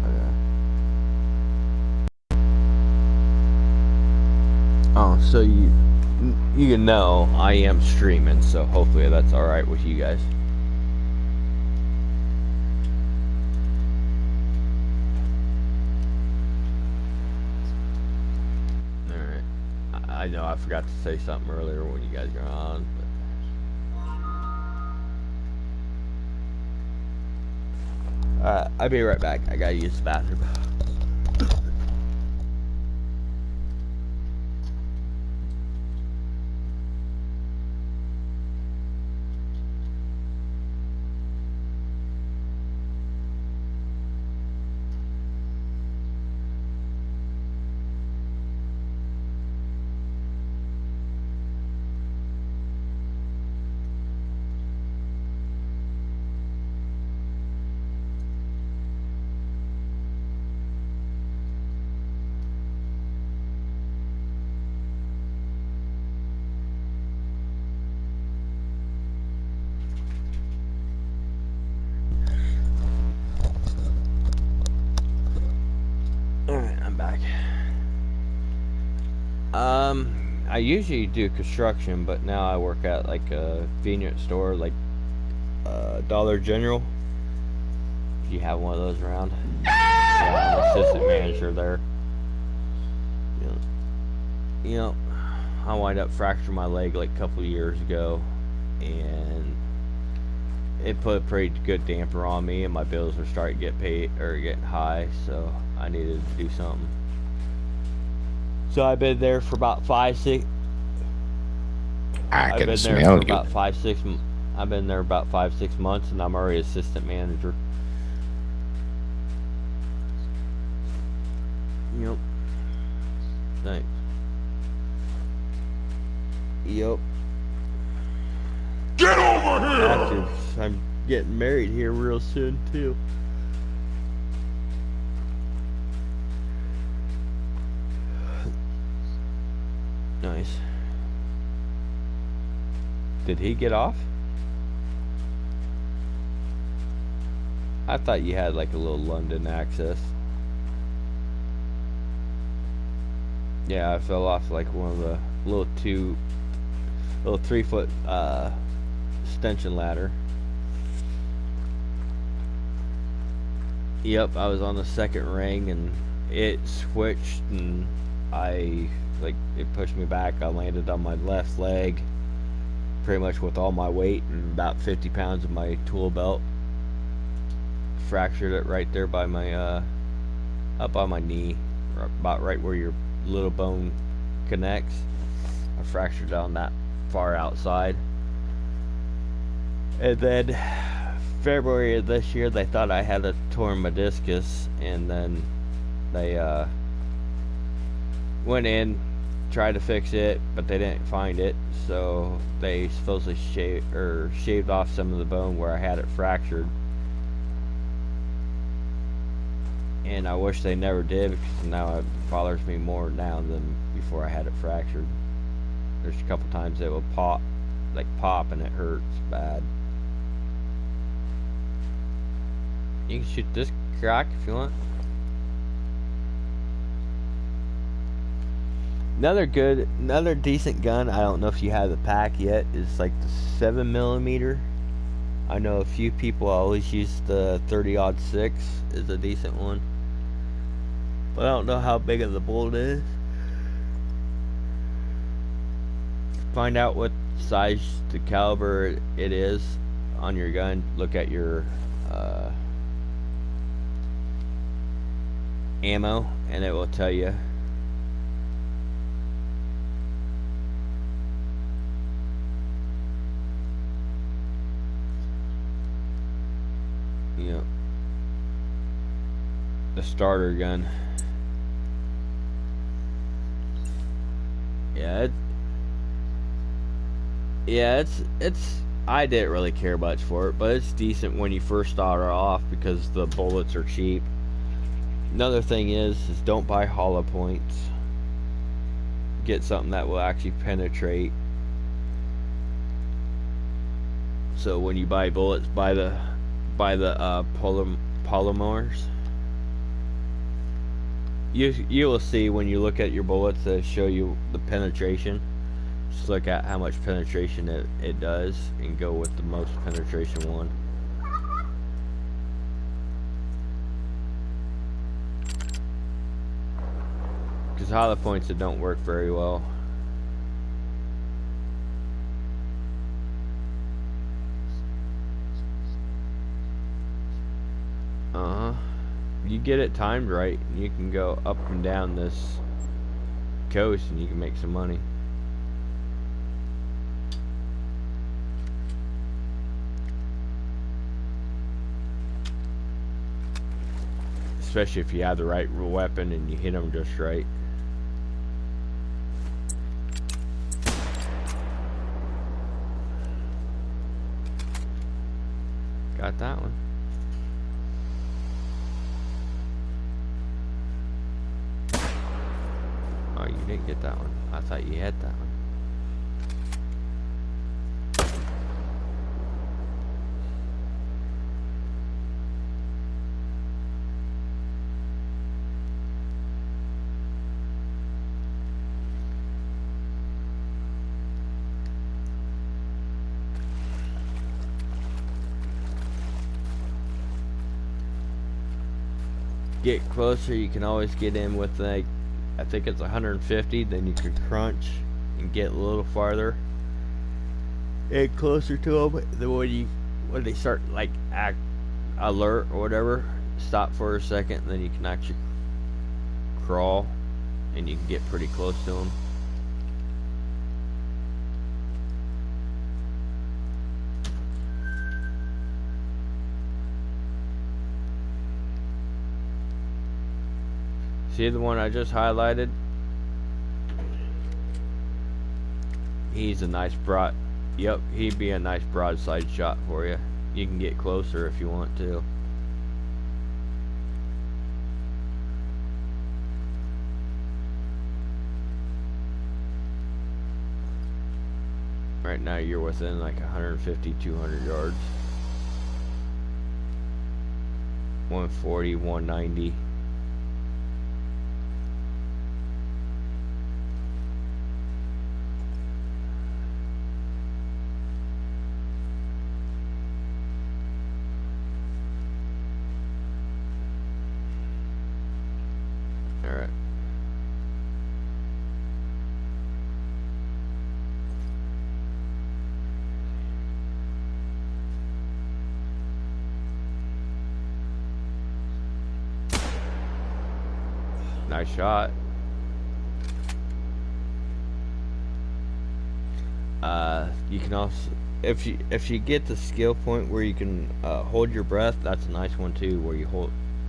Speaker 2: Okay. Oh, so you can know I am streaming, so hopefully that's all right with you guys. I know I forgot to say something earlier when you guys were on, but I'll be right back. I gotta use the bathroom. I usually do construction, but now I work at like a convenience store, like Dollar General. If you have one of those around, yeah, I'm an assistant manager there. You know, I wind up fracturing my leg like a couple of years ago, and it put a pretty good damper on me, and my bills were starting to get paid or getting high, so I needed to do something. So I've been there for about 5-6.
Speaker 7: I can smell you.
Speaker 2: I've been there about 5-6 months, and I'm already assistant manager. Yep. Thanks. Yep.
Speaker 6: Get over here!
Speaker 2: Actually, I'm getting married here real soon too. Nice. Did he get off? I thought you had like a little London access. Yeah, I fell off like one of the little 3-foot extension ladder. Yep, I was on the second ring and it switched and it pushed me back. I landed on my left leg pretty much with all my weight and about 50 pounds of my tool belt. Fractured it right there by my up on my knee, about right where your little bone connects. I fractured it on that far outside. And then February of this year they thought I had a torn meniscus, and then they went in, tried to fix it, but they didn't find it, so they supposedly shaved off some of the bone where I had it fractured. And I wish they never did, because now it bothers me more now than before I had it fractured. There's a couple times it will pop, and it hurts bad. You can shoot this crack if you want. Another decent gun. I don't know if you have the pack yet. Is like the 7mm. I know a few people always use the 30-06 is a decent one, but I don't know how big of the bullet is. Find out what size the caliber it is on your gun. Look at your ammo, and it will tell you. You know, the starter gun. It's I didn't really care much for it, but it's decent when you first start off because the bullets are cheap. Another thing is don't buy hollow points. Get something that will actually penetrate. So when you buy bullets, buy the polymers. You will see when you look at your bullets that show you the penetration. Just look at how much penetration it does and go with the most penetration one. Because hollow points, it don't work very well. You get it timed right, and you can go up and down this coast and you can make some money. Especially if you have the right weapon and you hit them just right. Got that one. Oh, you didn't get that one. I thought you had that one. Get closer, you can always get in with like, I think it's 150, then you can crunch and get a little farther and closer to them. Then when they start like act alert or whatever, stop for a second, and then you can actually crawl and you can get pretty close to them. See the one I just highlighted? He's a nice broad. Yep, he'd be a nice broadside shot for you. You can get closer if you want to. Right now you're within like 150, 200 yards. 140, 190. Alright. Nice shot. You can also, if you get the skill point where you can hold your breath, that's a nice one too, where you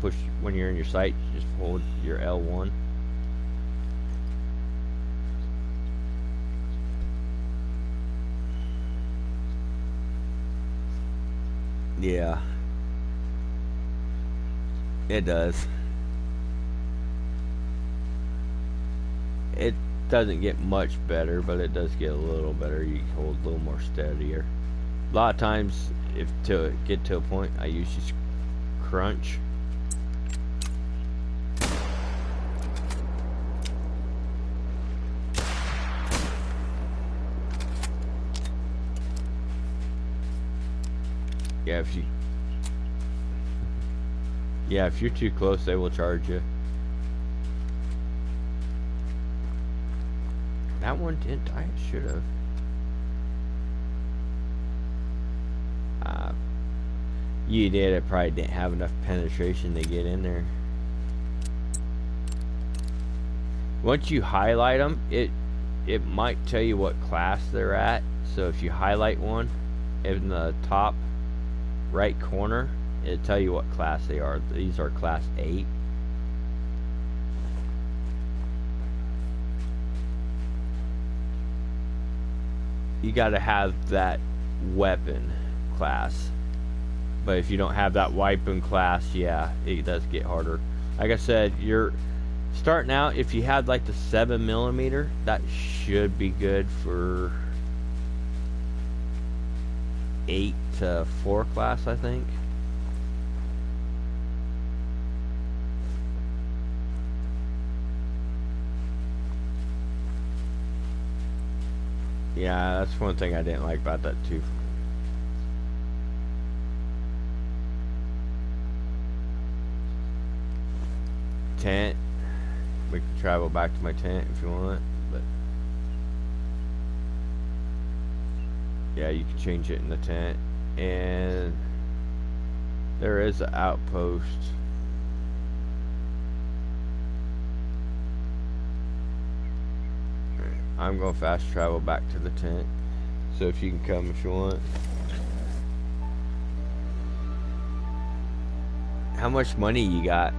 Speaker 2: push when you're in your sight, you just hold your L1. Yeah, it does. It doesn't get much better, but it does get a little better. You hold a little more steadier. A lot of times, if to get to a point, I usually crunch. Yeah, if you're too close, they will charge you. That one didn't. I should have. You did. It probably didn't have enough penetration to get in there. Once you highlight them, it might tell you what class they're at. So if you highlight one in the top right corner, it'll tell you what class they are. These are class 8. You gotta have that weapon class. But if you don't have that weapon class, yeah, it does get harder. Like I said, you're starting out, if you had like the 7mm, that should be good for 8 to 4 class, I think. Yeah, that's one thing I didn't like about that too. Tent. We can travel back to my tent if you want, but yeah, you can change it in the tent. And there is an outpost. I'm going to fast travel back to the tent, so if you can come if you want. How much money you got?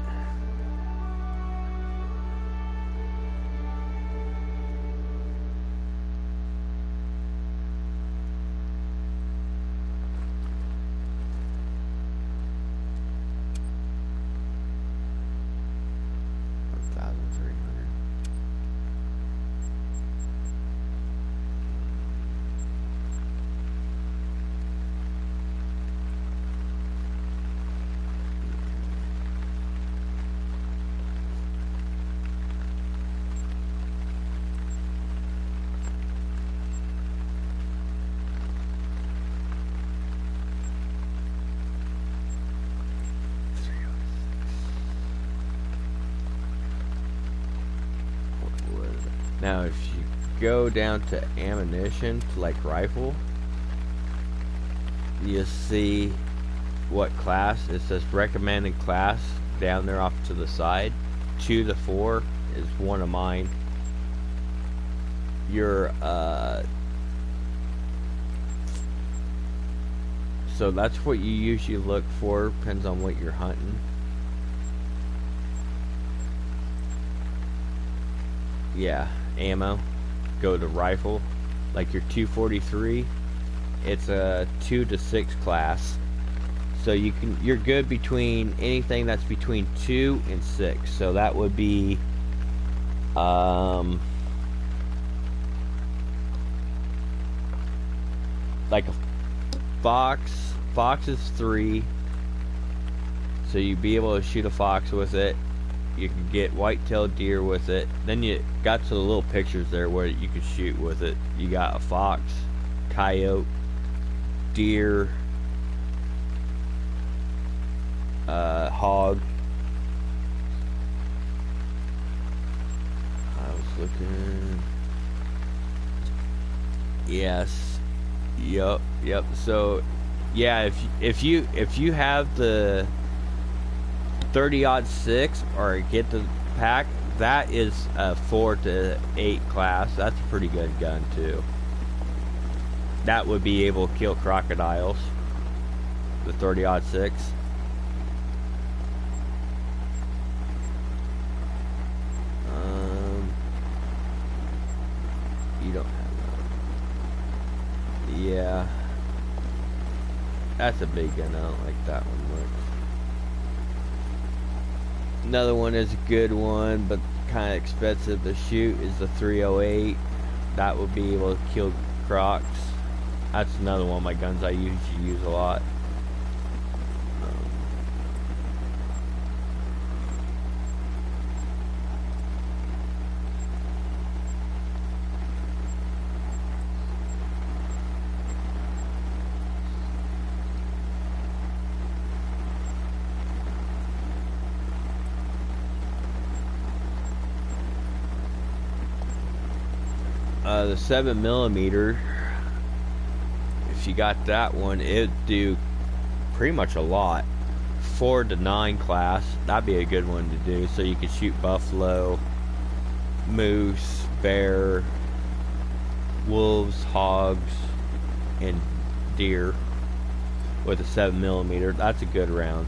Speaker 2: Now, if you go down to ammunition, to like rifle, you see what class. It says recommended class down there off to the side. 2 to 4 is one of mine. Your so that's what you usually look for. Depends on what you're hunting. Yeah, ammo. Go to rifle. Like your 243, it's a 2 to 6 class. So you're good between anything that's between 2 and 6. So that would be like a fox. Fox is 3. So you'd be able to shoot a fox with it. You can get white-tailed deer with it. Then you got to the little pictures there where you can shoot with it. You got a fox, coyote, deer, hog. I was looking. Yes. Yep. So, yeah, if you have the 30-06 or get the pack, that is a 4 to 8 class. That's a pretty good gun too. That would be able to kill crocodiles. The 30-06. You don't have that. Yeah. That's a big gun. I don't like that one much. Another one is a good one, but kind of expensive to shoot, is the 308. That would be able to kill crocs. That's another one of my guns I usually use a lot. The 7mm, if you got that one, it'd do pretty much a lot. 4 to 9 class, that'd be a good one to do. So you could shoot buffalo, moose, bear, wolves, hogs, and deer with a 7mm. That's a good round.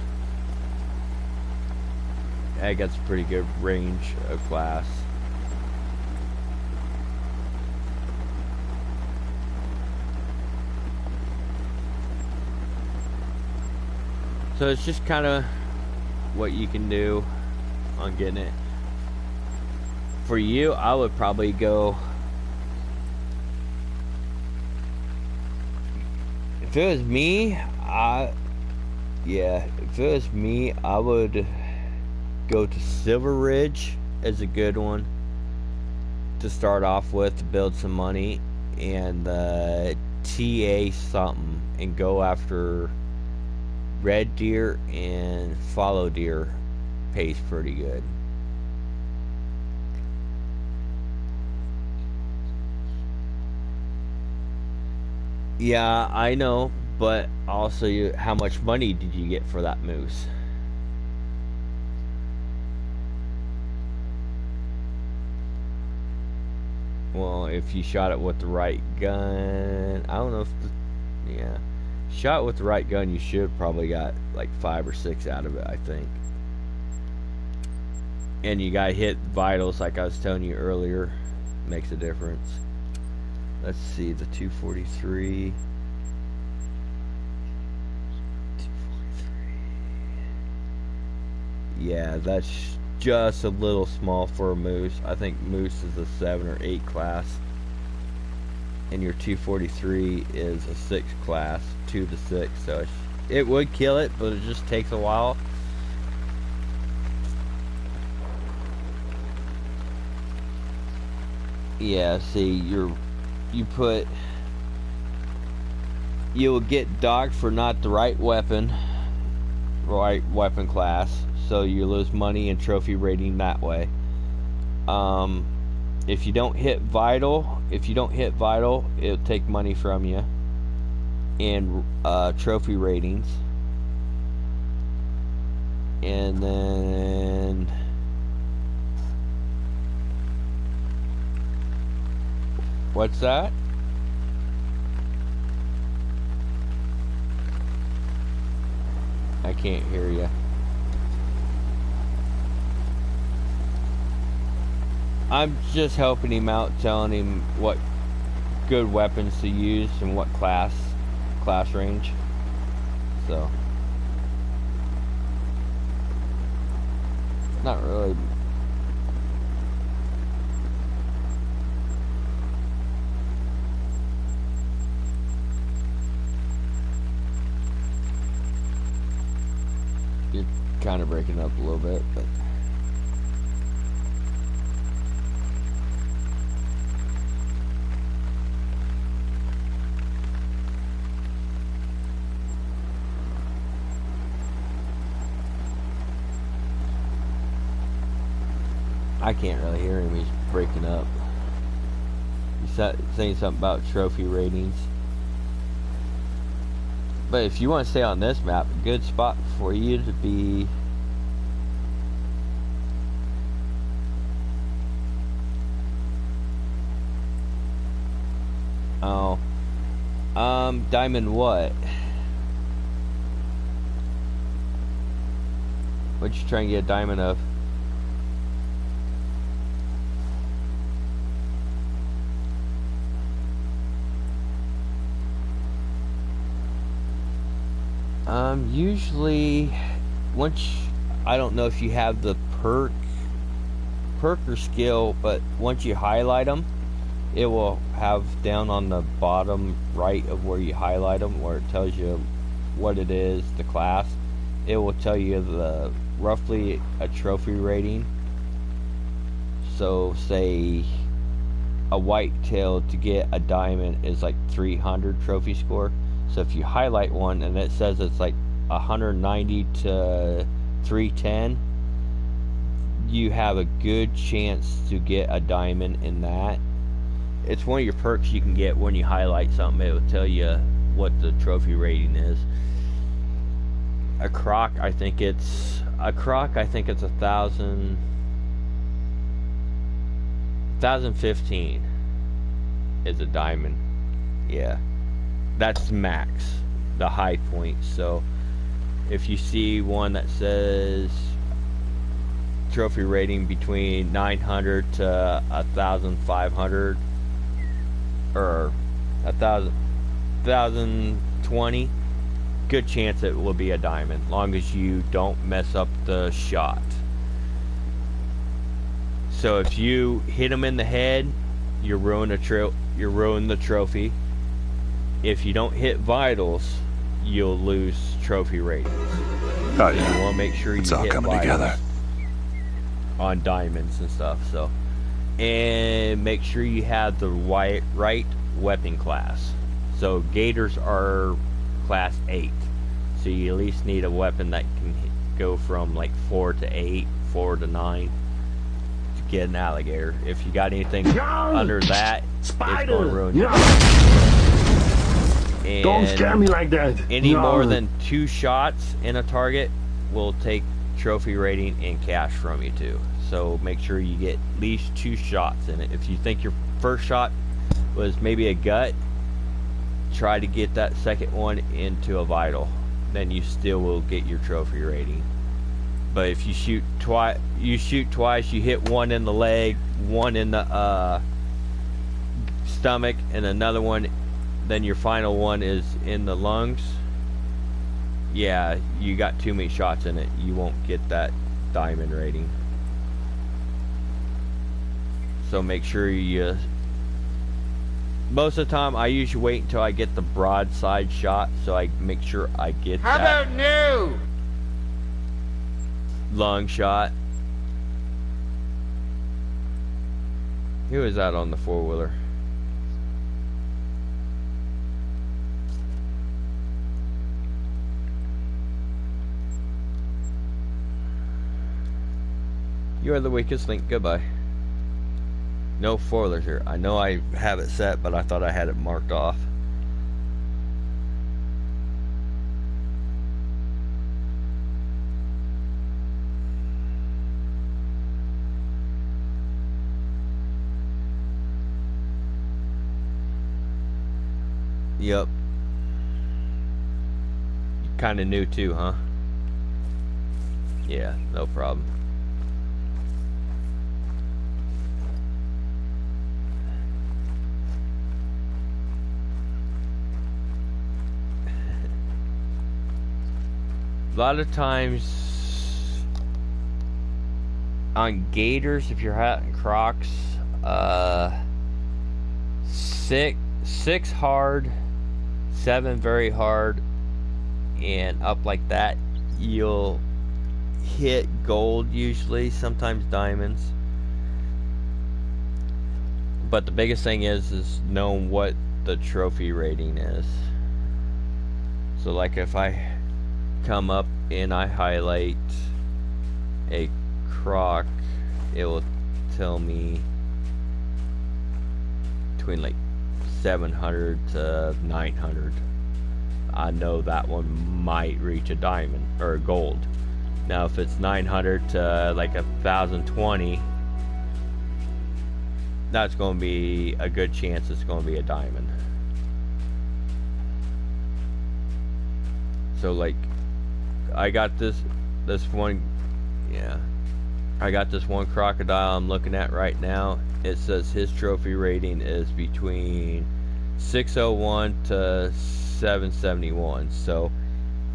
Speaker 2: That gets a pretty good range of class. So it's just kind of what you can do on getting it. For you, I would probably go, if it was me, if it was me, I would go to Silver Ridge as a good one to start off with, to build some money, and TA something, and go after red deer and fallow deer. Pays pretty good. Yeah, I know, but also, how much money did you get for that moose? Well, if you shot it with the right gun, I don't know if yeah. Shot with the right gun, you should probably got like 5 or 6 out of it, I think. And you got hit vitals, like I was telling you earlier, makes a difference. Let's see, the 243. 243. Yeah, that's just a little small for a moose. I think moose is a 7 or 8 class. And your 243 is a 6 class, 2 to 6. So it would kill it, but it just takes a while. Yeah, see, you'll get docked for not the right weapon class, so you lose money and trophy rating that way. If you don't hit vital, it'll take money from you and trophy ratings. And then what's that? I can't hear you. I'm just helping him out, telling him what good weapons to use and what class range. So, not really. You're kind of breaking up a little bit, but I can't really hear him. He's breaking up. He's saying something about trophy ratings. But if you want to stay on this map, a good spot for you to be diamond what? What you trying to get a diamond of? Usually, I don't know if you have the perk or skill, but once you highlight them, it will have down on the bottom right of where you highlight them, where it tells you what it is, the class. It will tell you the roughly a trophy rating. So, say a whitetail to get a diamond is like 300 trophy score. So if you highlight one and it says it's like 190 to 310, you have a good chance to get a diamond in that. it's one of your perks you can get when you highlight something. It will tell you what the trophy rating is. A croc, I think it's 1,015 is a diamond. Yeah, that's max, the high point. So if you see one that says trophy rating between 900 to 1,500 or 1,020, good chance it will be a diamond, long as you don't mess up the shot. So if you hit them in the head, you ruin the trophy. If you don't hit vitals, you'll lose trophy ratings.
Speaker 5: Oh
Speaker 2: So you want to make sure you
Speaker 5: It's all
Speaker 2: hit
Speaker 5: coming
Speaker 2: vitals
Speaker 5: together.
Speaker 2: on diamonds and stuff. So, and make sure you have the right weapon class. So gators are class 8, so you at least need a weapon that can go from like 4 to 8, 4 to 9 to get an alligator. If you got anything under that, it's going to ruin you. And
Speaker 3: Don't scare me like that.
Speaker 2: any more than 2 shots in a target will take trophy rating and cash from you too. So make sure you get at least 2 shots in it. If you think your first shot was maybe a gut, try to get that second one into a vital. Then you still will get your trophy rating. But if you shoot twice, you hit one in the leg, one in the stomach, and another one, then your final one is in the lungs. Yeah, you got too many shots in it. You won't get that diamond rating. So make sure you... Most of the time, I usually wait until I get the broadside shot, so I make sure I get
Speaker 6: How
Speaker 2: that
Speaker 6: about new?
Speaker 2: lung shot. Who is that on the 4-wheeler? You are the weakest link. Goodbye. No 4-wheelers here. I know I have it set, but I thought I had it marked off. Yep. You kind of new too, huh? Yeah, no problem. A lot of times on gators, if you're hunting crocs, 6 hard, 7 very hard, and up like that, you'll hit gold usually, sometimes diamonds. But the biggest thing is knowing what the trophy rating is. So like if I come up and I highlight a croc, it will tell me between like 700 to 900. I know that one might reach a diamond or a gold. Now if it's 900 to like 1,020, that's going to be a good chance it's going to be a diamond. So like I got this one, yeah, I got this one crocodile I'm looking at right now. It says his trophy rating is between 601 to 771, so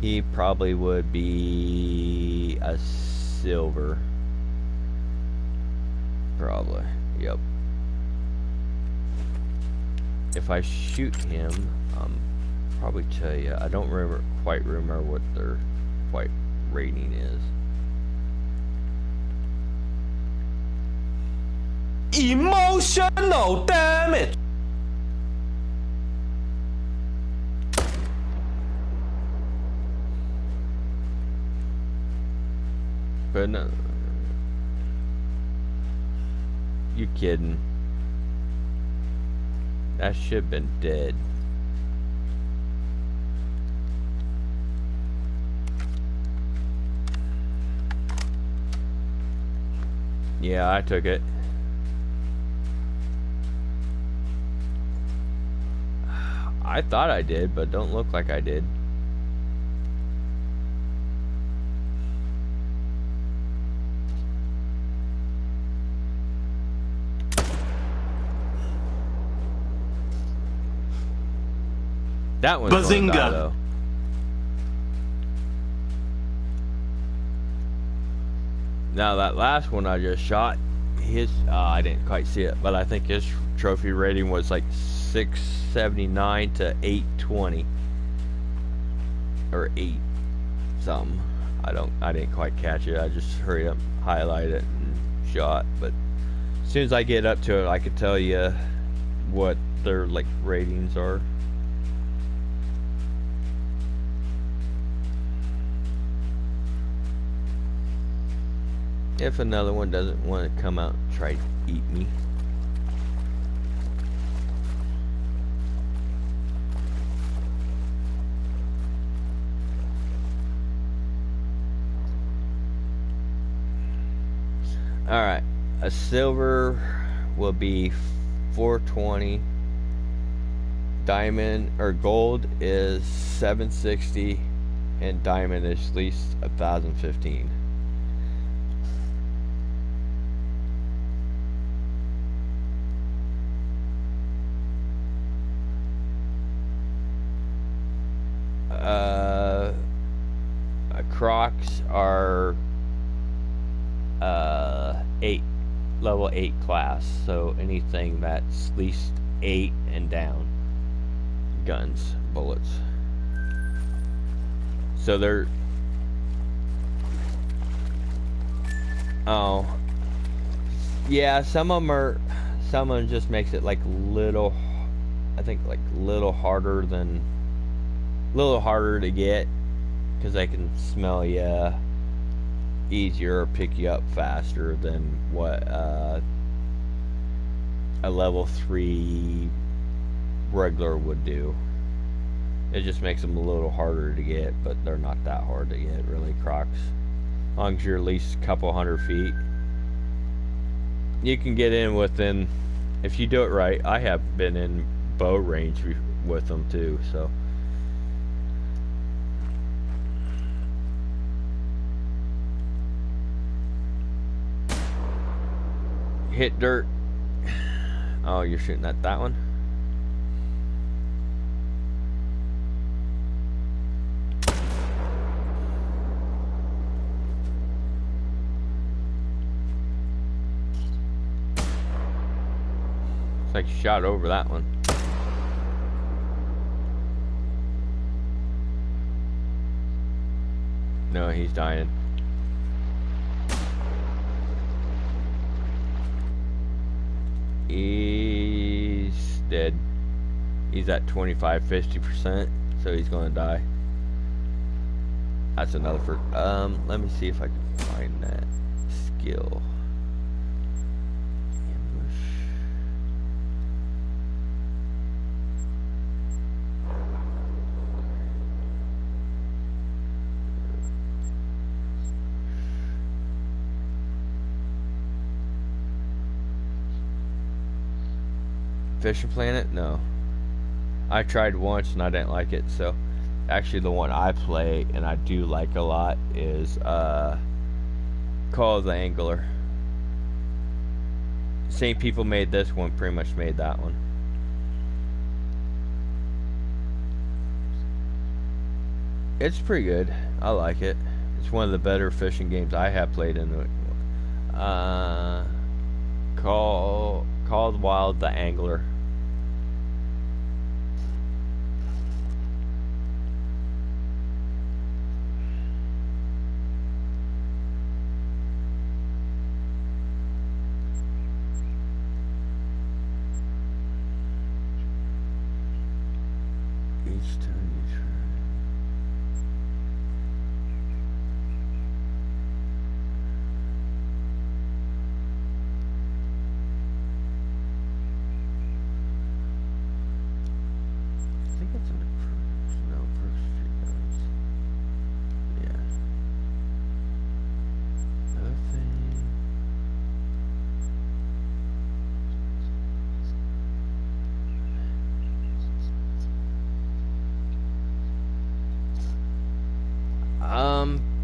Speaker 2: he probably would be a silver, probably. Yep. If I shoot him, probably tell you. I don't quite remember what their white rating is.
Speaker 6: Emotional damage.
Speaker 2: But no, you kidding? That should have been dead. Yeah, I took it. I thought I did, but don't look like I did. That one's
Speaker 6: Bazinga!
Speaker 2: gonna die, though. Now that last one I just shot, his I didn't quite see it, but I think his trophy rating was like 679 to 820 or 8 something. I didn't quite catch it. I just hurried up, highlighted it, and shot. But as soon as I get up to it, I could tell you what their like ratings are. If another one doesn't want to come out and try to eat me. Alright, a silver will be 420. Diamond or gold is 760, and diamond is at least 1,015. Crocs are level 8 class, so anything that's at least 8 and down. Guns, bullets. So they're yeah, some of them just makes it like little, I think like little harder to get, because they can smell you easier or pick you up faster than what a level 3 regular would do. It just makes them a little harder to get, but they're not that hard to get, really, Crocs. As long as you're at least a couple 100 feet, you can get in within, if you do it right. I have been in bow range with them too, so. Hit dirt. Oh, you're shooting at that one? It's like you shot over that one. No, he's dying. He's dead. He's at 25-50%, so he's gonna die. That's another for let me see if I can find that skill. Ambush. Fisher Planet? No. I tried once and I didn't like it, so actually the one I play and I do like a lot is Call of the Angler. Same people made this one, pretty much made that one. It's pretty good. I like it. It's one of the better fishing games I have played in the called Wild the Angler. Each time you try.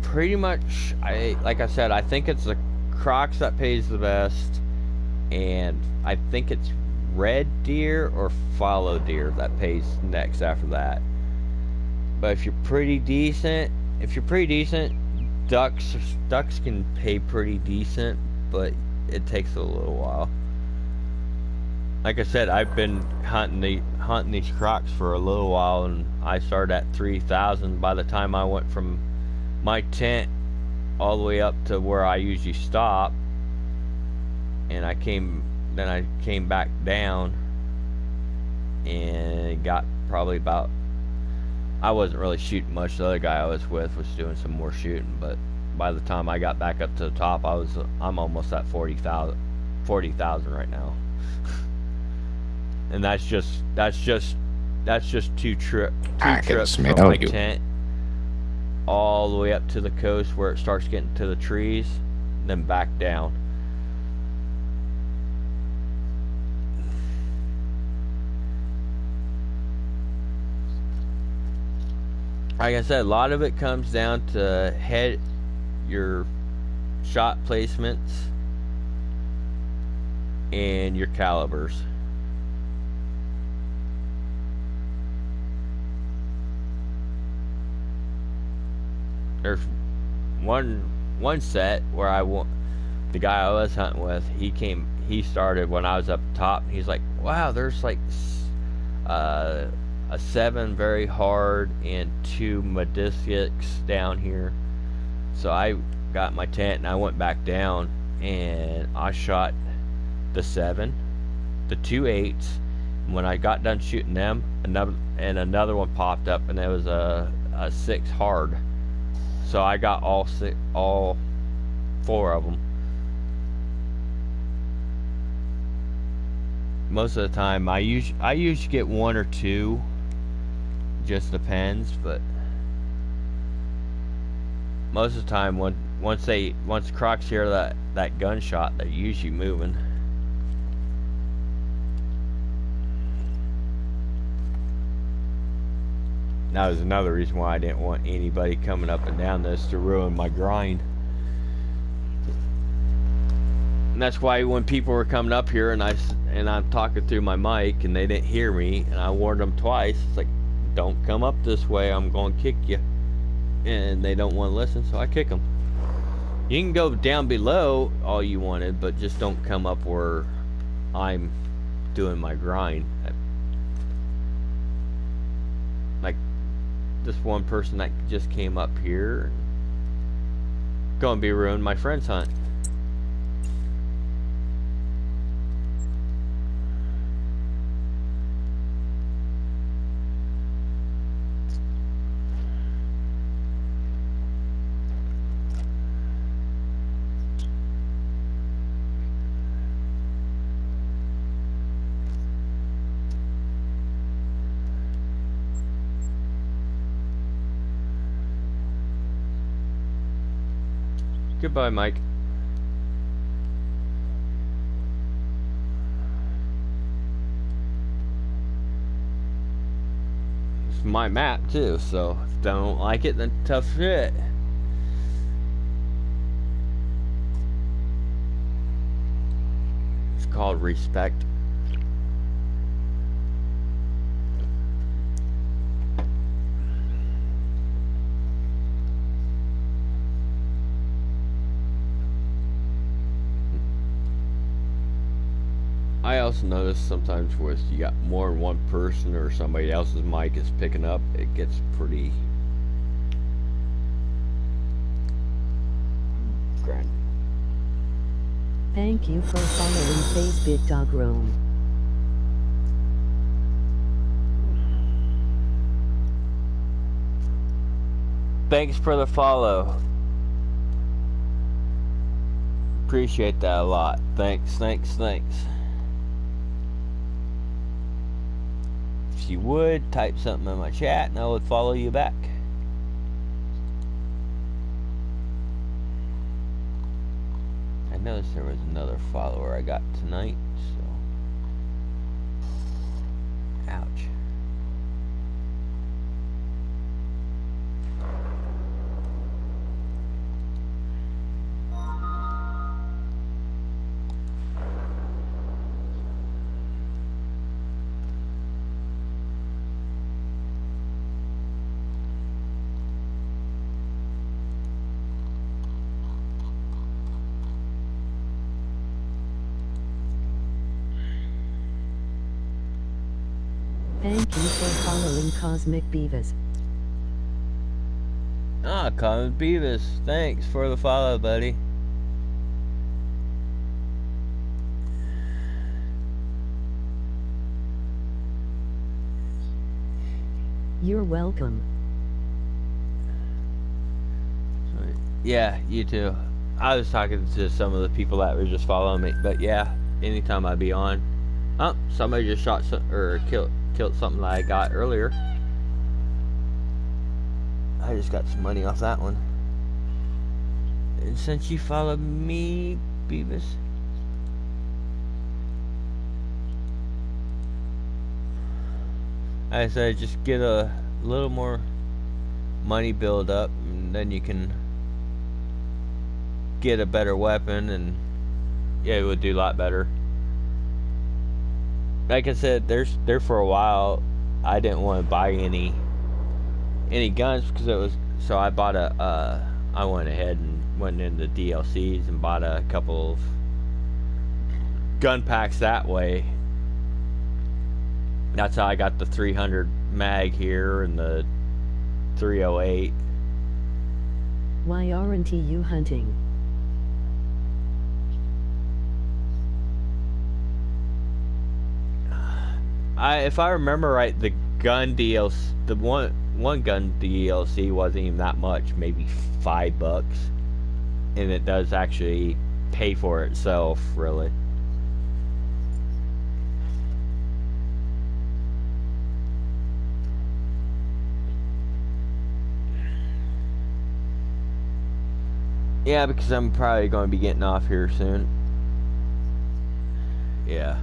Speaker 2: Pretty much, like I said, I think it's the Crocs that pays the best, and I think it's red deer or fallow deer that pays next after that. But if you're pretty decent, ducks can pay pretty decent, but it takes a little while. Like I said, I've been hunting these Crocs for a little while, and I started at 3,000. By the time I went from my tent all the way up to where I usually stop, and I came back down and got probably about, I wasn't really shooting much. The other guy I was with was doing some more shooting, but by the time I got back up to the top, I'm almost at 40,000 right now. And that's just two trips from my tent all the way up to the coast where it starts getting to the trees, then back down. Like I said, a lot of it comes down to your shot placements and your calibers. There's one set where the guy I was hunting with, he started when I was up top, and he's like, wow, there's like a 7 very hard and 2 Medicics down here. So I got my tent and I went back down and I shot the 7, the 2 8s, and when I got done shooting them, another one popped up, and it was a 6 hard. So I got all 4 of them. Most of the time, I usually get 1 or 2. Just depends, but most of the time, once Crocs hear that gunshot, they're usually moving. That was another reason why I didn't want anybody coming up and down this to ruin my grind. And that's why when people were coming up here and I'm talking through my mic and they didn't hear me, and I warned them twice, it's like, don't come up this way, I'm going to kick you. And they don't want to listen, so I kick them. You can go down below all you wanted, but just don't come up where I'm doing my grind. Like this one person that just came up here, going to be ruining my friend's hunt. Goodbye, Mike. It's my map too, so if I don't like it, then tough shit. It's called respect. I also notice sometimes with you got more than one person or somebody else's mic is picking up, it gets pretty grand.
Speaker 1: Thank you for following Facebook Dog Roam.
Speaker 2: Thanks for the follow. Appreciate that a lot. Thanks. If you would, type something in my chat and I would follow you back. I noticed there was another follower I got tonight, so ouch.
Speaker 1: Thank you for following Cosmic Beavis.
Speaker 2: Ah, Cosmic Beavis, thanks for the follow, buddy.
Speaker 1: You're welcome.
Speaker 2: Yeah, you too. I was talking to some of the people that were just following me, but yeah, anytime I be on. Oh, somebody just shot or killed something that I got earlier. I just got some money off that one. And since you followed me, Beavis, I said just get a little more money build up, and then you can get a better weapon, and yeah, it would do a lot better. Like I said, there for a while I didn't want to buy any guns because it was, so I bought I went ahead and went into DLCs and bought a couple of gun packs that way. That's how I got the 300 mag here and the 308.
Speaker 1: Why aren't you hunting?
Speaker 2: If I remember right, the gun DLC, the one gun DLC wasn't even that much, maybe $5, and it does actually pay for itself, really. Yeah, because I'm probably going to be getting off here soon. Yeah.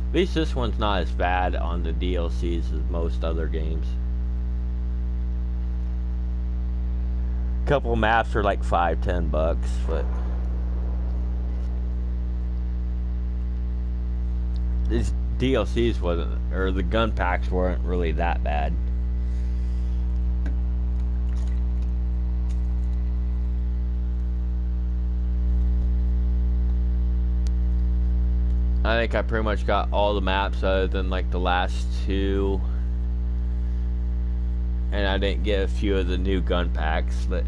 Speaker 2: At least this one's not as bad on the DLCs as most other games. Couple maps are like $5-10, but these DLCs wasn't, or the gun packs weren't really that bad. I think I pretty much got all the maps other than like the last two, and I didn't get a few of the new gun packs, but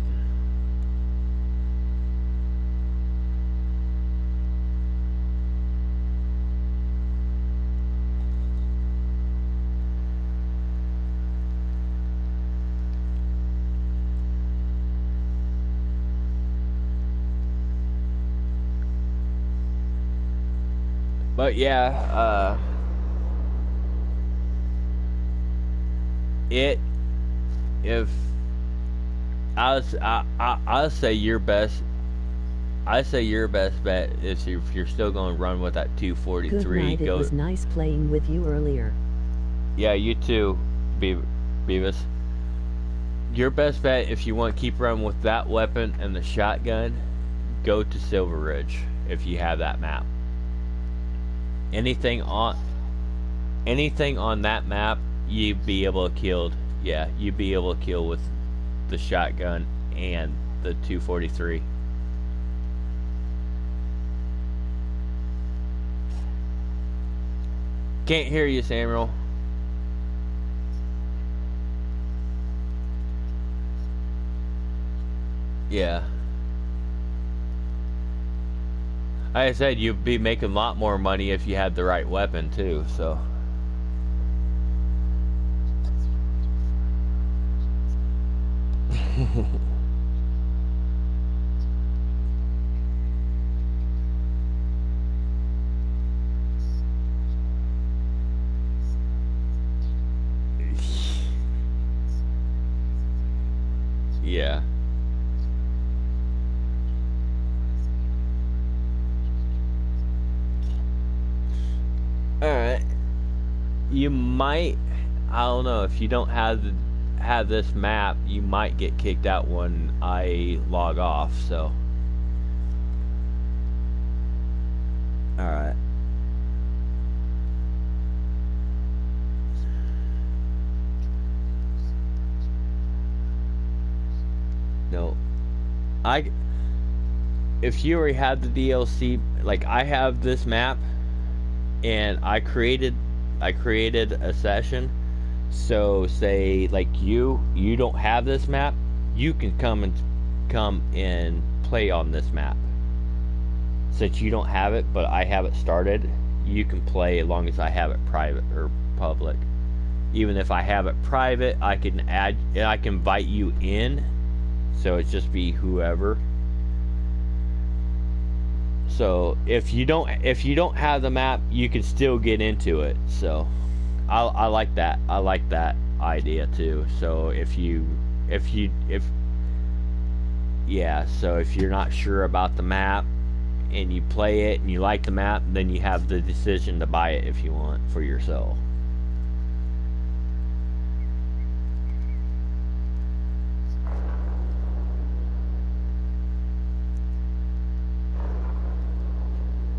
Speaker 2: yeah, if I'll say your best, I say your best bet is if you're still going to run with that 243.
Speaker 1: Good night. It was nice playing with you earlier.
Speaker 2: Yeah, you too, Beavis. Your best bet if you want to keep running with that weapon and the shotgun, go to Silver Ridge if you have that map. Anything on that map, you'd be able to kill. Yeah, you'd be able to kill with the shotgun and the 243. Can't hear you, Samuel. Yeah. Like I said, you'd be making a lot more money if you had the right weapon too, so. Yeah. Alright. You might, I don't know, if you don't have this map, you might get kicked out when I log off, so. Alright. No. If you already have the DLC, like I have this map, and I created a session. So say like you don't have this map, you can come and play on this map. Since you don't have it, but I have it started, you can play as long as I have it private or public. Even if I have it private, I can invite you in. So it's just be whoever. So if you don't have the map, you can still get into it. So I like that. I like that idea too. So if you're not sure about the map and you play it and you like the map, then you have the decision to buy it if you want for yourself.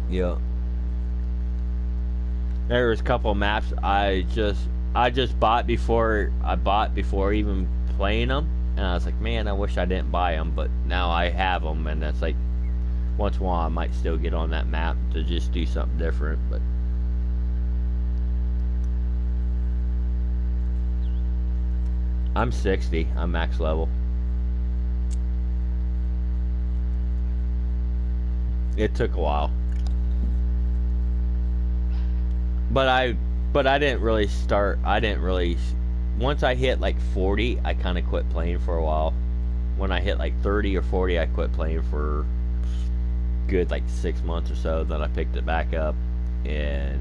Speaker 2: Yeah. There was a couple of maps I just bought before even playing them, and I was like, man, I wish I didn't buy them, but now I have them, and it's like once in a while I might still get on that map to just do something different. But I'm 60. I'm max level. It took a while. But I didn't really start. Once I hit like 40, I kind of quit playing for a while. When I hit like 30 or 40, I quit playing for good like 6 months or so. Then I picked it back up, and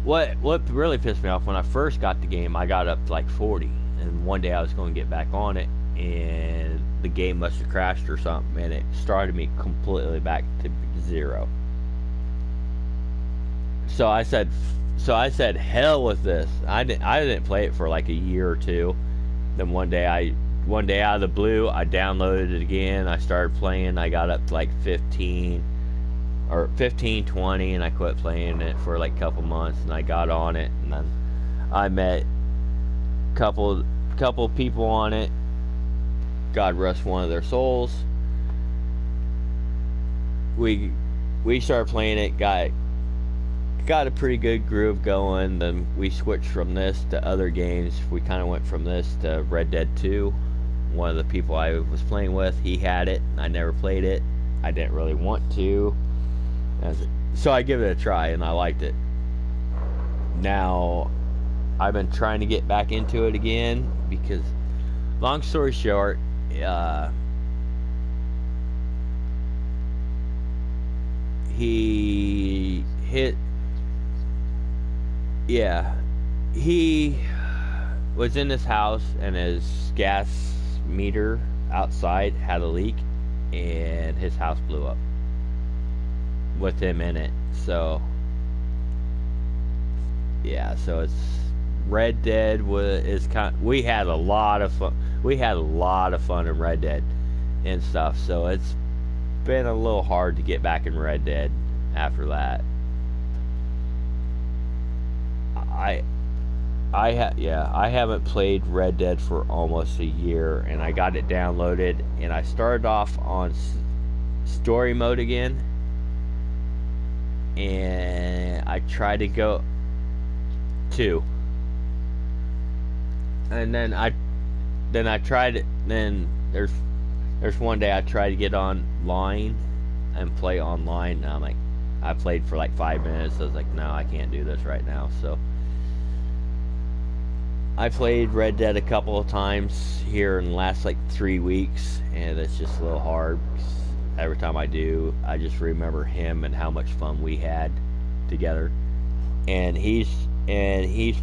Speaker 2: what really pissed me off, when I first got the game, I got up to like 40, and one day I was going to get back on it, and the game must have crashed or something, and it started me completely back to 0. So I said, hell with this. I didn't play it for like a year or two. Then one day out of the blue, I downloaded it again. I started playing. I got up to like 15, 20, and I quit playing it for like a couple months. And I got on it, and then I met a couple people on it. God rest one of their souls. We started playing it. Got a pretty good groove going. Then we switched from this to other games. We kind of went from this to Red Dead 2. One of the people I was playing with, he had it. I never played it. I didn't really want to. So I give it a try, and I liked it. Now, I've been trying to get back into it again because, long story short, he was in his house, and his gas meter outside had a leak, and his house blew up with him in it. So yeah, so it's Red Dead we had a lot of fun. We had a lot of fun in Red Dead and stuff. So it's been a little hard to get back in Red Dead after that. I haven't played Red Dead for almost a year, and I got it downloaded, and I started off on story mode again, and I tried to go 2, and then I tried it. Then there's one day I tried to get online and play online, and I'm like, I played for like 5 minutes. I was like, no, I can't do this right now. So I played Red Dead a couple of times here in the last like 3 weeks, and it's just a little hard because every time I do, I just remember him and how much fun we had together. And he's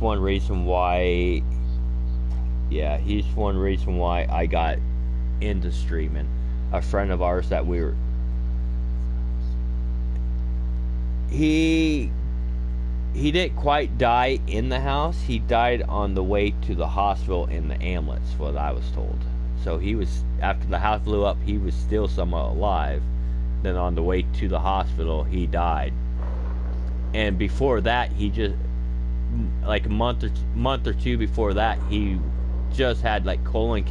Speaker 2: one reason why. Yeah, he's one reason why I got into streaming. A friend of ours that we were. He didn't quite die in the house. He died on the way to the hospital in the ambulance, what I was told. So he was, after the house blew up, he was still somewhat alive. Then on the way to the hospital, he died. And before that, he just, like a month or two before that, he just had like colon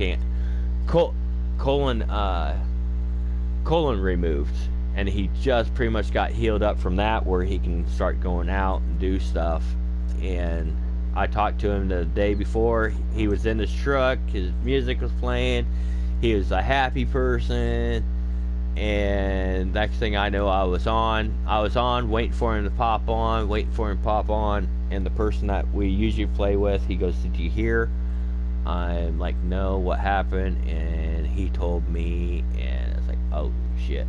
Speaker 2: removed. and he just pretty much got healed up from that, where he can start going out and do stuff. And I talked to him the day before. He was in his truck, his music was playing, he was a happy person, and next thing I know, I was on waiting for him to pop on, and the person that we usually play with, he goes, "Did you hear?" I'm like, "No, what happened?" And he told me, and I was like, "Oh shit."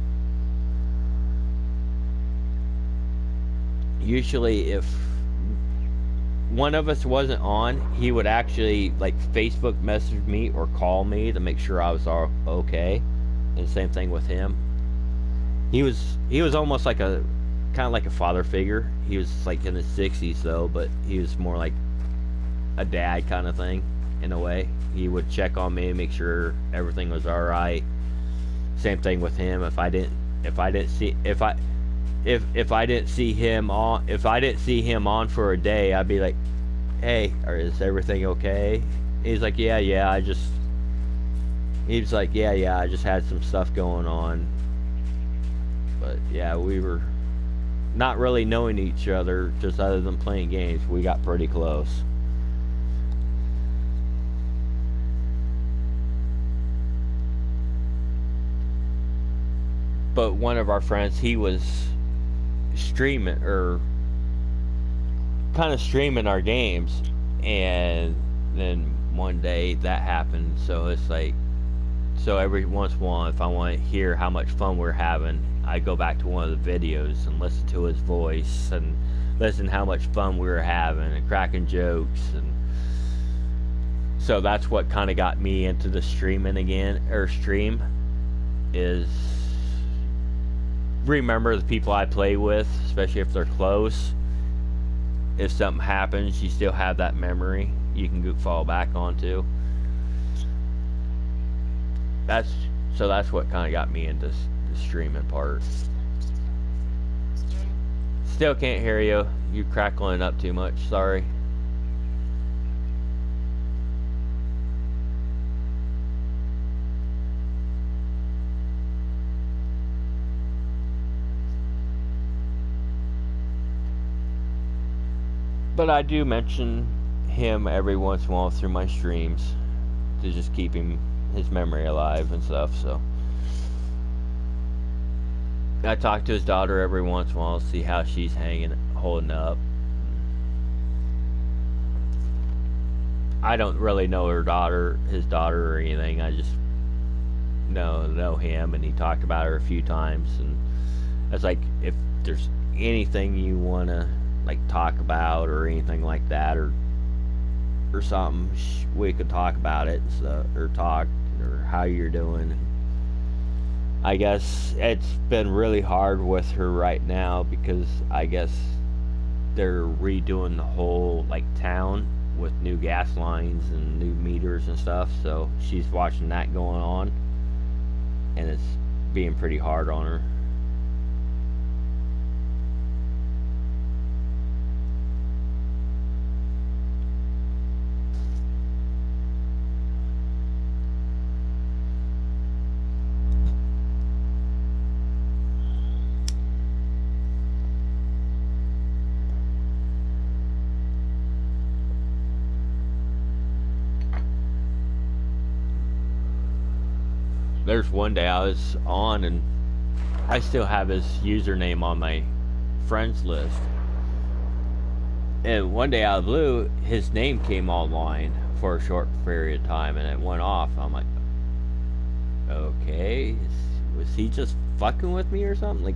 Speaker 2: Usually if one of us wasn't on, he would actually like Facebook message me or call me to make sure I was all okay. And same thing with him. He was almost like a kind of like a father figure. He was like in his 60s though, but he was more like a dad kind of thing in a way. He would check on me and make sure everything was all right. Same thing with him. If I didn't see him on for a day, I'd be like, "Hey, is everything okay?" He's like, yeah, I just had some stuff going on. But yeah, we were not really knowing each other, just other than playing games. We got pretty close. But one of our friends, he was streaming our games, and then one day that happened. So it's like, so every once in a while, if I want to hear how much fun we're having, I go back to one of the videos and listen to his voice and listen how much fun we were having and cracking jokes. And so that's what kind of got me into the streaming again, or stream, is remember the people I play with, especially if they're close. If something happens, you still have that memory you can fall back onto. That's what kind of got me into the streaming part. Still can't hear you. You're crackling up too much. Sorry. But I do mention him every once in a while through my streams to just keep his memory alive and stuff. So I talk to his daughter every once in a while, see how she's holding up. I don't really know his daughter or anything. I just know him, and he talked about her a few times. And it's like, if there's anything you want to like talk about or anything like that, or something, we could talk about it, or how you're doing. I guess it's been really hard with her right now, because I guess they're redoing the whole like town with new gas lines and new meters and stuff, so she's watching that going on, and it's being pretty hard on her. There's one day I was on, and I still have his username on my friends list. And one day out of the blue, his name came online for a short period of time, and it went off. I'm like, okay, was he just fucking with me or something? Like,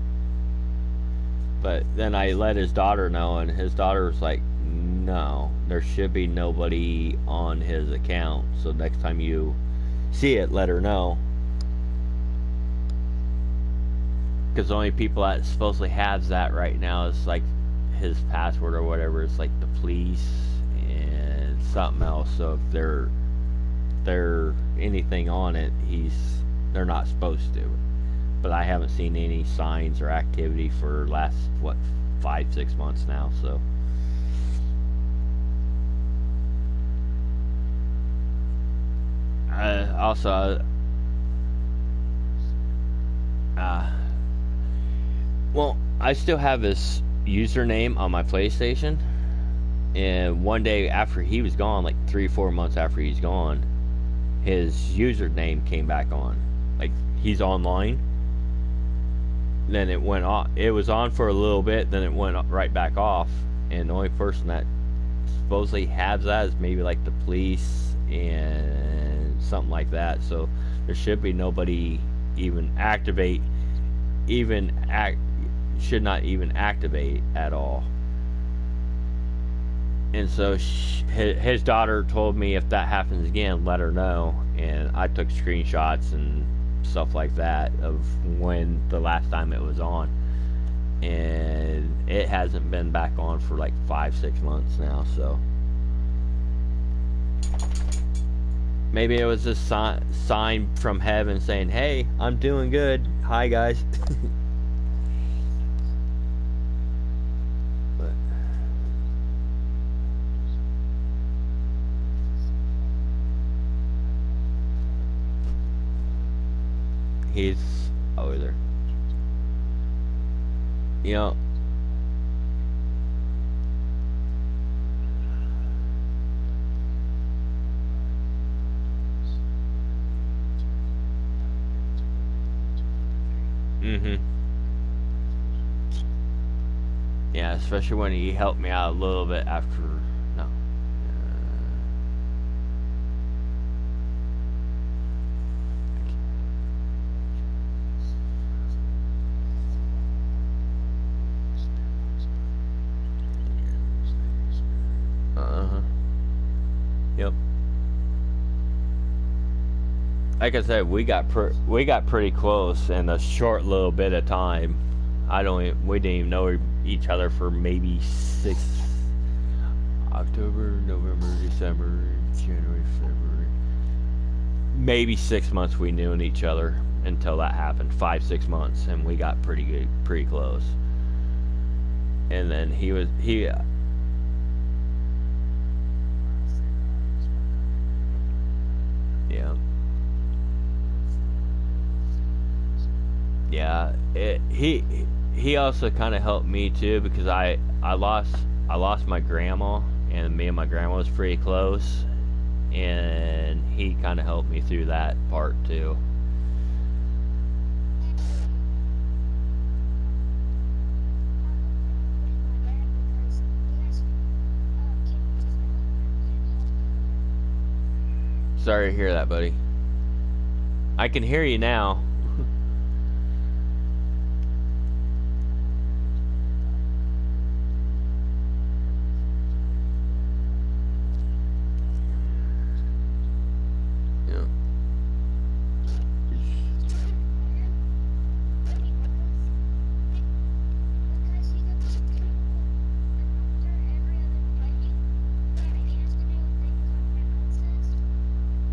Speaker 2: but then I let his daughter know, and his daughter was like, no, there should be nobody on his account. So next time you see it, let her know. Because the only people that supposedly has that right now is like his password or whatever. It's like the police and something else. So if they're anything on it, they're not supposed to. But I haven't seen any signs or activity for last 5-6 months now. So also Well, I still have his username on my PlayStation. And one day after he was gone, like 3-4 months after he's gone, his username came back on. Like, he's online. Then it went off. It was on for a little bit, then it went right back off. And the only person that supposedly has that is maybe like the police and something like that. So there should be nobody even should not even activate at all. And so his daughter told me if that happens again, let her know. And I took screenshots and stuff like that of when the last time it was on. And it hasn't been back on for like 5-6 months now, so maybe it was a sign from heaven saying, hey, I'm doing good. Hi, guys. But he's over there. You know, yeah, especially when he helped me out a little bit after. No. Yep. Like I said, we got pretty close in a short little bit of time. We didn't even know each other for maybe October, November, December, January, February. Maybe 6 months we knew each other until that happened. 5-6 months, and we got pretty close. And then he yeah, he also kind of helped me too, because I lost my grandma, and me and my grandma was pretty close, and he kind of helped me through that part too. Sorry to hear that, buddy. I can hear you now.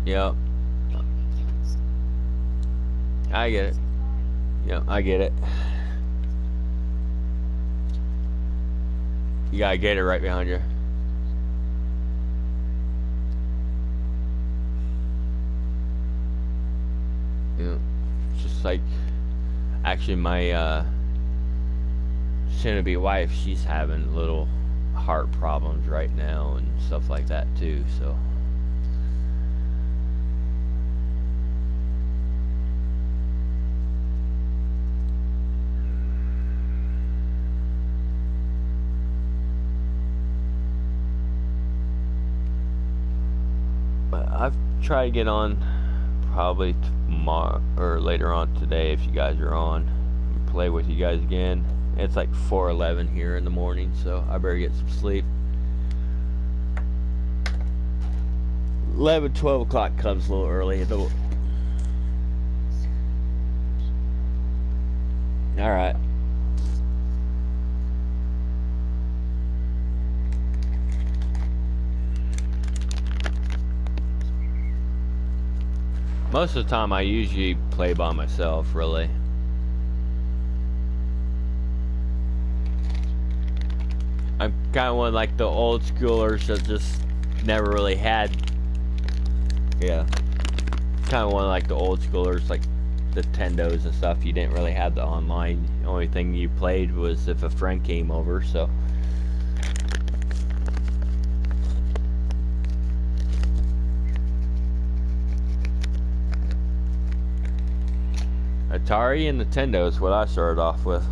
Speaker 2: Yep. I get it. Yep, I get it. You gotta get it right behind you. Yeah. Just like, actually my soon-to-be wife, she's having little heart problems right now and stuff like that too, so. I've tried to get on probably tomorrow or later on today if you guys are on. Play with you guys again. It's like 4:11 here in the morning, so I better get some sleep. 11-12 o'clock comes a little early though. Alright. Most of the time I usually play by myself, really. I'm kind of one of like the old schoolers that just never really had, yeah, kind of one of like the old schoolers, like the Nintendos and stuff, you didn't really have the online. The only thing you played was if a friend came over, so. Atari and Nintendo is what I started off with.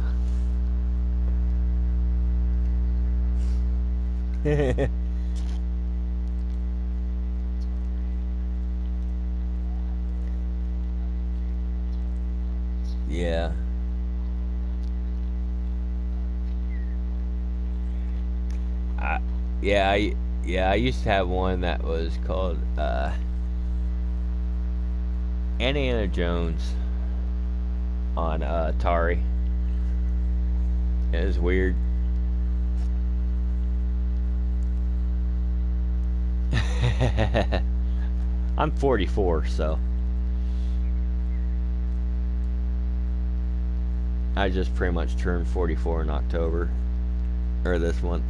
Speaker 2: Yeah. I used to have one that was called Indiana Jones on Atari. It was weird. I'm 44, so I just pretty much turned 44 in October, or this month.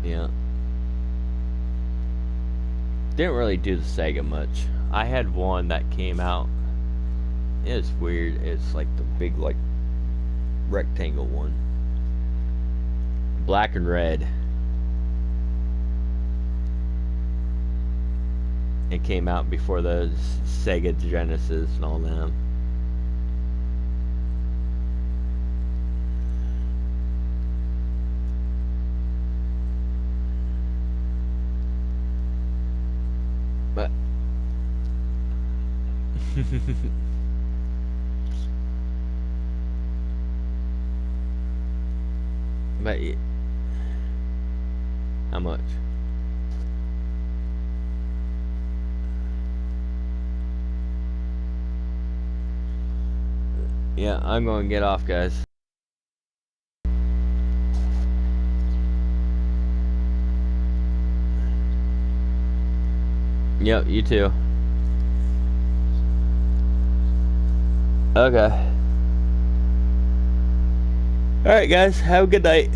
Speaker 2: Yeah. Didn't really do the Sega much. I had one that came out. It's weird. It's like the big, like, rectangle one. Black and red. It came out before the Sega Genesis and all that. But but how much? Yeah, I'm going to get off, guys. Yep, you too. Okay. Alright, guys. Have a good night.